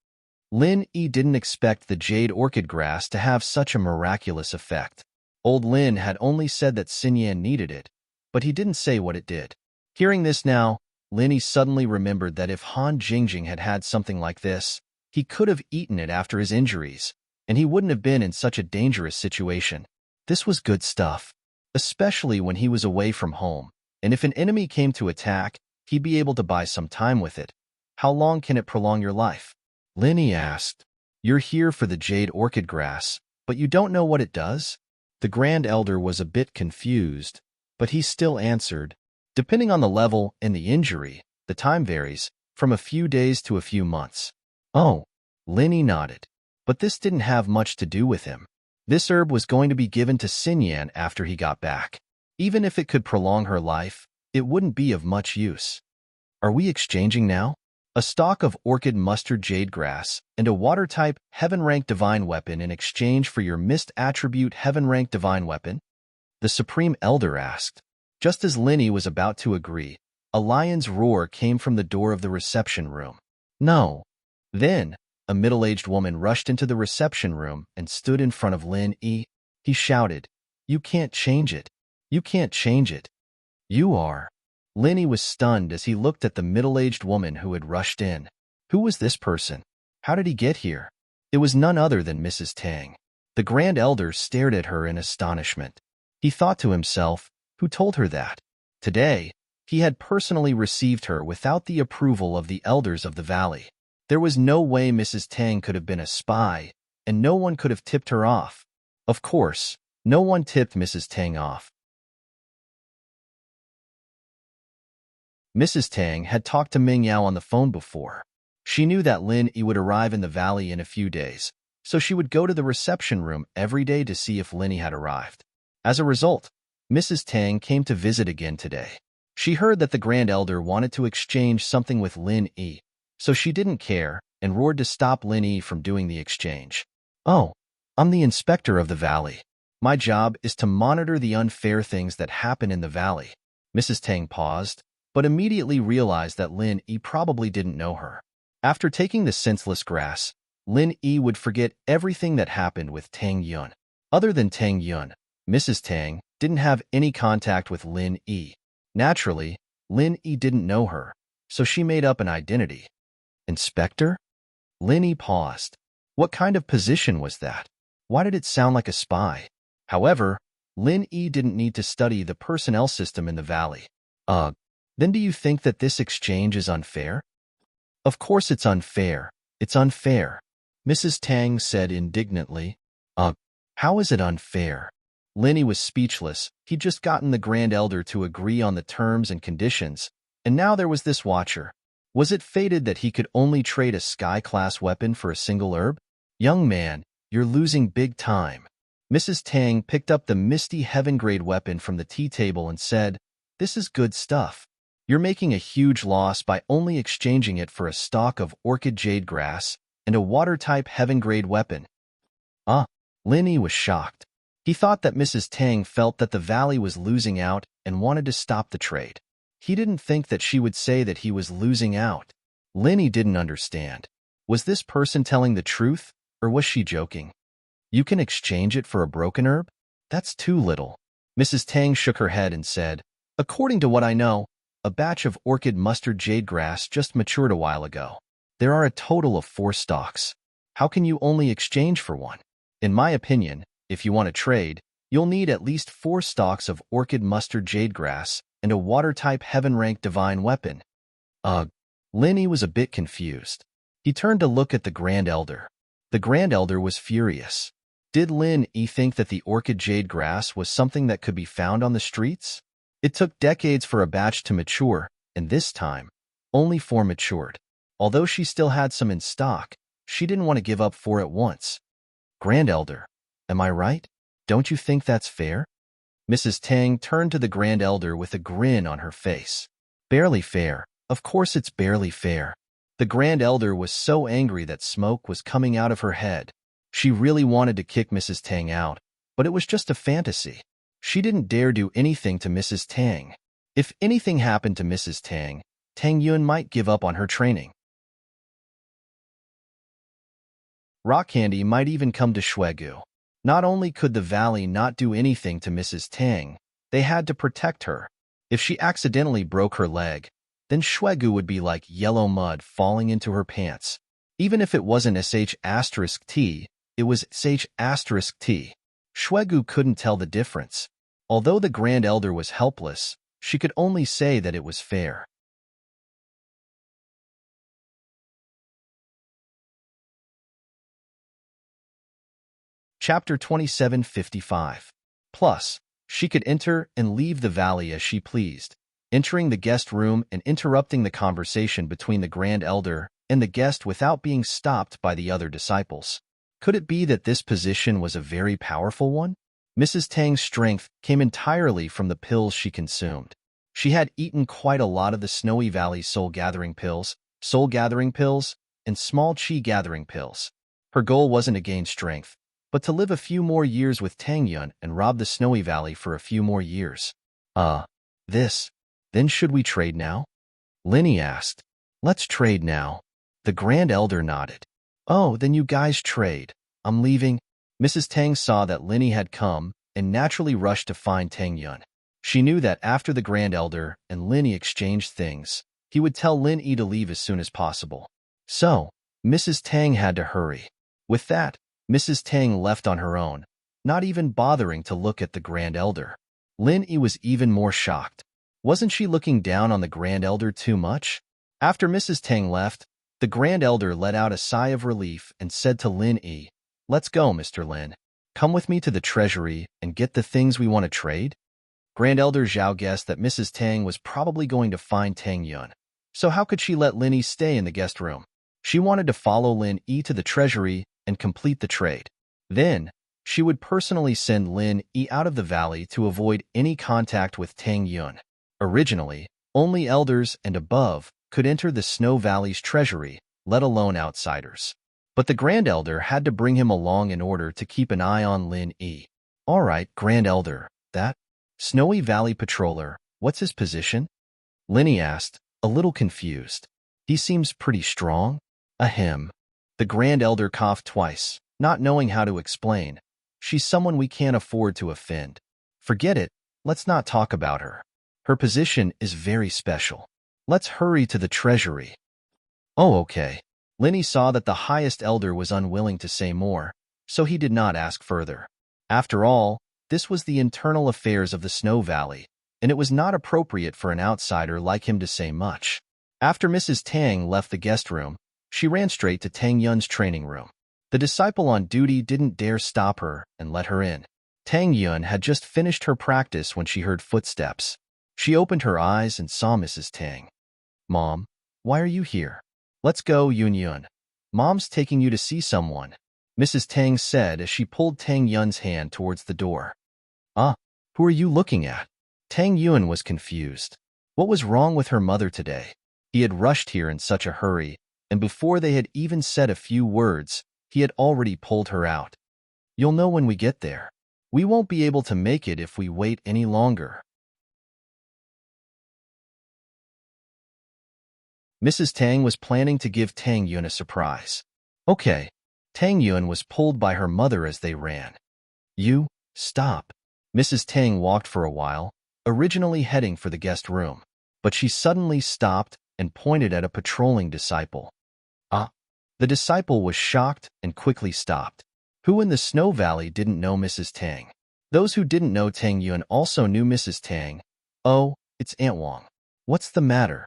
Lin Yi didn't expect the jade orchid grass to have such a miraculous effect. Old Lin had only said that Xinyan needed it, but he didn't say what it did. Hearing this now, Lin Yi suddenly remembered that if Han Jingjing had had something like this, he could have eaten it after his injuries, and he wouldn't have been in such a dangerous situation. This was good stuff, especially when he was away from home, and if an enemy came to attack, he'd be able to buy some time with it. "How long can it prolong your life?" Lin Yi asked. "You're here for the jade orchid grass, but you don't know what it does?" The Grand Elder was a bit confused, but he still answered, "Depending on the level and the injury, the time varies, from a few days to a few months." Oh, Lin Yi nodded. But this didn't have much to do with him. This herb was going to be given to Xinyan after he got back. Even if it could prolong her life, it wouldn't be of much use. "Are we exchanging now? A stalk of orchid mustard jade grass and a water-type heaven-ranked divine weapon in exchange for your mist attribute heaven-ranked divine weapon?" the Supreme Elder asked. Just as Lin Yi was about to agree, a lion's roar came from the door of the reception room. "No." Then, a middle-aged woman rushed into the reception room and stood in front of Lin Yi. He shouted, "You can't change it. You can't change it." "You are." Lin Yi was stunned as he looked at the middle-aged woman who had rushed in. Who was this person? How did he get here? It was none other than Mrs. Tang. The Grand Elder stared at her in astonishment. He thought to himself, who told her that? Today, he had personally received her without the approval of the elders of the valley. There was no way Mrs. Tang could have been a spy, and no one could have tipped her off. Of course, no one tipped Mrs. Tang off. Mrs. Tang had talked to Ming Yao on the phone before. She knew that Lin Yi would arrive in the valley in a few days, so she would go to the reception room every day to see if Lin Yi had arrived. As a result, Mrs. Tang came to visit again today. She heard that the Grand Elder wanted to exchange something with Lin Yi, so she didn't care and roared to stop Lin Yi from doing the exchange. Oh, I'm the inspector of the valley. My job is to monitor the unfair things that happen in the valley. Mrs. Tang paused, but immediately realized that Lin Yi probably didn't know her. After taking the senseless grass, Lin Yi would forget everything that happened with Tang Yun. Other than Tang Yun, Mrs. Tang didn't have any contact with Lin Yi. Naturally, Lin Yi didn't know her, so she made up an identity. Inspector? Lin Yi paused. What kind of position was that? Why did it sound like a spy? However, Lin Yi didn't need to study the personnel system in the valley. Then do you think that this exchange is unfair? Of course it's unfair. It's unfair. Mrs. Tang said indignantly. How is it unfair? Lin Yi was speechless. He'd just gotten the Grand Elder to agree on the terms and conditions, and now there was this watcher. Was it fated that he could only trade a sky-class weapon for a single herb? Young man, you're losing big time. Mrs. Tang picked up the misty heaven-grade weapon from the tea table and said, This is good stuff. You're making a huge loss by only exchanging it for a stalk of orchid jade grass and a water-type heaven-grade weapon. Lin Yi was shocked. He thought that Mrs. Tang felt that the valley was losing out and wanted to stop the trade. He didn't think that she would say that he was losing out. Lin Yi didn't understand. Was this person telling the truth, or was she joking? You can exchange it for a broken herb? That's too little. Mrs. Tang shook her head and said, According to what I know, a batch of orchid mustard jade grass just matured a while ago. There are a total of 4 stalks. How can you only exchange for one? In my opinion, if you want to trade, you'll need at least 4 stalks of orchid mustard jade grass and a water-type heaven-rank divine weapon. Lin Yi was a bit confused. He turned to look at the Grand Elder. The Grand Elder was furious. Did Lin Yi think that the orchid jade grass was something that could be found on the streets? It took decades for a batch to mature, and this time, only 4 matured. Although she still had some in stock, she didn't want to give up 4 at once. Grand Elder, am I right? Don't you think that's fair? Mrs. Tang turned to the Grand Elder with a grin on her face. Barely fair. Of course it's barely fair. The Grand Elder was so angry that smoke was coming out of her head. She really wanted to kick Mrs. Tang out, but it was just a fantasy. She didn't dare do anything to Mrs. Tang. If anything happened to Mrs. Tang, Tang Yun might give up on her training. Rock Candy might even come to Shuegu. Not only could the valley not do anything to Mrs. Tang, they had to protect her. If she accidentally broke her leg, then Shuegu would be like yellow mud falling into her pants. Even if it wasn't sh*t, it was sh*t. Shuegu couldn't tell the difference. Although the Grand Elder was helpless, she could only say that it was fair. Chapter 2755. Plus, she could enter and leave the valley as she pleased, entering the guest room and interrupting the conversation between the Grand Elder and the guest without being stopped by the other disciples. Could it be that this position was a very powerful one? Mrs. Tang's strength came entirely from the pills she consumed. She had eaten quite a lot of the Snowy Valley soul-gathering pills, and small chi-gathering pills. Her goal wasn't to gain strength, but to live a few more years with Tang Yun and rob the Snowy Valley for a few more years. Then should we trade now? Lin Yi asked. Let's trade now. The Grand Elder nodded. Oh, then you guys trade. I'm leaving. Mrs. Tang saw that Lin Yi had come and naturally rushed to find Tang Yun. She knew that after the Grand Elder and Lin Yi exchanged things, he would tell Lin Yi to leave as soon as possible. So, Mrs. Tang had to hurry. With that, Mrs. Tang left on her own, not even bothering to look at the Grand Elder. Lin Yi was even more shocked. Wasn't she looking down on the Grand Elder too much? After Mrs. Tang left, the Grand Elder let out a sigh of relief and said to Lin Yi, Let's go, Mr. Lin. Come with me to the treasury and get the things we want to trade. Grand Elder Zhao guessed that Mrs. Tang was probably going to find Tang Yun. So how could she let Lin Yi stay in the guest room? She wanted to follow Lin Yi to the treasury and complete the trade. Then, She would personally send Lin Yi out of the valley to avoid any contact with Tang Yun. Originally, only elders and above could enter the Snow Valley's treasury, let alone outsiders. But the Grand Elder had to bring him along in order to keep an eye on Lin Yi. All right, Grand Elder, that Snowy Valley patroller, what's his position? Lin Yi asked, a little confused. He seems pretty strong. Ahem. The Grand Elder coughed twice, not knowing how to explain. She's someone we can't afford to offend. Forget it, let's not talk about her. Her position is very special. Let's hurry to the treasury. Oh, okay. Lin Yi saw that the highest elder was unwilling to say more, so he did not ask further. After all, this was the internal affairs of the Snow Valley, and it was not appropriate for an outsider like him to say much. After Mrs. Tang left the guest room, she ran straight to Tang Yun's training room. The disciple on duty didn't dare stop her and let her in. Tang Yun had just finished her practice when she heard footsteps. She opened her eyes and saw Mrs. Tang. Mom, why are you here? Let's go, Yun Yun. Mom's taking you to see someone, Mrs. Tang said as she pulled Tang Yun's hand towards the door. Who are you looking at? Tang Yun was confused. What was wrong with her mother today? He had rushed here in such a hurry, and before they had even said a few words, he had already pulled her out. You'll know when we get there. We won't be able to make it if we wait any longer. Mrs. Tang was planning to give Tang Yun a surprise. Okay. Tang Yun was pulled by her mother as they ran. You, stop. Mrs. Tang walked for a while, originally heading for the guest room, but she suddenly stopped and pointed at a patrolling disciple. The disciple was shocked and quickly stopped. Who in the Snow Valley didn't know Mrs. Tang? Those who didn't know Tang Yun also knew Mrs. Tang. Oh, it's Aunt Wang. What's the matter?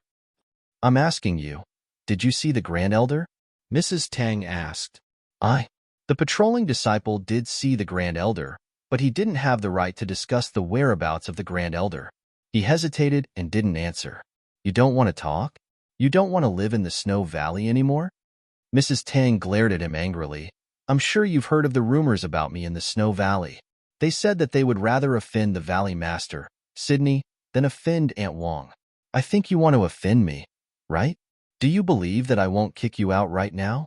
I'm asking you, did you see the Grand Elder? Mrs. Tang asked. The patrolling disciple did see the Grand Elder, but he didn't have the right to discuss the whereabouts of the Grand Elder. He hesitated and didn't answer. You don't want to talk? You don't want to live in the Snow Valley anymore? Mrs. Tang glared at him angrily. I'm sure you've heard of the rumors about me in the Snow Valley. They said that they would rather offend the Valley Master, Sydney, than offend Aunt Wang. I think you want to offend me, right? Do you believe that I won't kick you out right now?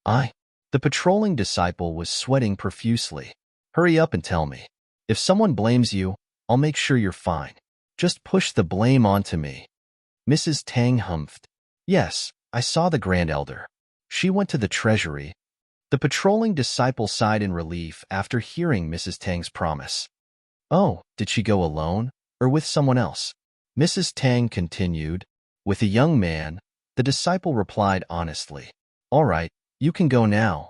The patrolling disciple was sweating profusely. Hurry up and tell me. If someone blames you, I'll make sure you're fine. Just push the blame onto me. Mrs. Tang humphed. Yes, I saw the Grand Elder. She went to the treasury. The patrolling disciple sighed in relief after hearing Mrs. Tang's promise. Oh, did she go alone or with someone else? Mrs. Tang continued. With a young man, the disciple replied honestly. All right, you can go now.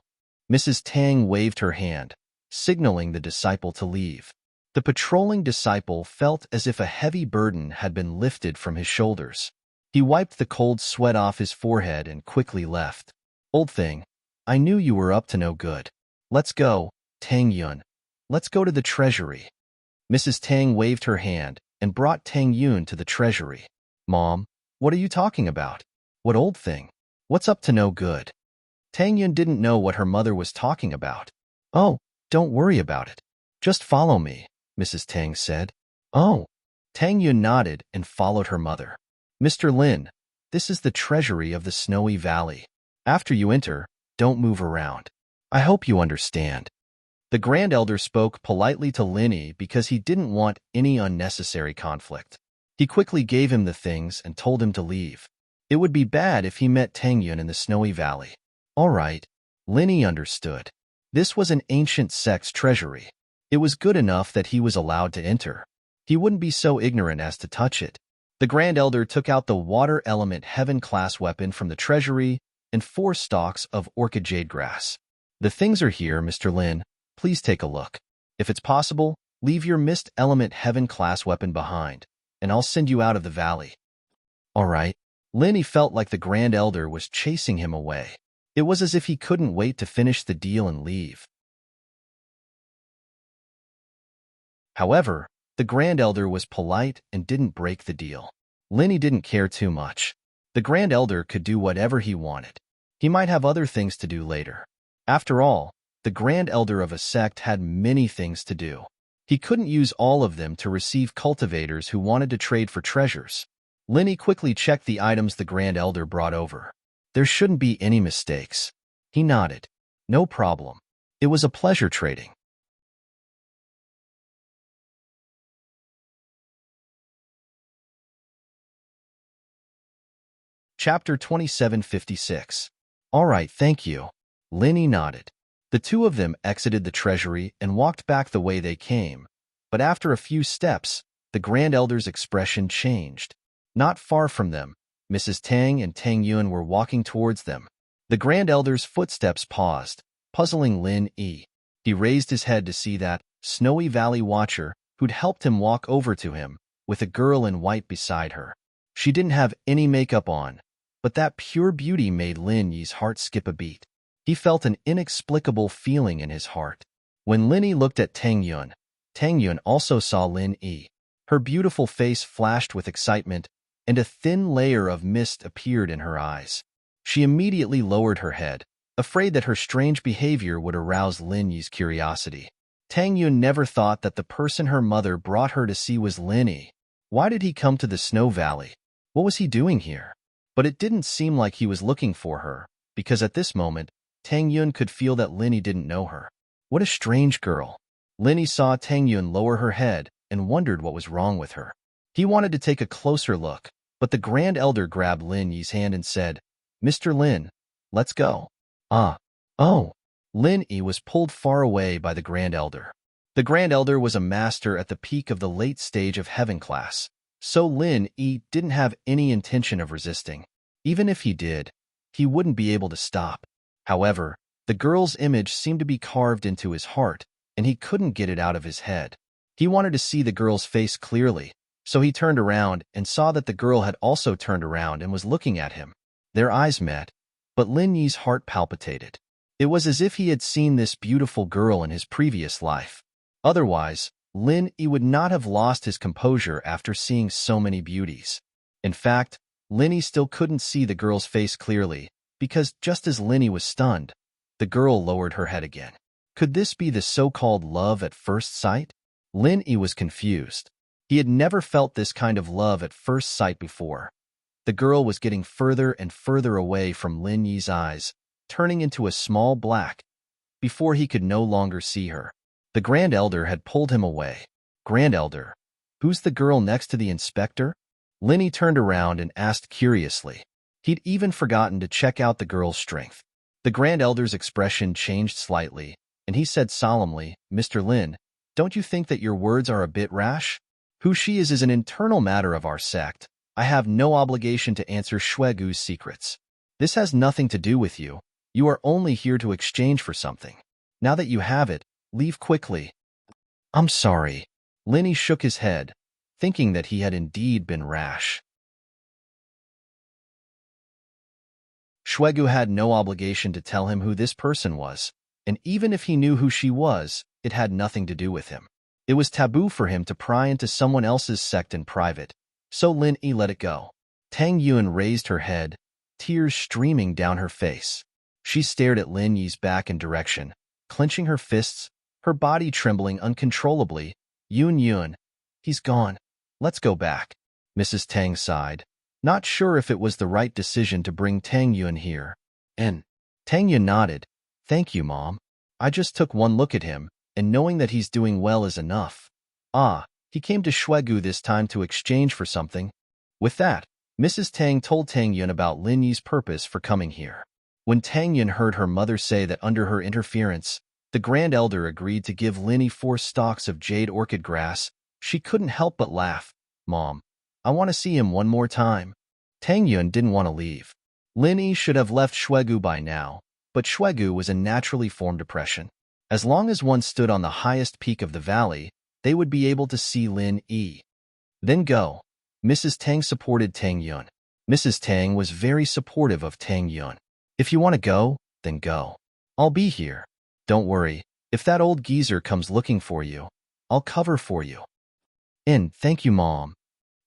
Mrs. Tang waved her hand, signaling the disciple to leave. The patrolling disciple felt as if a heavy burden had been lifted from his shoulders. He wiped the cold sweat off his forehead and quickly left. Old thing, I knew you were up to no good. Let's go, Tang Yun. Let's go to the treasury. Mrs. Tang waved her hand and brought Tang Yun to the treasury. Mom, what are you talking about? What old thing? What's up to no good? Tang Yun didn't know what her mother was talking about. Oh, don't worry about it. Just follow me, Mrs. Tang said. Oh. Tang Yun nodded and followed her mother. Mr. Lin, this is the treasury of the Snowy Valley. After you enter, don't move around. I hope you understand. The Grand Elder spoke politely to Lin Yi because he didn't want any unnecessary conflict. He quickly gave him the things and told him to leave. It would be bad if he met Tang Yun in the Snowy Valley. All right, Lin Yi understood. This was an ancient sect's treasury. It was good enough that he was allowed to enter. He wouldn't be so ignorant as to touch it. The Grand Elder took out the Water Element Heaven-class weapon from the treasury and 4 stalks of orchid jade grass. The things are here, Mr. Lin. Please take a look. If it's possible, leave your Mist Element Heaven-class weapon behind, and I'll send you out of the valley. All right. Lin Yi felt like the Grand Elder was chasing him away. It was as if he couldn't wait to finish the deal and leave. However, the Grand Elder was polite and didn't break the deal. Lin Yi didn't care too much. The Grand Elder could do whatever he wanted. He might have other things to do later. After all, the Grand Elder of a sect had many things to do. He couldn't use all of them to receive cultivators who wanted to trade for treasures. Linny quickly checked the items the Grand Elder brought over. There shouldn't be any mistakes. He nodded. No problem. It was a pleasure trading. Chapter 2756. All right, thank you. Linny nodded. The two of them exited the treasury and walked back the way they came, but after a few steps, the Grand Elder's expression changed. Not far from them, Mrs. Tang and Tang Yun were walking towards them. The Grand Elder's footsteps paused, puzzling Lin Yi. He raised his head to see that Snowy Valley Watcher who'd helped him walk over to him, with a girl in white beside her. She didn't have any makeup on, but that pure beauty made Lin Yi's heart skip a beat. He felt an inexplicable feeling in his heart. When Lin Yi looked at Tang Yun also saw Lin Yi. Her beautiful face flashed with excitement, and a thin layer of mist appeared in her eyes. She immediately lowered her head, afraid that her strange behavior would arouse Lin Yi's curiosity. Tang Yun never thought that the person her mother brought her to see was Lin Yi. Why did he come to the Snow Valley? What was he doing here? But it didn't seem like he was looking for her, because at this moment, Tang Yun could feel that Lin Yi didn't know her. What a strange girl. Lin Yi saw Tang Yun lower her head and wondered what was wrong with her. He wanted to take a closer look, but the Grand Elder grabbed Lin Yi's hand and said, "Mr. Lin, let's go." Oh. Lin Yi was pulled far away by the Grand Elder. The Grand Elder was a master at the peak of the late stage of heaven class, so Lin Yi didn't have any intention of resisting. Even if he did, he wouldn't be able to stop. However, the girl's image seemed to be carved into his heart, and he couldn't get it out of his head. He wanted to see the girl's face clearly, so he turned around and saw that the girl had also turned around and was looking at him. Their eyes met, but Lin Yi's heart palpitated. It was as if he had seen this beautiful girl in his previous life. Otherwise, Lin Yi would not have lost his composure after seeing so many beauties. In fact, Lin Yi still couldn't see the girl's face clearly, because just as Lin Yi was stunned, the girl lowered her head again. Could this be the so-called love at first sight? Lin Yi was confused. He had never felt this kind of love at first sight before. The girl was getting further and further away from Lin Yi's eyes, turning into a small black, before he could no longer see her. The Grand Elder had pulled him away. Grand Elder, who's the girl next to the inspector? Lin Yi turned around and asked curiously. He'd even forgotten to check out the girl's strength. The Grand Elder's expression changed slightly, and he said solemnly, "Mr. Lin, don't you think that your words are a bit rash? Who she is an internal matter of our sect. I have no obligation to answer Shuegu's secrets. This has nothing to do with you. You are only here to exchange for something. Now that you have it, leave quickly." "I'm sorry." Lin Yi shook his head, thinking that he had indeed been rash. Shuegu had no obligation to tell him who this person was, and even if he knew who she was, it had nothing to do with him. It was taboo for him to pry into someone else's sect in private, so Lin Yi let it go. Tang Yun raised her head, tears streaming down her face. She stared at Lin Yi's back and direction, clenching her fists, her body trembling uncontrollably. Yun, he's gone. Let's go back." Mrs. Tang sighed, not sure if it was the right decision to bring Tang Yun here. And Tang Yun nodded. "Thank you, Mom. I just took one look at him, and knowing that he's doing well is enough." He came to Shuegu this time to exchange for something. With that, Mrs. Tang told Tang Yun about Lin Yi's purpose for coming here. When Tang Yun heard her mother say that under her interference, the Grand Elder agreed to give Lin Yi 4 stalks of jade orchid grass, she couldn't help but laugh. "Mom, I want to see him one more time." Tang Yun didn't want to leave. Lin Yi should have left Shuegu by now, but Shuegu was a naturally formed depression. As long as one stood on the highest peak of the valley, they would be able to see Lin Yi. "Then go." Mrs. Tang supported Tang Yun. Mrs. Tang was very supportive of Tang Yun. "If you want to go, then go. I'll be here. Don't worry, if that old geezer comes looking for you, I'll cover for you." "And thank you, Mom."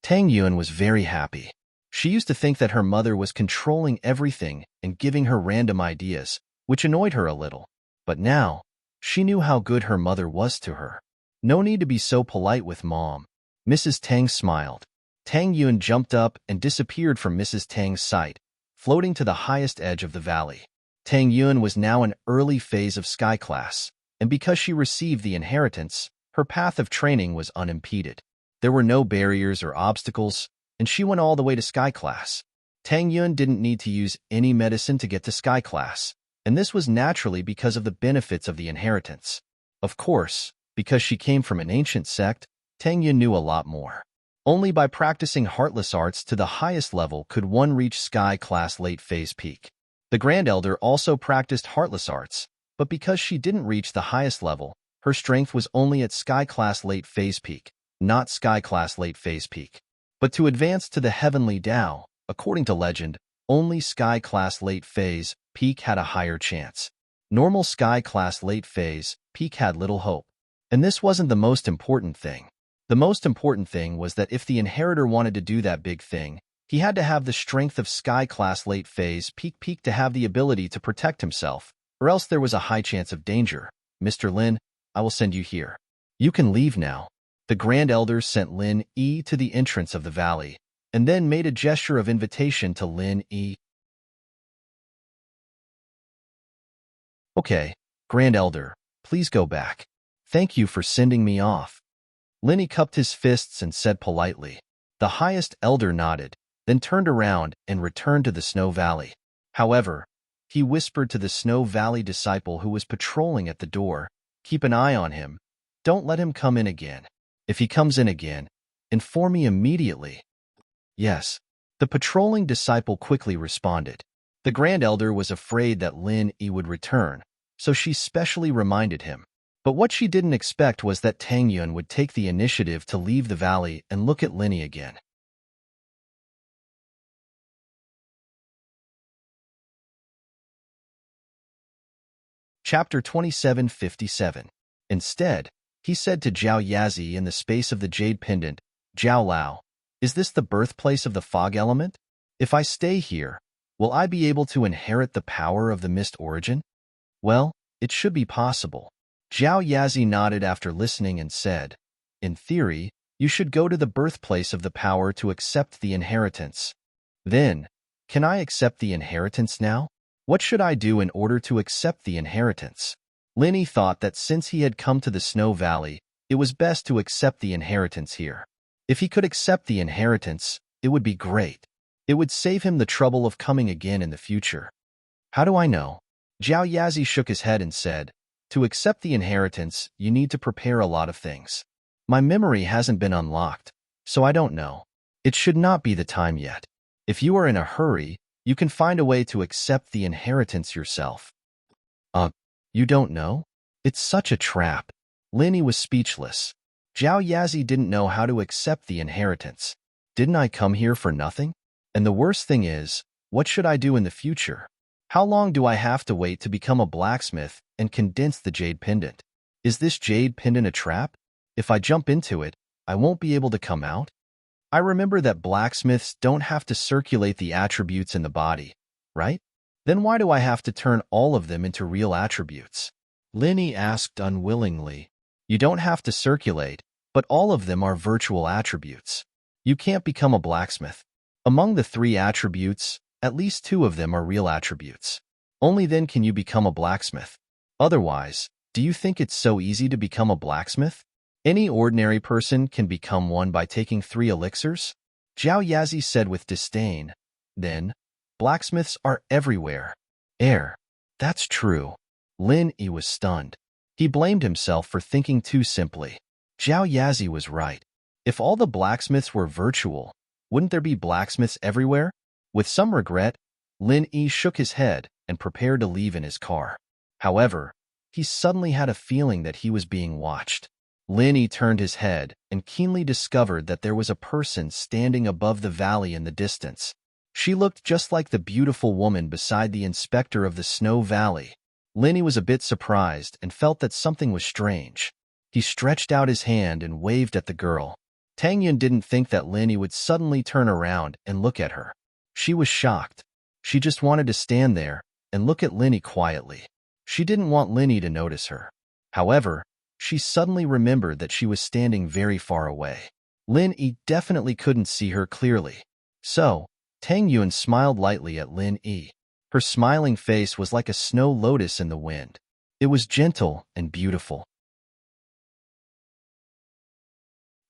Tang Yun was very happy. She used to think that her mother was controlling everything and giving her random ideas, which annoyed her a little. But now, she knew how good her mother was to her. No need to be so polite with Mom. Mrs. Tang smiled. Tang Yun jumped up and disappeared from Mrs. Tang's sight, floating to the highest edge of the valley. Tang Yun was now in early phase of sky class, and because she received the inheritance, her path of training was unimpeded. There were no barriers or obstacles, and she went all the way to sky class. Tang Yun didn't need to use any medicine to get to sky class, and this was naturally because of the benefits of the inheritance. Of course, because she came from an ancient sect, Tang Yun knew a lot more. Only by practicing heartless arts to the highest level could one reach sky class late phase peak. The Grand Elder also practiced heartless arts, but because she didn't reach the highest level, her strength was only at sky class late phase peak, not sky class late phase peak. But to advance to the heavenly Tao, according to legend, only sky class late phase peak had a higher chance. Normal sky class late phase peak had little hope. And this wasn't the most important thing. The most important thing was that if the inheritor wanted to do that big thing, he had to have the strength of sky class late phase peak to have the ability to protect himself, or else there was a high chance of danger. Mr. Lin, I will send you here. You can leave now. The Grand Elder sent Lin Yi to the entrance of the valley, and then made a gesture of invitation to Lin Yi. Okay, Grand Elder, please go back. Thank you for sending me off. Lin Yi cupped his fists and said politely. The highest elder nodded, then turned around and returned to the Snow Valley. However, he whispered to the Snow Valley disciple who was patrolling at the door, keep an eye on him. Don't let him come in again. If he comes in again, inform me immediately. Yes. The patrolling disciple quickly responded. The Grand Elder was afraid that Lin Yi would return, so she specially reminded him. But what she didn't expect was that Tang Yun would take the initiative to leave the valley and look at Lin Yi again. Chapter 2757. Instead, he said to Zhao Yazi in the space of the jade pendant, Zhao Lao, is this the birthplace of the fog element? If I stay here, will I be able to inherit the power of the mist origin? Well, it should be possible. Zhao Yazi nodded after listening and said, in theory, you should go to the birthplace of the power to accept the inheritance. Then, can I accept the inheritance now? What should I do in order to accept the inheritance? Lin Yi thought that since he had come to the Snow Valley, it was best to accept the inheritance here. If he could accept the inheritance, it would be great. It would save him the trouble of coming again in the future. How do I know? Zhao Yazi shook his head and said, to accept the inheritance, you need to prepare a lot of things. My memory hasn't been unlocked, so I don't know. It should not be the time yet. If you are in a hurry, you can find a way to accept the inheritance yourself. You don't know? It's such a trap. Lin Yi was speechless. Zhao Yazi didn't know how to accept the inheritance. Didn't I come here for nothing? And the worst thing is, what should I do in the future? How long do I have to wait to become a blacksmith and condense the jade pendant? Is this jade pendant a trap? If I jump into it, I won't be able to come out? I remember that blacksmiths don't have to circulate the attributes in the body, right? Then why do I have to turn all of them into real attributes? Lin Yi asked unwillingly. You don't have to circulate, but all of them are virtual attributes. You can't become a blacksmith. Among the 3 attributes, at least 2 of them are real attributes. Only then can you become a blacksmith. Otherwise, do you think it's so easy to become a blacksmith? Any ordinary person can become one by taking 3 elixirs? Zhao Yazi said with disdain. Then, blacksmiths are everywhere. That's true. Lin Yi was stunned. He blamed himself for thinking too simply. Zhao Yazi was right. If all the blacksmiths were virtual, wouldn't there be blacksmiths everywhere? With some regret, Lin Yi shook his head and prepared to leave in his car. However, he suddenly had a feeling that he was being watched. Lin Yi turned his head and keenly discovered that there was a person standing above the valley in the distance. She looked just like the beautiful woman beside the inspector of the Snow Valley. Lin Yi was a bit surprised and felt that something was strange. He stretched out his hand and waved at the girl. Tang Yun didn't think that Lin Yi would suddenly turn around and look at her. She was shocked. She just wanted to stand there and look at Lin Yi quietly. She didn't want Linny to notice her. However, she suddenly remembered that she was standing very far away. Lin Yi definitely couldn't see her clearly. So, Tang Yuan smiled lightly at Lin Yi. Her smiling face was like a snow lotus in the wind. It was gentle and beautiful.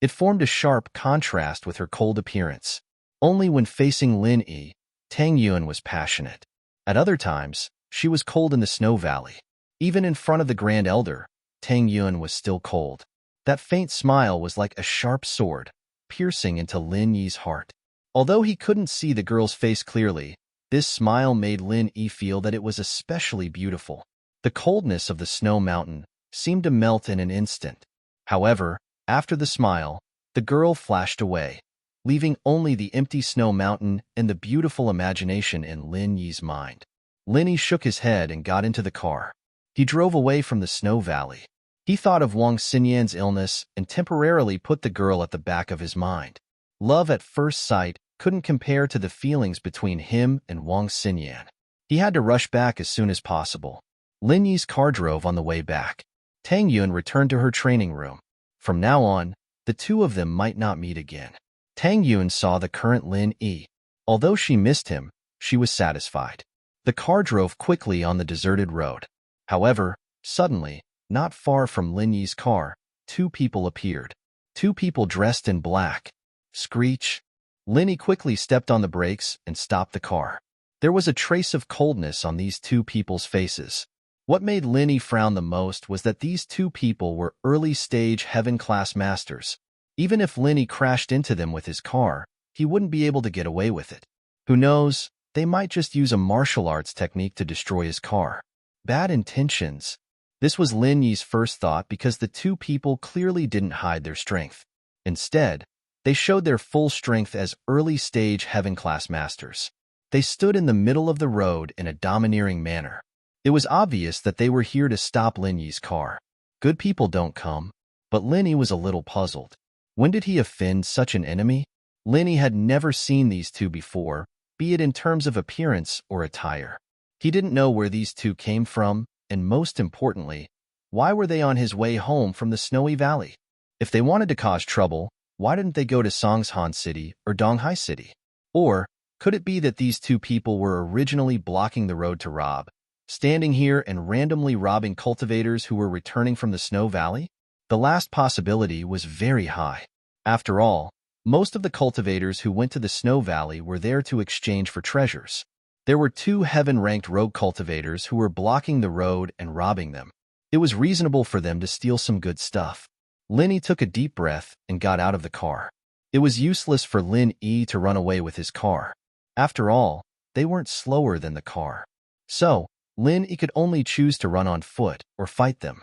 It formed a sharp contrast with her cold appearance. Only when facing Lin Yi, Tang Yuan was passionate. At other times, she was cold in the snow valley. Even in front of the Grand Elder, Tang Yuan was still cold. That faint smile was like a sharp sword, piercing into Lin Yi's heart. Although he couldn't see the girl's face clearly, this smile made Lin Yi feel that it was especially beautiful. The coldness of the snow mountain seemed to melt in an instant. However, after the smile, the girl flashed away, leaving only the empty snow mountain and the beautiful imagination in Lin Yi's mind. Lin Yi shook his head and got into the car. He drove away from the snow valley. He thought of Wang Xinyan's illness and temporarily put the girl at the back of his mind. Love at first sight couldn't compare to the feelings between him and Wang Xinyan. He had to rush back as soon as possible. Lin Yi's car drove on the way back. Tang Yuan returned to her training room. From now on, the two of them might not meet again. Tang Yuan saw the current Lin Yi. Although she missed him, she was satisfied. The car drove quickly on the deserted road. However, suddenly, not far from Lin Yi's car, two people appeared. Two people dressed in black. Screech. Lin Yi quickly stepped on the brakes and stopped the car. There was a trace of coldness on these two people's faces. What made Lin Yi frown the most was that these two people were early-stage heaven-class masters. Even if Lin Yi crashed into them with his car, he wouldn't be able to get away with it. Who knows, they might just use a martial arts technique to destroy his car. Bad intentions. This was Lin Yi's first thought because the two people clearly didn't hide their strength. Instead, they showed their full strength as early-stage heaven-class masters. They stood in the middle of the road in a domineering manner. It was obvious that they were here to stop Lin Yi's car. Good people don't come. But Lin Yi was a little puzzled. When did he offend such an enemy? Lin Yi had never seen these two before, be it in terms of appearance or attire. He didn't know where these two came from, and most importantly, why were they on his way home from the snowy valley? If they wanted to cause trouble, why didn't they go to Songshan City or Donghai City? Or could it be that these two people were originally blocking the road to rob, standing here and randomly robbing cultivators who were returning from the snow valley? The last possibility was very high. After all, most of the cultivators who went to the snow valley were there to exchange for treasures. There were two heaven-ranked rogue cultivators who were blocking the road and robbing them. It was reasonable for them to steal some good stuff. Lin Yi took a deep breath and got out of the car. It was useless for Lin Yi to run away with his car. After all, they weren't slower than the car. So, Lin Yi could only choose to run on foot or fight them.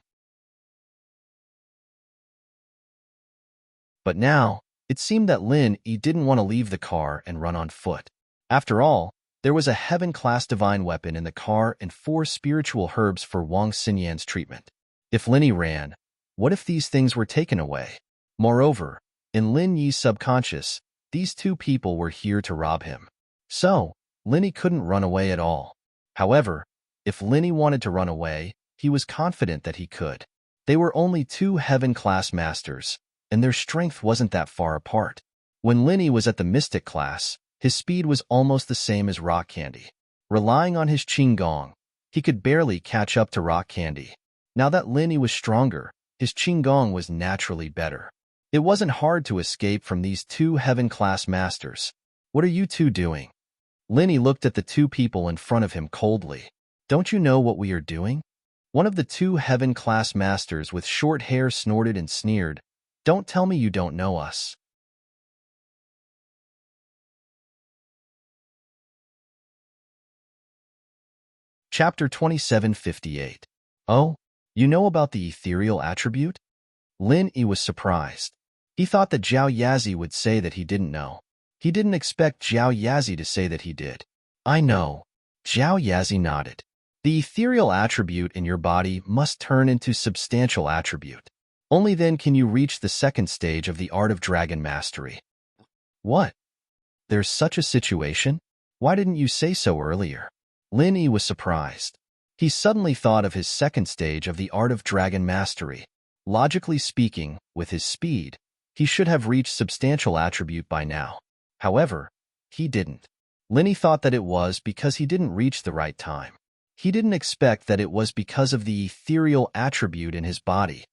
But now, it seemed that Lin Yi didn't want to leave the car and run on foot. After all, there was a heaven-class divine weapon in the car and 4 spiritual herbs for Wang Xinyan's treatment. If Lin Yi ran, what if these things were taken away? Moreover, in Lin Yi's subconscious, these two people were here to rob him. So, Lin Yi couldn't run away at all. However, if Lin Yi wanted to run away, he was confident that he could. They were only 2 heaven-class masters, and their strength wasn't that far apart. When Lin Yi was at the mystic class, his speed was almost the same as Rock Candy. Relying on his Qinggong, he could barely catch up to Rock Candy. Now that Lin Yi was stronger, his Qinggong was naturally better. It wasn't hard to escape from these 2 heaven-class masters. What are you two doing? Lin Yi looked at the 2 people in front of him coldly. Don't you know what we are doing? One of the 2 heaven-class masters with short hair snorted and sneered. Don't tell me you don't know us. Chapter 2758. Oh, you know about the ethereal attribute? Lin Yi was surprised. He thought that Zhao Yazi would say that he didn't know. He didn't expect Zhao Yazi to say that he did. I know. Zhao Yazi nodded. The ethereal attribute in your body must turn into substantial attribute. Only then can you reach the 2nd stage of the art of dragon mastery. What? There's such a situation? Why didn't you say so earlier? Lin Yi was surprised. He suddenly thought of his second stage of the art of dragon mastery. Logically speaking, with his speed, he should have reached substantial attribute by now. However, he didn't. Linny thought that it was because he didn't reach the right time. He didn't expect that it was because of the ethereal attribute in his body.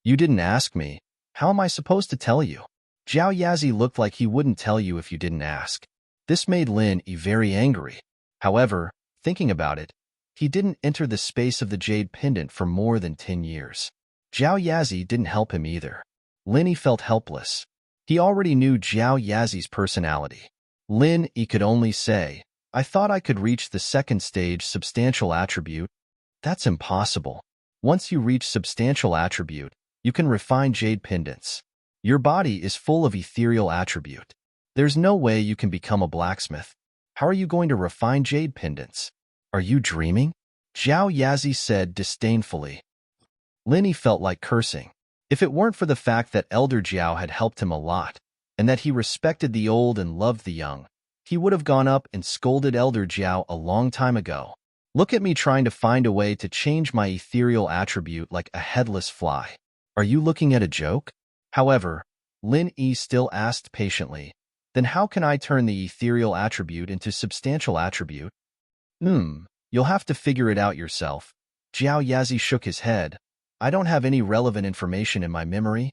You didn't ask me. How am I supposed to tell you? Zhao Yazi looked like he wouldn't tell you if you didn't ask. This made Lin Yi very angry. However, thinking about it, he didn't enter the space of the jade pendant for more than 10 years. Zhao Yazi didn't help him either. Lin Yi felt helpless. He already knew Zhao Yazi's personality. Lin Yi could only say, I thought I could reach the second stage substantial attribute. That's impossible. Once you reach substantial attribute, you can refine jade pendants. Your body is full of ethereal attribute. There's no way you can become a blacksmith. How are you going to refine jade pendants? Are you dreaming? Zhao Yazi said disdainfully. Lin Yi felt like cursing. If it weren't for the fact that Elder Zhao had helped him a lot, and that he respected the old and loved the young, he would have gone up and scolded Elder Zhao a long time ago. Look at me trying to find a way to change my ethereal attribute like a headless fly. Are you looking at a joke? However, Lin Yi still asked patiently, then how can I turn the ethereal attribute into substantial attribute? You'll have to figure it out yourself. Zhao Yazi shook his head. I don't have any relevant information in my memory.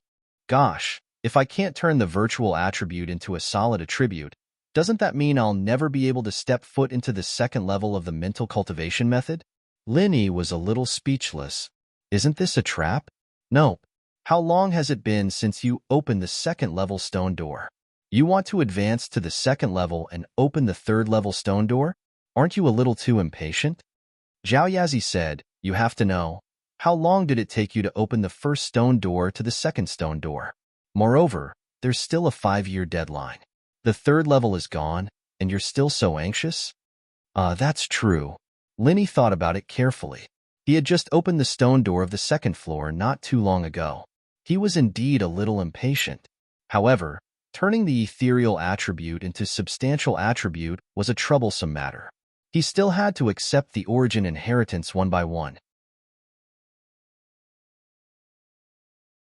Gosh, if I can't turn the virtual attribute into a solid attribute, doesn't that mean I'll never be able to step foot into the second level of the mental cultivation method? Lin Yi was a little speechless. Isn't this a trap? Nope. How long has it been since you opened the second level stone door? You want to advance to the second level and open the third level stone door? Aren't you a little too impatient? Zhao Yazi said, you have to know. How long did it take you to open the first stone door to the second stone door? Moreover, there's still a 5-year deadline. The third level is gone, and you're still so anxious? That's true. Lin Yi thought about it carefully. He had just opened the stone door of the second floor not too long ago. He was indeed a little impatient. However, turning the ethereal attribute into substantial attribute was a troublesome matter. He still had to accept the origin inheritance one by one.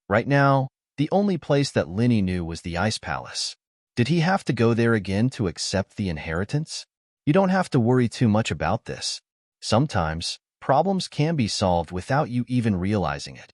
Right now, the only place that Lin Yi knew was the Ice Palace. Did he have to go there again to accept the inheritance? You don't have to worry too much about this. Sometimes, problems can be solved without you even realizing it.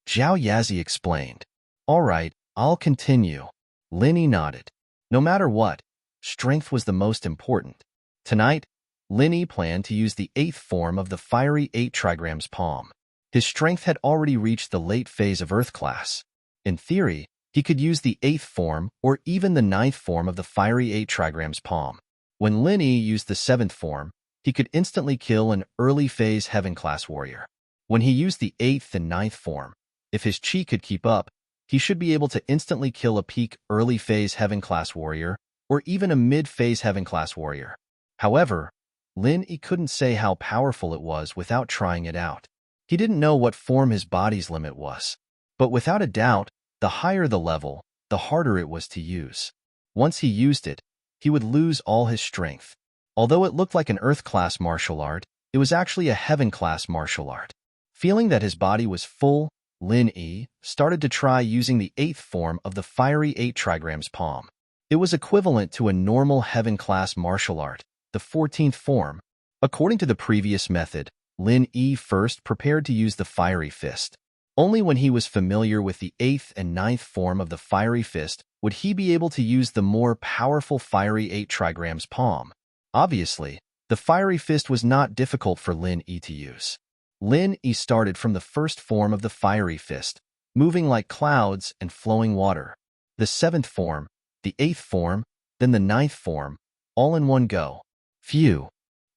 Zhao Yazi explained. All right, I'll continue. Lin Yi nodded. No matter what, strength was the most important. Tonight, Lin Yi planned to use the 8th form of the fiery 8 trigrams palm. His strength had already reached the late phase of Earth class. In theory, he could use the 8th form or even the 9th form of the fiery 8 trigrams palm. When Lin Yi used the 7th form, he could instantly kill an early phase heaven class warrior. When he used the 8th and 9th form, if his chi could keep up, he should be able to instantly kill a peak early phase heaven class warrior or even a mid phase heaven class warrior. However, Lin Yi couldn't say how powerful it was without trying it out. He didn't know what form his body's limit was. But without a doubt, the higher the level, the harder it was to use. Once he used it, he would lose all his strength. Although it looked like an Earth-class martial art, it was actually a Heaven-class martial art. Feeling that his body was full, Lin Yi started to try using the 8th form of the fiery 8 trigrams palm. It was equivalent to a normal Heaven-class martial art, the 14th form. According to the previous method, Lin Yi first prepared to use the fiery fist. Only when he was familiar with the 8th and 9th form of the fiery fist would he be able to use the more powerful fiery 8 trigrams palm. Obviously, the fiery fist was not difficult for Lin Yi to use. Lin Yi started from the first form of the fiery fist, moving like clouds and flowing water. The 7th form, the 8th form, then the 9th form, all in one go. Phew!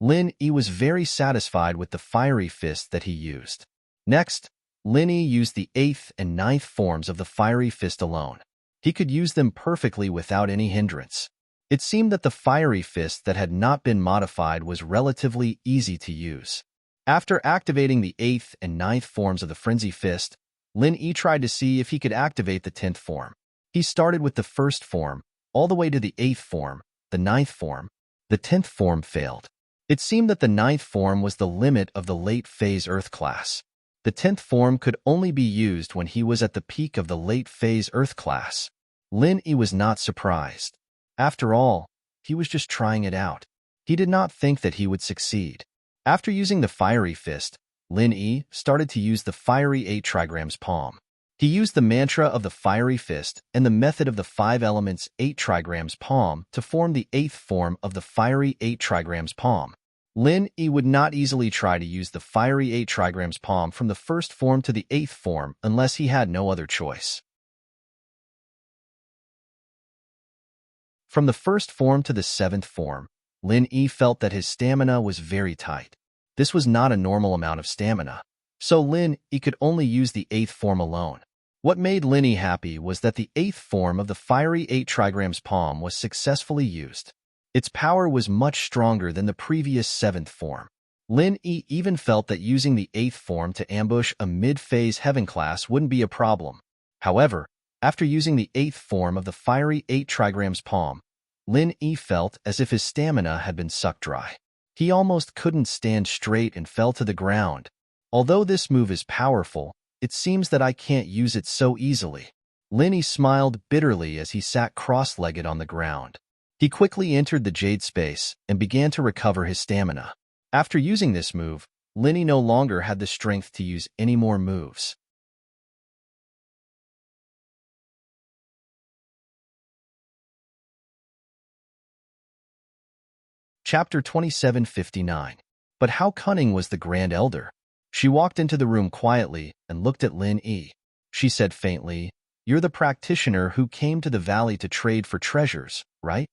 Lin Yi was very satisfied with the fiery fist that he used. Next, Lin Yi used the 8th and 9th forms of the fiery fist alone. He could use them perfectly without any hindrance. It seemed that the fiery fist that had not been modified was relatively easy to use. After activating the 8th and 9th forms of the frenzy fist, Lin Yi tried to see if he could activate the 10th form. He started with the first form, all the way to the 8th form, the 9th form. The 10th form failed. It seemed that the ninth form was the limit of the late-phase Earth class. The 10th form could only be used when he was at the peak of the late-phase Earth class. Lin-Yi was not surprised. After all, he was just trying it out. He did not think that he would succeed. After using the fiery fist, Lin-Yi started to use the fiery 8 trigrams palm. He used the mantra of the fiery fist and the method of the 5 elements 8 trigrams palm to form the 8th form of the fiery 8 trigrams palm. Lin-Yi would not easily try to use the fiery 8 trigrams palm from the 1st form to the 8th form unless he had no other choice. From the 1st form to the 7th form, Lin-Yi felt that his stamina was very tight. This was not a normal amount of stamina, so Lin-Yi could only use the 8th form alone. What made Lin-Yi happy was that the 8th form of the fiery 8 trigrams palm was successfully used. Its power was much stronger than the previous 7th form. Lin-Yi even felt that using the 8th form to ambush a mid-phase heaven class wouldn't be a problem. However, after using the 8th form of the fiery 8 trigrams palm, Lin-Yi felt as if his stamina had been sucked dry. He almost couldn't stand straight and fell to the ground. Although this move is powerful, it seems that I can't use it so easily. Lin-Yi smiled bitterly as he sat cross-legged on the ground. He quickly entered the jade space and began to recover his stamina. After using this move, Lin-Yi no longer had the strength to use any more moves. Chapter 2759. But how cunning was the Grand Elder? She walked into the room quietly and looked at Lin-Yi. She said faintly, "You're the practitioner who came to the valley to trade for treasures, right?"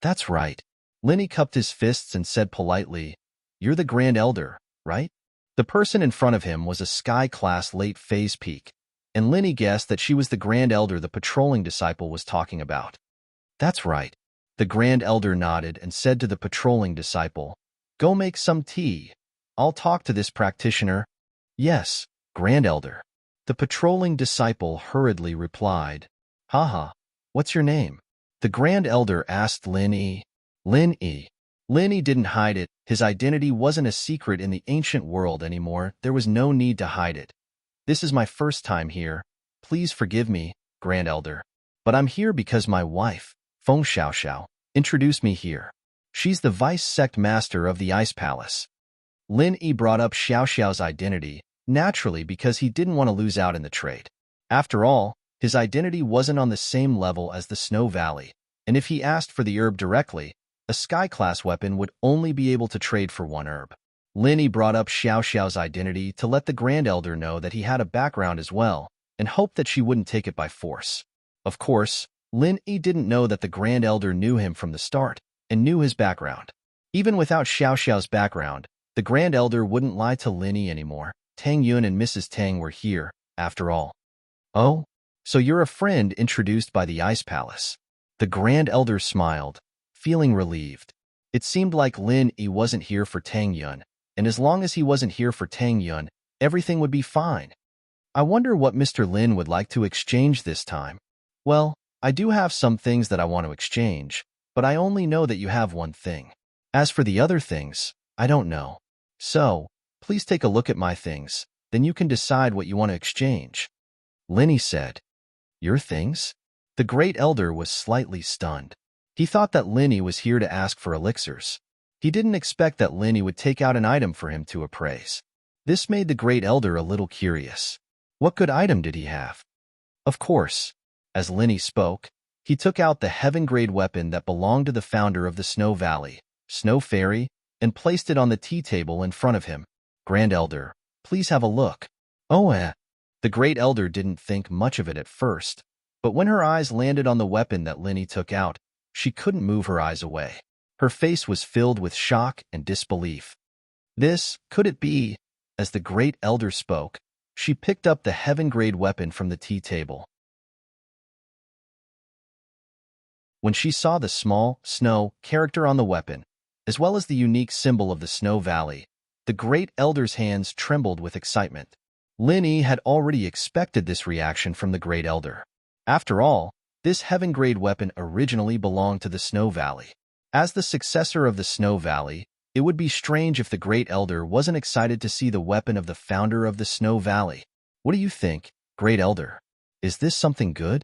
"That's right." Lin-Yi cupped his fists and said politely, "You're the Grand Elder, right?" The person in front of him was a sky-class late-phase peak, and Lin-Yi guessed that she was the Grand Elder the patrolling disciple was talking about. "That's right." The Grand Elder nodded and said to the patrolling disciple, "Go make some tea. I'll talk to this practitioner." "Yes, Grand Elder." The patrolling disciple hurriedly replied, "Haha, what's your name?" The Grand Elder asked Lin-Yi. Lin-Yi. Lin-Yi didn't hide it. His identity wasn't a secret in the ancient world anymore. There was no need to hide it. "This is my first time here. Please forgive me, Grand Elder. But I'm here because my wife, Feng Xiaoxiao, introduced me here. She's the vice-sect master of the Ice Palace." Lin-Yi brought up Xiaoxiao's identity, naturally because he didn't want to lose out in the trade. After all, his identity wasn't on the same level as the Snow Valley, and if he asked for the herb directly, a sky-class weapon would only be able to trade for 1 herb. Lin-Yi brought up Xiaoxiao's identity to let the Grand Elder know that he had a background as well, and hoped that she wouldn't take it by force. Of course, Lin-Yi didn't know that the Grand Elder knew him from the start and knew his background. Even without Xiaoxiao's background, the Grand Elder wouldn't lie to Lin-Yi anymore. Tang Yun and Mrs. Tang were here, after all. "Oh, so you're a friend introduced by the Ice Palace." The Grand Elder smiled, feeling relieved. It seemed like Lin-Yi wasn't here for Tang Yun, and as long as he wasn't here for Tang Yun, everything would be fine. "I wonder what Mr. Lin would like to exchange this time." "Well, I do have some things that I want to exchange, but I only know that you have one thing. As for the other things, I don't know. So, please take a look at my things, then you can decide what you want to exchange." Lin-Yi said, "Your things?" The Great Elder was slightly stunned. He thought that Lin-Yi was here to ask for elixirs. He didn't expect that Lin-Yi would take out an item for him to appraise. This made the Great Elder a little curious. What good item did he have? Of course, as Lin-Yi spoke, he took out the heaven-grade weapon that belonged to the founder of the Snow Valley, Snow Fairy, and placed it on the tea table in front of him. "Grand Elder, please have a look." "Oh, The Great Elder didn't think much of it at first, but when her eyes landed on the weapon that Lin-Yi took out, she couldn't move her eyes away. Her face was filled with shock and disbelief. "This, could it be?" As the Great Elder spoke, she picked up the heaven-grade weapon from the tea table. When she saw the small, snow character on the weapon, as well as the unique symbol of the Snow Valley, the Great Elder's hands trembled with excitement. Lin-Yi had already expected this reaction from the Great Elder. After all, this heaven-grade weapon originally belonged to the Snow Valley. As the successor of the Snow Valley, It would be strange if the Great Elder wasn't excited to see the weapon of the founder of the Snow Valley. What do you think, Great Elder? Is this something good?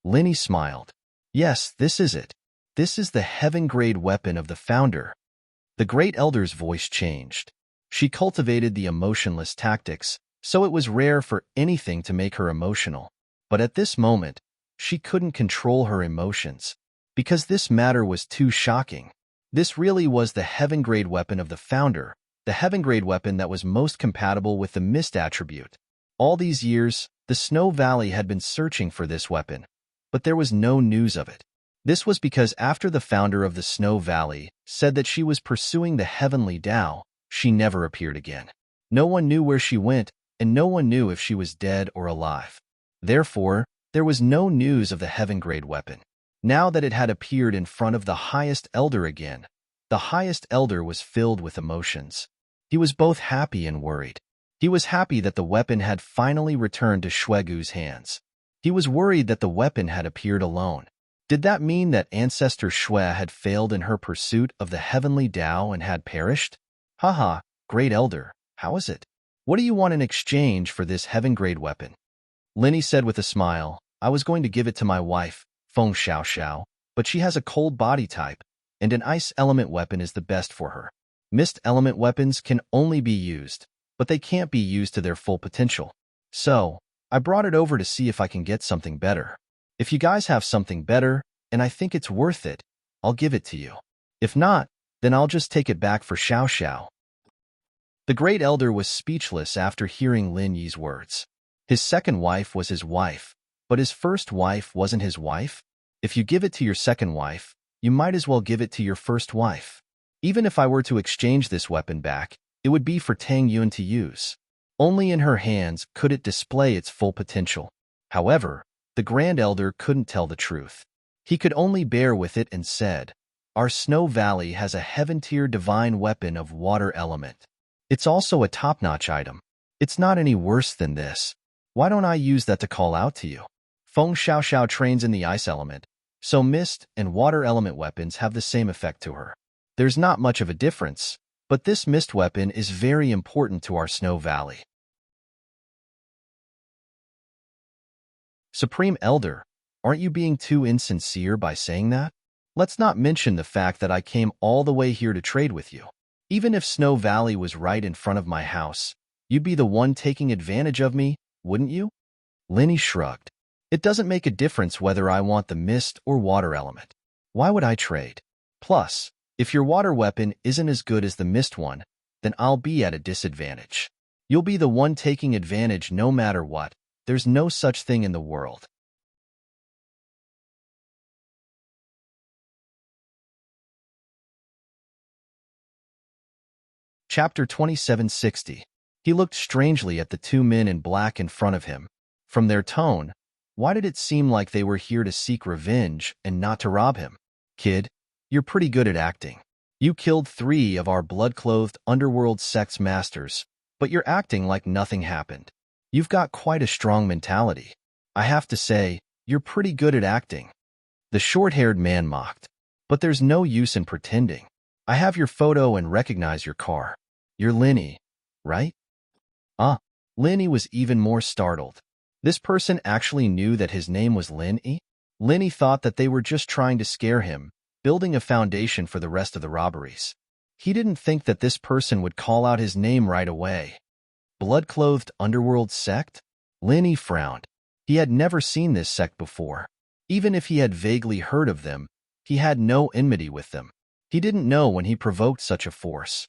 Linny smiled. Yes, this is it. This is the heaven-grade weapon of the founder. The Great Elder's voice changed. She cultivated the emotionless tactics, so it was rare for anything to make her emotional. But at this moment, she couldn't control her emotions, because this matter was too shocking. This really was the heaven-grade weapon of the founder, the heaven-grade weapon that was most compatible with the mist attribute. All these years, the Snow Valley had been searching for this weapon, but there was no news of it. This was because after the founder of the Snow Valley said that she was pursuing the heavenly Tao, she never appeared again. No one knew where she went, and no one knew if she was dead or alive. Therefore, there was no news of the heaven-grade weapon. Now that it had appeared in front of the highest elder again, the highest elder was filled with emotions. He was both happy and worried. He was happy that the weapon had finally returned to Shuegu's hands. He was worried that the weapon had appeared alone. Did that mean that Ancestor Shui had failed in her pursuit of the heavenly Tao and had perished? Haha, Great Elder, how is it? What do you want in exchange for this heaven-grade weapon? Linny said with a smile, I was going to give it to my wife, Feng Xiao, but she has a cold body type, and an ice element weapon is the best for her. Mist element weapons can only be used, but they can't be used to their full potential. So, I brought it over to see if I can get something better. If you guys have something better, and I think it's worth it, I'll give it to you. If not, then I'll just take it back for Xiao. The Great Elder was speechless after hearing Lin Yi's words. His second wife was his wife, but his first wife wasn't his wife? If you give it to your second wife, you might as well give it to your first wife. Even if I were to exchange this weapon back, it would be for Tang Yun to use. Only in her hands could it display its full potential. However, the Grand Elder couldn't tell the truth. He could only bear with it and said, Our Snow Valley has a heaven-tier divine weapon of water element. It's also a top-notch item. It's not any worse than this. Why don't I use that to call out to you? Feng Xiao trains in the ice element, so mist and water element weapons have the same effect to her. There's not much of a difference, but this mist weapon is very important to our Snow Valley. Supreme Elder, aren't you being too insincere by saying that? Let's not mention the fact that I came all the way here to trade with you. Even if Snow Valley was right in front of my house, you'd be the one taking advantage of me, wouldn't you? Linny shrugged. It doesn't make a difference whether I want the mist or water element. Why would I trade? Plus, if your water weapon isn't as good as the mist one, then I'll be at a disadvantage. You'll be the one taking advantage no matter what. There's no such thing in the world. Chapter 2760. He looked strangely at the two men in black in front of him. From their tone, why did it seem like they were here to seek revenge and not to rob him? Kid, you're pretty good at acting. You killed 3 of our blood-clothed underworld sect's masters, but you're acting like nothing happened. You've got quite a strong mentality. I have to say, you're pretty good at acting. The short-haired man mocked. But there's no use in pretending. I have your photo and recognize your car. You're Linny, right? Linny was even more startled. This person actually knew that his name was Linny? Linny thought that they were just trying to scare him, building a foundation for the rest of the robberies. He didn't think that this person would call out his name right away. Blood-clothed underworld sect? Linny frowned. He had never seen this sect before. Even if he had vaguely heard of them, he had no enmity with them. He didn't know when he provoked such a force.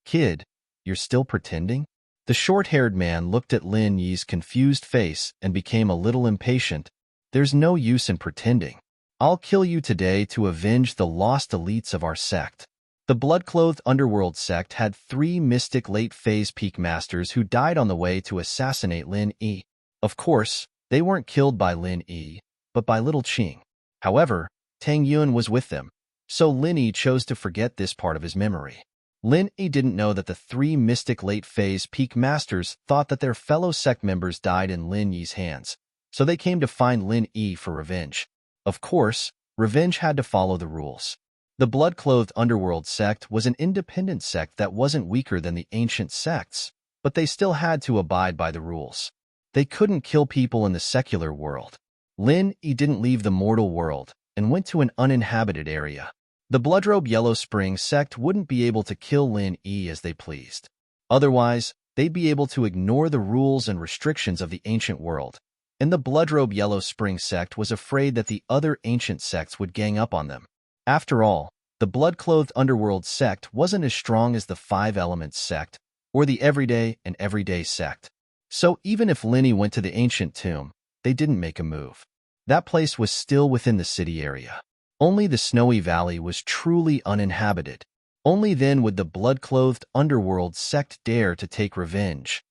Kid, you're still pretending? The short-haired man looked at Lin Yi's confused face and became a little impatient. There's no use in pretending. I'll kill you today to avenge the lost elites of our sect. The blood-clothed underworld sect had 3 mystic late-phase peak masters who died on the way to assassinate Lin Yi. Of course, they weren't killed by Lin Yi, but by Little Qing. However, Tang Yun was with them, so Lin Yi chose to forget this part of his memory. Lin Yi didn't know that the 3 mystic late-phase peak masters thought that their fellow sect members died in Lin Yi's hands, so they came to find Lin Yi for revenge. Of course, revenge had to follow the rules. The blood-clothed underworld sect was an independent sect that wasn't weaker than the ancient sects, but they still had to abide by the rules. They couldn't kill people in the secular world. Lin Yi didn't leave the mortal world and went to an uninhabited area. The Bloodrobe Yellow Spring sect wouldn't be able to kill Lin Yi as they pleased. Otherwise, they'd be able to ignore the rules and restrictions of the ancient world, and the Bloodrobe Yellow Spring sect was afraid that the other ancient sects would gang up on them. After all, the blood-clothed underworld sect wasn't as strong as the Five Elements sect or the Everyday sect. So even if Lin Yi went to the ancient tomb, they didn't make a move. That place was still within the city area. Only the Snowy Valley was truly uninhabited. Only then would the blood-clothed underworld sect dare to take revenge.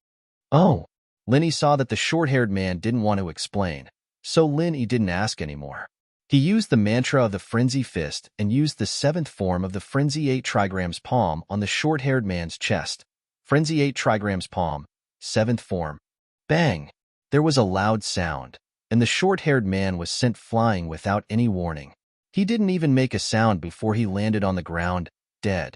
Oh, Lin Yi saw that the short-haired man didn't want to explain, so Lin Yi didn't ask anymore. He used the mantra of the Frenzy Fist and used the seventh form of the Frenzy 8 trigrams palm on the short-haired man's chest. Frenzy 8 trigrams palm, seventh form. Bang! There was a loud sound, and the short-haired man was sent flying without any warning. He didn't even make a sound before he landed on the ground, dead.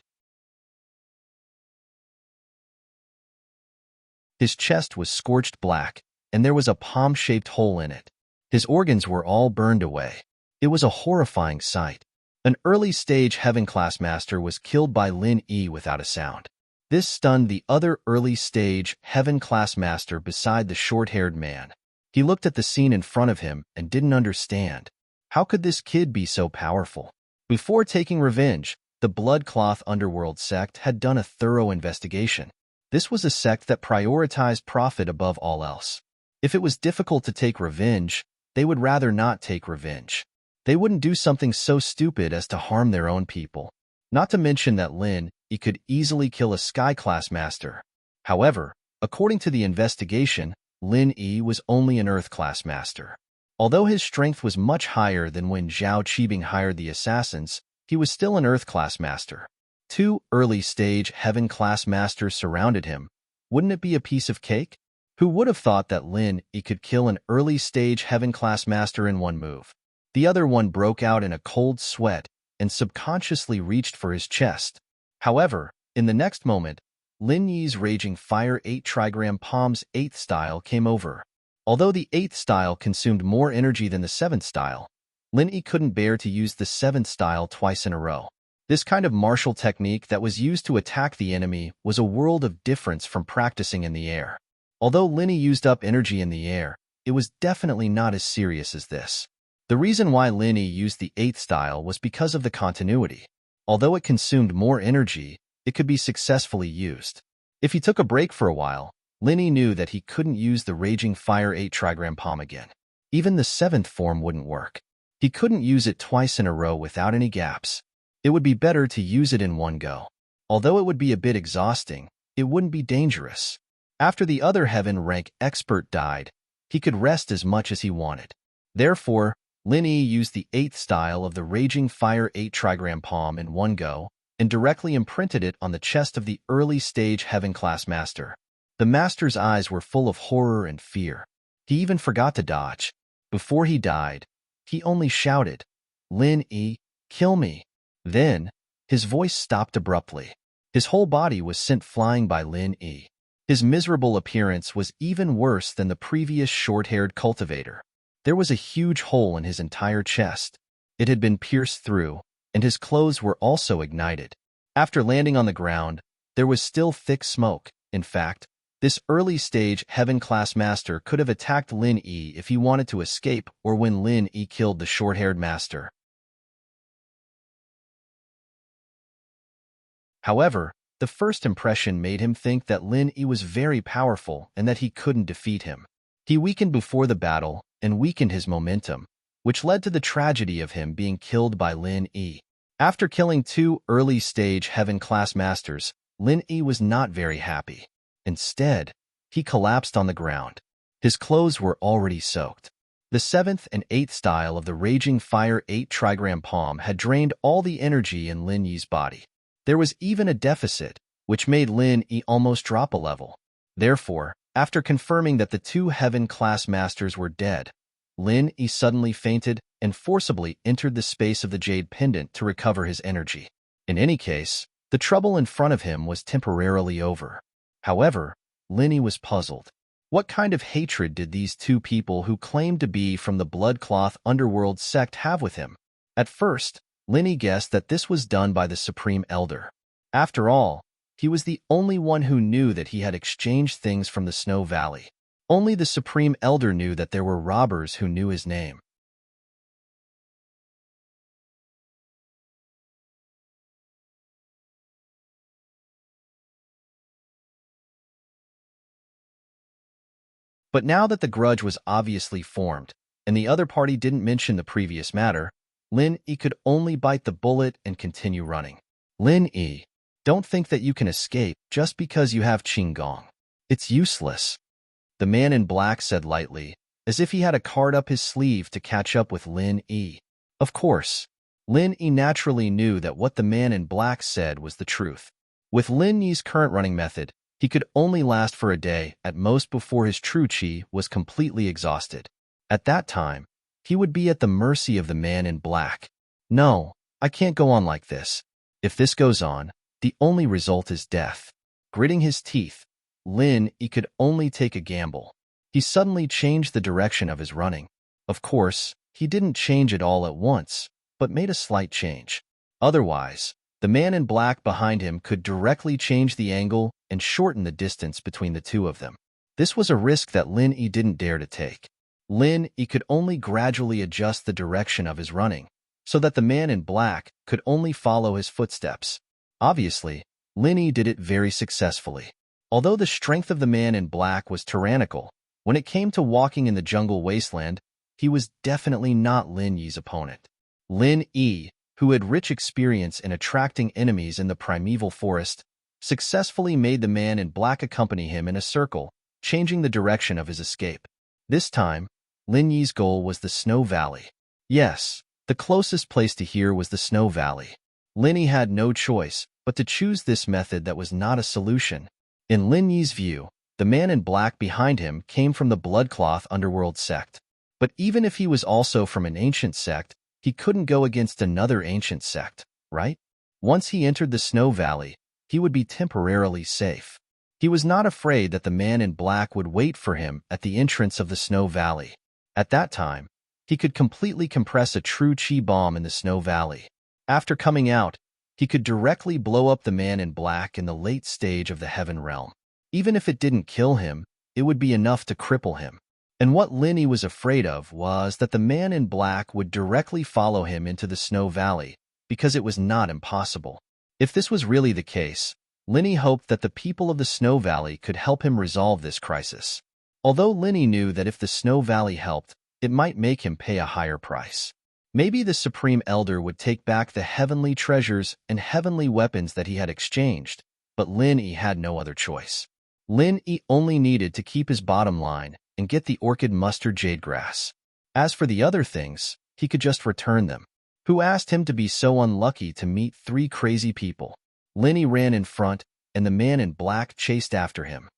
His chest was scorched black, and there was a palm-shaped hole in it. His organs were all burned away. It was a horrifying sight. An early-stage Heaven-class master was killed by Lin Yi without a sound. This stunned the other early-stage Heaven-class master beside the short-haired man. He looked at the scene in front of him and didn't understand. How could this kid be so powerful? Before taking revenge, the Bloodcloth Underworld sect had done a thorough investigation. This was a sect that prioritized profit above all else. If it was difficult to take revenge, they would rather not take revenge. They wouldn't do something so stupid as to harm their own people. Not to mention that Lin Yi could easily kill a Sky-class master. However, according to the investigation, Lin Yi was only an Earth-class master. Although his strength was much higher than when Zhao Qibing hired the assassins, he was still an Earth-class master. 2 early-stage Heaven-class masters surrounded him. Wouldn't it be a piece of cake? Who would have thought that Lin Yi could kill an early-stage Heaven-class master in one move? The other one broke out in a cold sweat and subconsciously reached for his chest. However, in the next moment, Lin Yi's Raging Fire 8 trigram palm's 8th style came over. Although the 8th style consumed more energy than the 7th style, Lin Yi couldn't bear to use the 7th style twice in a row. This kind of martial technique that was used to attack the enemy was a world of difference from practicing in the air. Although Lin Yi used up energy in the air, it was definitely not as serious as this. The reason why Lin Yi used the 8th style was because of the continuity. Although it consumed more energy, it could be successfully used. If he took a break for a while, Lin Yi knew that he couldn't use the Raging Fire 8 trigram palm again. Even the 7th form wouldn't work. He couldn't use it twice in a row without any gaps. It would be better to use it in one go. Although it would be a bit exhausting, it wouldn't be dangerous. After the other Heaven rank expert died, he could rest as much as he wanted. Therefore, Lin Yi used the 8th style of the Raging Fire 8 trigram palm in one go and directly imprinted it on the chest of the early-stage Heaven-class master. The master's eyes were full of horror and fear. He even forgot to dodge. Before he died, he only shouted, "Lin Yi, kill me." Then, his voice stopped abruptly. His whole body was sent flying by Lin Yi. His miserable appearance was even worse than the previous short-haired cultivator. There was a huge hole in his entire chest. It had been pierced through, and his clothes were also ignited. After landing on the ground, there was still thick smoke. In fact, this early-stage Heaven-class master could have attacked Lin Yi if he wanted to escape or when Lin Yi killed the short-haired master. However, the first impression made him think that Lin Yi was very powerful and that he couldn't defeat him. He weakened before the battle and weakened his momentum, which led to the tragedy of him being killed by Lin Yi. After killing 2 early-stage Heaven-class masters, Lin Yi was not very happy. Instead, he collapsed on the ground. His clothes were already soaked. The 7th and 8th style of the Raging Fire 8 trigram palm had drained all the energy in Lin Yi's body. There was even a deficit, which made Lin Yi almost drop a level. Therefore, after confirming that the 2 Heaven-class masters were dead, Lin Yi suddenly fainted and forcibly entered the space of the jade pendant to recover his energy. In any case, the trouble in front of him was temporarily over. However, Lin Yi was puzzled. What kind of hatred did these two people who claimed to be from the bloodcloth underworld sect have with him? At first, Lin Yi guessed that this was done by the Supreme Elder. After all, he was the only one who knew that he had exchanged things from the Snow Valley. Only the Supreme Elder knew that there were robbers who knew his name. But now that the grudge was obviously formed, and the other party didn't mention the previous matter, Lin Yi could only bite the bullet and continue running. Lin Yi, don't think that you can escape just because you have Qinggong. It's useless. The man in black said lightly, as if he had a card up his sleeve to catch up with Lin Yi. Of course, Lin Yi naturally knew that what the man in black said was the truth. With Lin Yi's current running method, he could only last for a day at most before his true qi was completely exhausted. At that time, he would be at the mercy of the man in black. No, I can't go on like this. If this goes on, the only result is death. Gritting his teeth, Lin Yi could only take a gamble. He suddenly changed the direction of his running. Of course, he didn't change it all at once, but made a slight change. Otherwise, the man in black behind him could directly change the angle and shorten the distance between the two of them. This was a risk that Lin Yi didn't dare to take. Lin Yi could only gradually adjust the direction of his running, so that the man in black could only follow his footsteps. Obviously, Lin Yi did it very successfully. Although the strength of the man in black was tyrannical, when it came to walking in the jungle wasteland, he was definitely not Lin Yi's opponent. Lin Yi, who had rich experience in attracting enemies in the primeval forest, successfully made the man in black accompany him in a circle, changing the direction of his escape. This time, Lin Yi's goal was the Snow Valley. Yes, the closest place to here was the Snow Valley. Lin Yi had no choice but to choose this method that was not a solution. In Lin Yi's view, the man in black behind him came from the Bloodcloth Underworld sect. But even if he was also from an ancient sect, he couldn't go against another ancient sect, right? Once he entered the Snow Valley, he would be temporarily safe. He was not afraid that the man in black would wait for him at the entrance of the Snow Valley. At that time, he could completely compress a true Qi bomb in the Snow Valley. After coming out, he could directly blow up the man in black in the late stage of the Heaven Realm. Even if it didn't kill him, it would be enough to cripple him. And what Lin Yi was afraid of was that the man in black would directly follow him into the Snow Valley, because it was not impossible. If this was really the case, Lin Yi hoped that the people of the Snow Valley could help him resolve this crisis. Although Lin Yi knew that if the Snow Valley helped, it might make him pay a higher price. Maybe the Supreme Elder would take back the heavenly treasures and heavenly weapons that he had exchanged, but Lin Yi had no other choice. Lin Yi only needed to keep his bottom line and get the orchid mustard jade grass. As for the other things, he could just return them. Who asked him to be so unlucky to meet three crazy people? Lin Yi ran in front, and the man in black chased after him.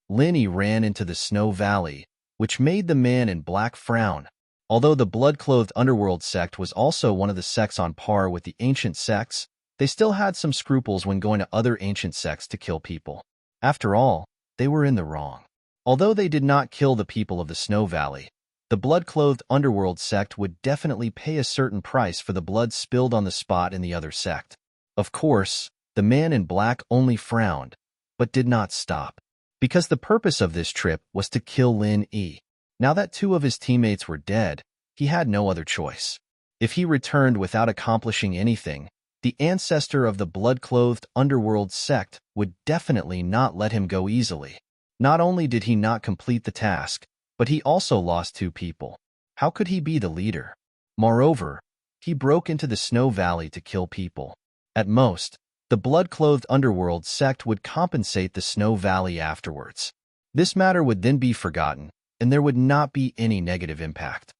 Lin Yi ran into the Snow Valley, which made the man in black frown. Although the blood-clothed underworld sect was also one of the sects on par with the ancient sects, they still had some scruples when going to other ancient sects to kill people. After all, they were in the wrong. Although they did not kill the people of the Snow Valley, the blood-clothed underworld sect would definitely pay a certain price for the blood spilled on the spot in the other sect. Of course, the man in black only frowned, but did not stop. Because the purpose of this trip was to kill Lin Yi. Now that two of his teammates were dead, he had no other choice. If he returned without accomplishing anything, the ancestor of the blood-clothed underworld sect would definitely not let him go easily. Not only did he not complete the task, but he also lost two people. How could he be the leader? Moreover, he broke into the Snow Valley to kill people. At most, the blood-clothed underworld sect would compensate the Snow Valley afterwards. This matter would then be forgotten, and there would not be any negative impact.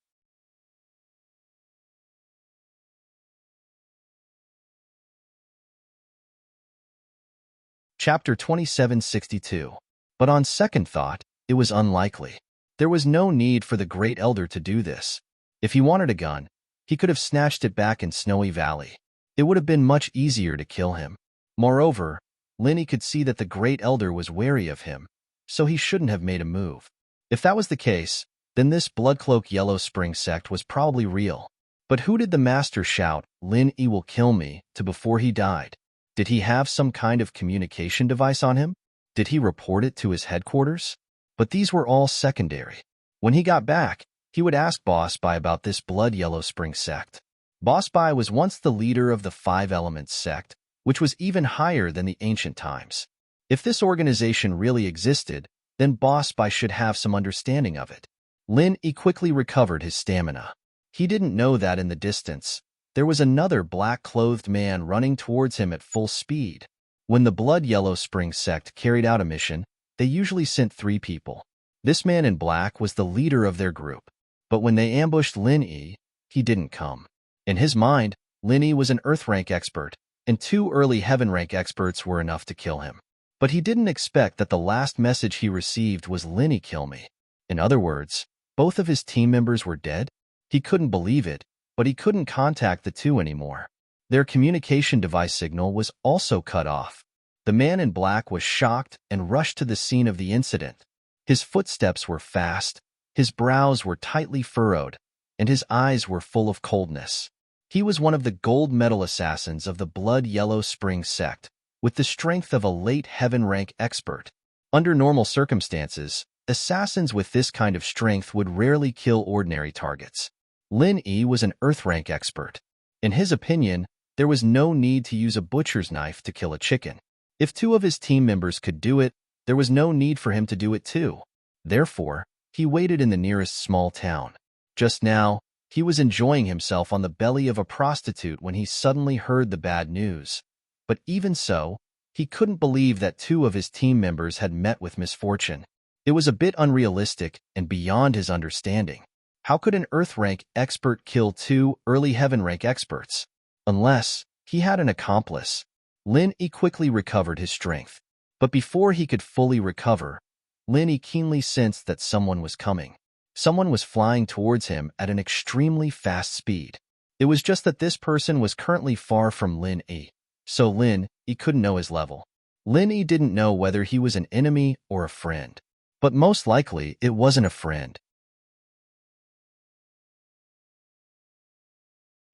Chapter 2762. But on second thought, it was unlikely. There was no need for the Great Elder to do this. If he wanted a gun, he could have snatched it back in Snowy Valley. It would have been much easier to kill him. Moreover, Linny could see that the Great Elder was wary of him, so he shouldn't have made a move. If that was the case, then this Bloodcloak Yellow Spring sect was probably real. But who did the master shout, "Lin-E will kill me," to before he died? Did he have some kind of communication device on him? Did he report it to his headquarters? But these were all secondary. When he got back, he would ask Boss Bai about this Blood Yellow Spring sect. Boss Bai was once the leader of the Five Elements sect, which was even higher than the ancient times. If this organization really existed, then Boss Bai should have some understanding of it. Lin-E quickly recovered his stamina. He didn't know that in the distance, there was another black-clothed man running towards him at full speed. When the Blood Yellow Spring sect carried out a mission, they usually sent 3 people. This man in black was the leader of their group. But when they ambushed Lin-E, he didn't come. In his mind, Lin-E was an Earth rank expert, and 2 early Heaven rank experts were enough to kill him. But he didn't expect that the last message he received was "Lin-E kill me." In other words, both of his team members were dead? He couldn't believe it, but he couldn't contact the 2 anymore. Their communication device signal was also cut off. The man in black was shocked and rushed to the scene of the incident. His footsteps were fast, his brows were tightly furrowed, and his eyes were full of coldness. He was one of the gold medal assassins of the Blood Yellow Spring sect, with the strength of a late Heaven rank expert. Under normal circumstances, assassins with this kind of strength would rarely kill ordinary targets. Lin-E was an Earth rank expert. In his opinion, there was no need to use a butcher's knife to kill a chicken. If 2 of his team members could do it, there was no need for him to do it too. Therefore, he waited in the nearest small town. Just now, he was enjoying himself on the belly of a prostitute when he suddenly heard the bad news. But even so, he couldn't believe that 2 of his team members had met with misfortune. It was a bit unrealistic and beyond his understanding. How could an Earth rank expert kill 2 early Heaven rank experts? Unless he had an accomplice. Lin-E quickly recovered his strength. But before he could fully recover, Lin-E keenly sensed that someone was coming. Someone was flying towards him at an extremely fast speed. It was just that this person was currently far from Lin-E, so Lin-E couldn't know his level. Lin-E didn't know whether he was an enemy or a friend. But most likely, it wasn't a friend.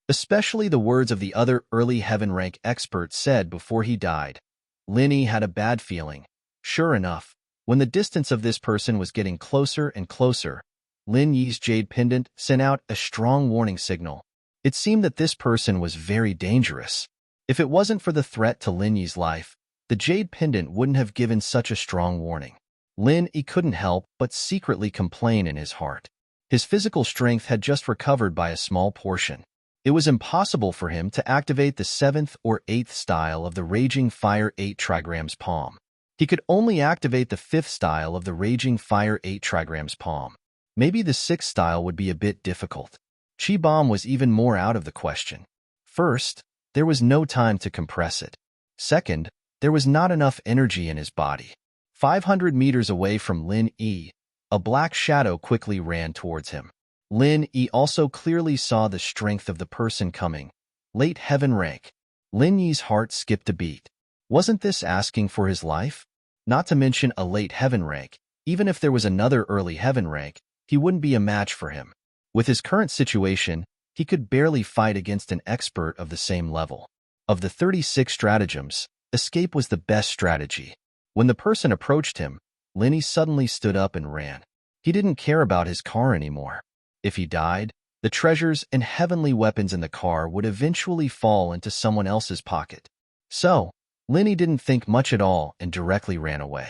Especially the words of the other early Heaven rank expert said before he died. Lin-E had a bad feeling. Sure enough, when the distance of this person was getting closer and closer, Lin-Yi's jade pendant sent out a strong warning signal. It seemed that this person was very dangerous. If it wasn't for the threat to Lin-Yi's life, the jade pendant wouldn't have given such a strong warning. Lin-E couldn't help but secretly complain in his heart. His physical strength had just recovered by a small portion. It was impossible for him to activate the 7th or 8th style of the Raging Fire 8 Trigrams Palm. He could only activate the 5th style of the Raging Fire 8 Trigrams Palm. Maybe the 6th style would be a bit difficult. Chi Bomb was even more out of the question. First, there was no time to compress it. Second, there was not enough energy in his body. 500 meters away from Lin-E, a black shadow quickly ran towards him. Lin-E also clearly saw the strength of the person coming. Late Heaven rank. Lin-Yi's heart skipped a beat. Wasn't this asking for his life? Not to mention a late Heaven rank. Even if there was another early Heaven rank, he wouldn't be a match for him. With his current situation, he could barely fight against an expert of the same level. Of the 36 stratagems, escape was the best strategy. When the person approached him, Lin-E suddenly stood up and ran. He didn't care about his car anymore. If he died, the treasures and heavenly weapons in the car would eventually fall into someone else's pocket. So, Lin-E didn't think much at all and directly ran away.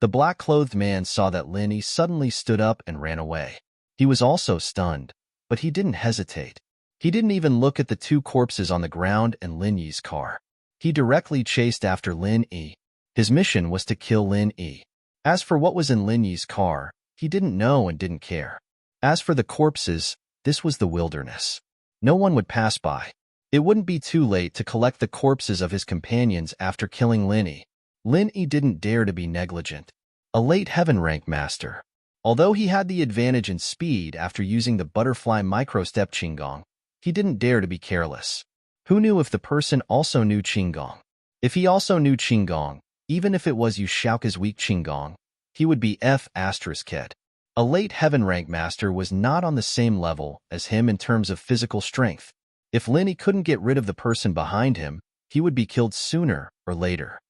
The black-clothed man saw that Lin-E suddenly stood up and ran away. He was also stunned, but he didn't hesitate. He didn't even look at the 2 corpses on the ground and Lin-Yi's car. He directly chased after Lin-E. His mission was to kill Lin-E. As for what was in Lin-Yi's car, he didn't know and didn't care. As for the corpses, this was the wilderness. No one would pass by. It wouldn't be too late to collect the corpses of his companions after killing Lin-E. Lin-E didn't dare to be negligent. a late heaven rank master. Although he had the advantage in speed after using the butterfly microstep Qigong, he didn't dare to be careless. Who knew if the person also knew Qigong? If he also knew Qigong, even if it was Yushauka's weak Qigong, he would be F***ed. A late heaven rank master was not on the same level as him in terms of physical strength. If Linny couldn't get rid of the person behind him, he would be killed sooner or later.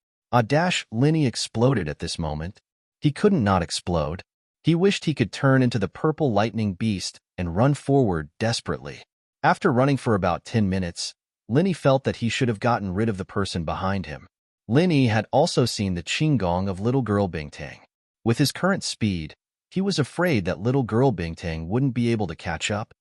Linny exploded at this moment. He couldn't not explode. He wished he could turn into the purple lightning beast and run forward desperately. After running for about 10 minutes, Linny felt that he should have gotten rid of the person behind him. Linny had also seen the Qigong of little girl Bingtang. With his current speed, he was afraid that little girl Bingtang wouldn't be able to catch up.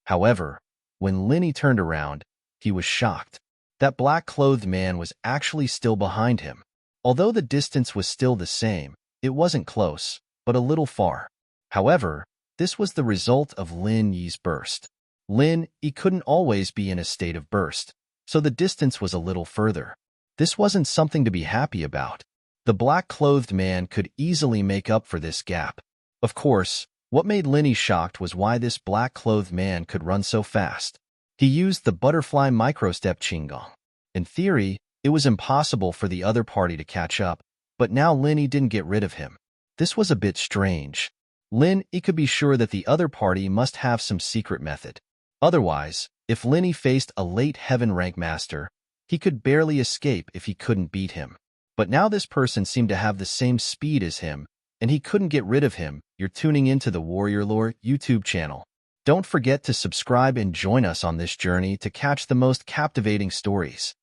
However, when Linny turned around, he was shocked. That black-clothed man was actually still behind him. Although the distance was still the same, it wasn't close, but a little far. However, this was the result of Lin Yi's burst. Lin Yi couldn't always be in a state of burst, so the distance was a little further. This wasn't something to be happy about. The black-clothed man could easily make up for this gap. Of course, what made Linny shocked was why this black-clothed man could run so fast. He used the butterfly microstep Qigong. In theory, it was impossible for the other party to catch up, but now Linny didn't get rid of him. This was a bit strange. Lin Yi could be sure that the other party must have some secret method. Otherwise, if Linny faced a late heaven rank master, he could barely escape if he couldn't beat him. But now this person seemed to have the same speed as him, and he couldn't get rid of him. You're tuning into the Warrior Lore YouTube channel. Don't forget to subscribe and join us on this journey to catch the most captivating stories.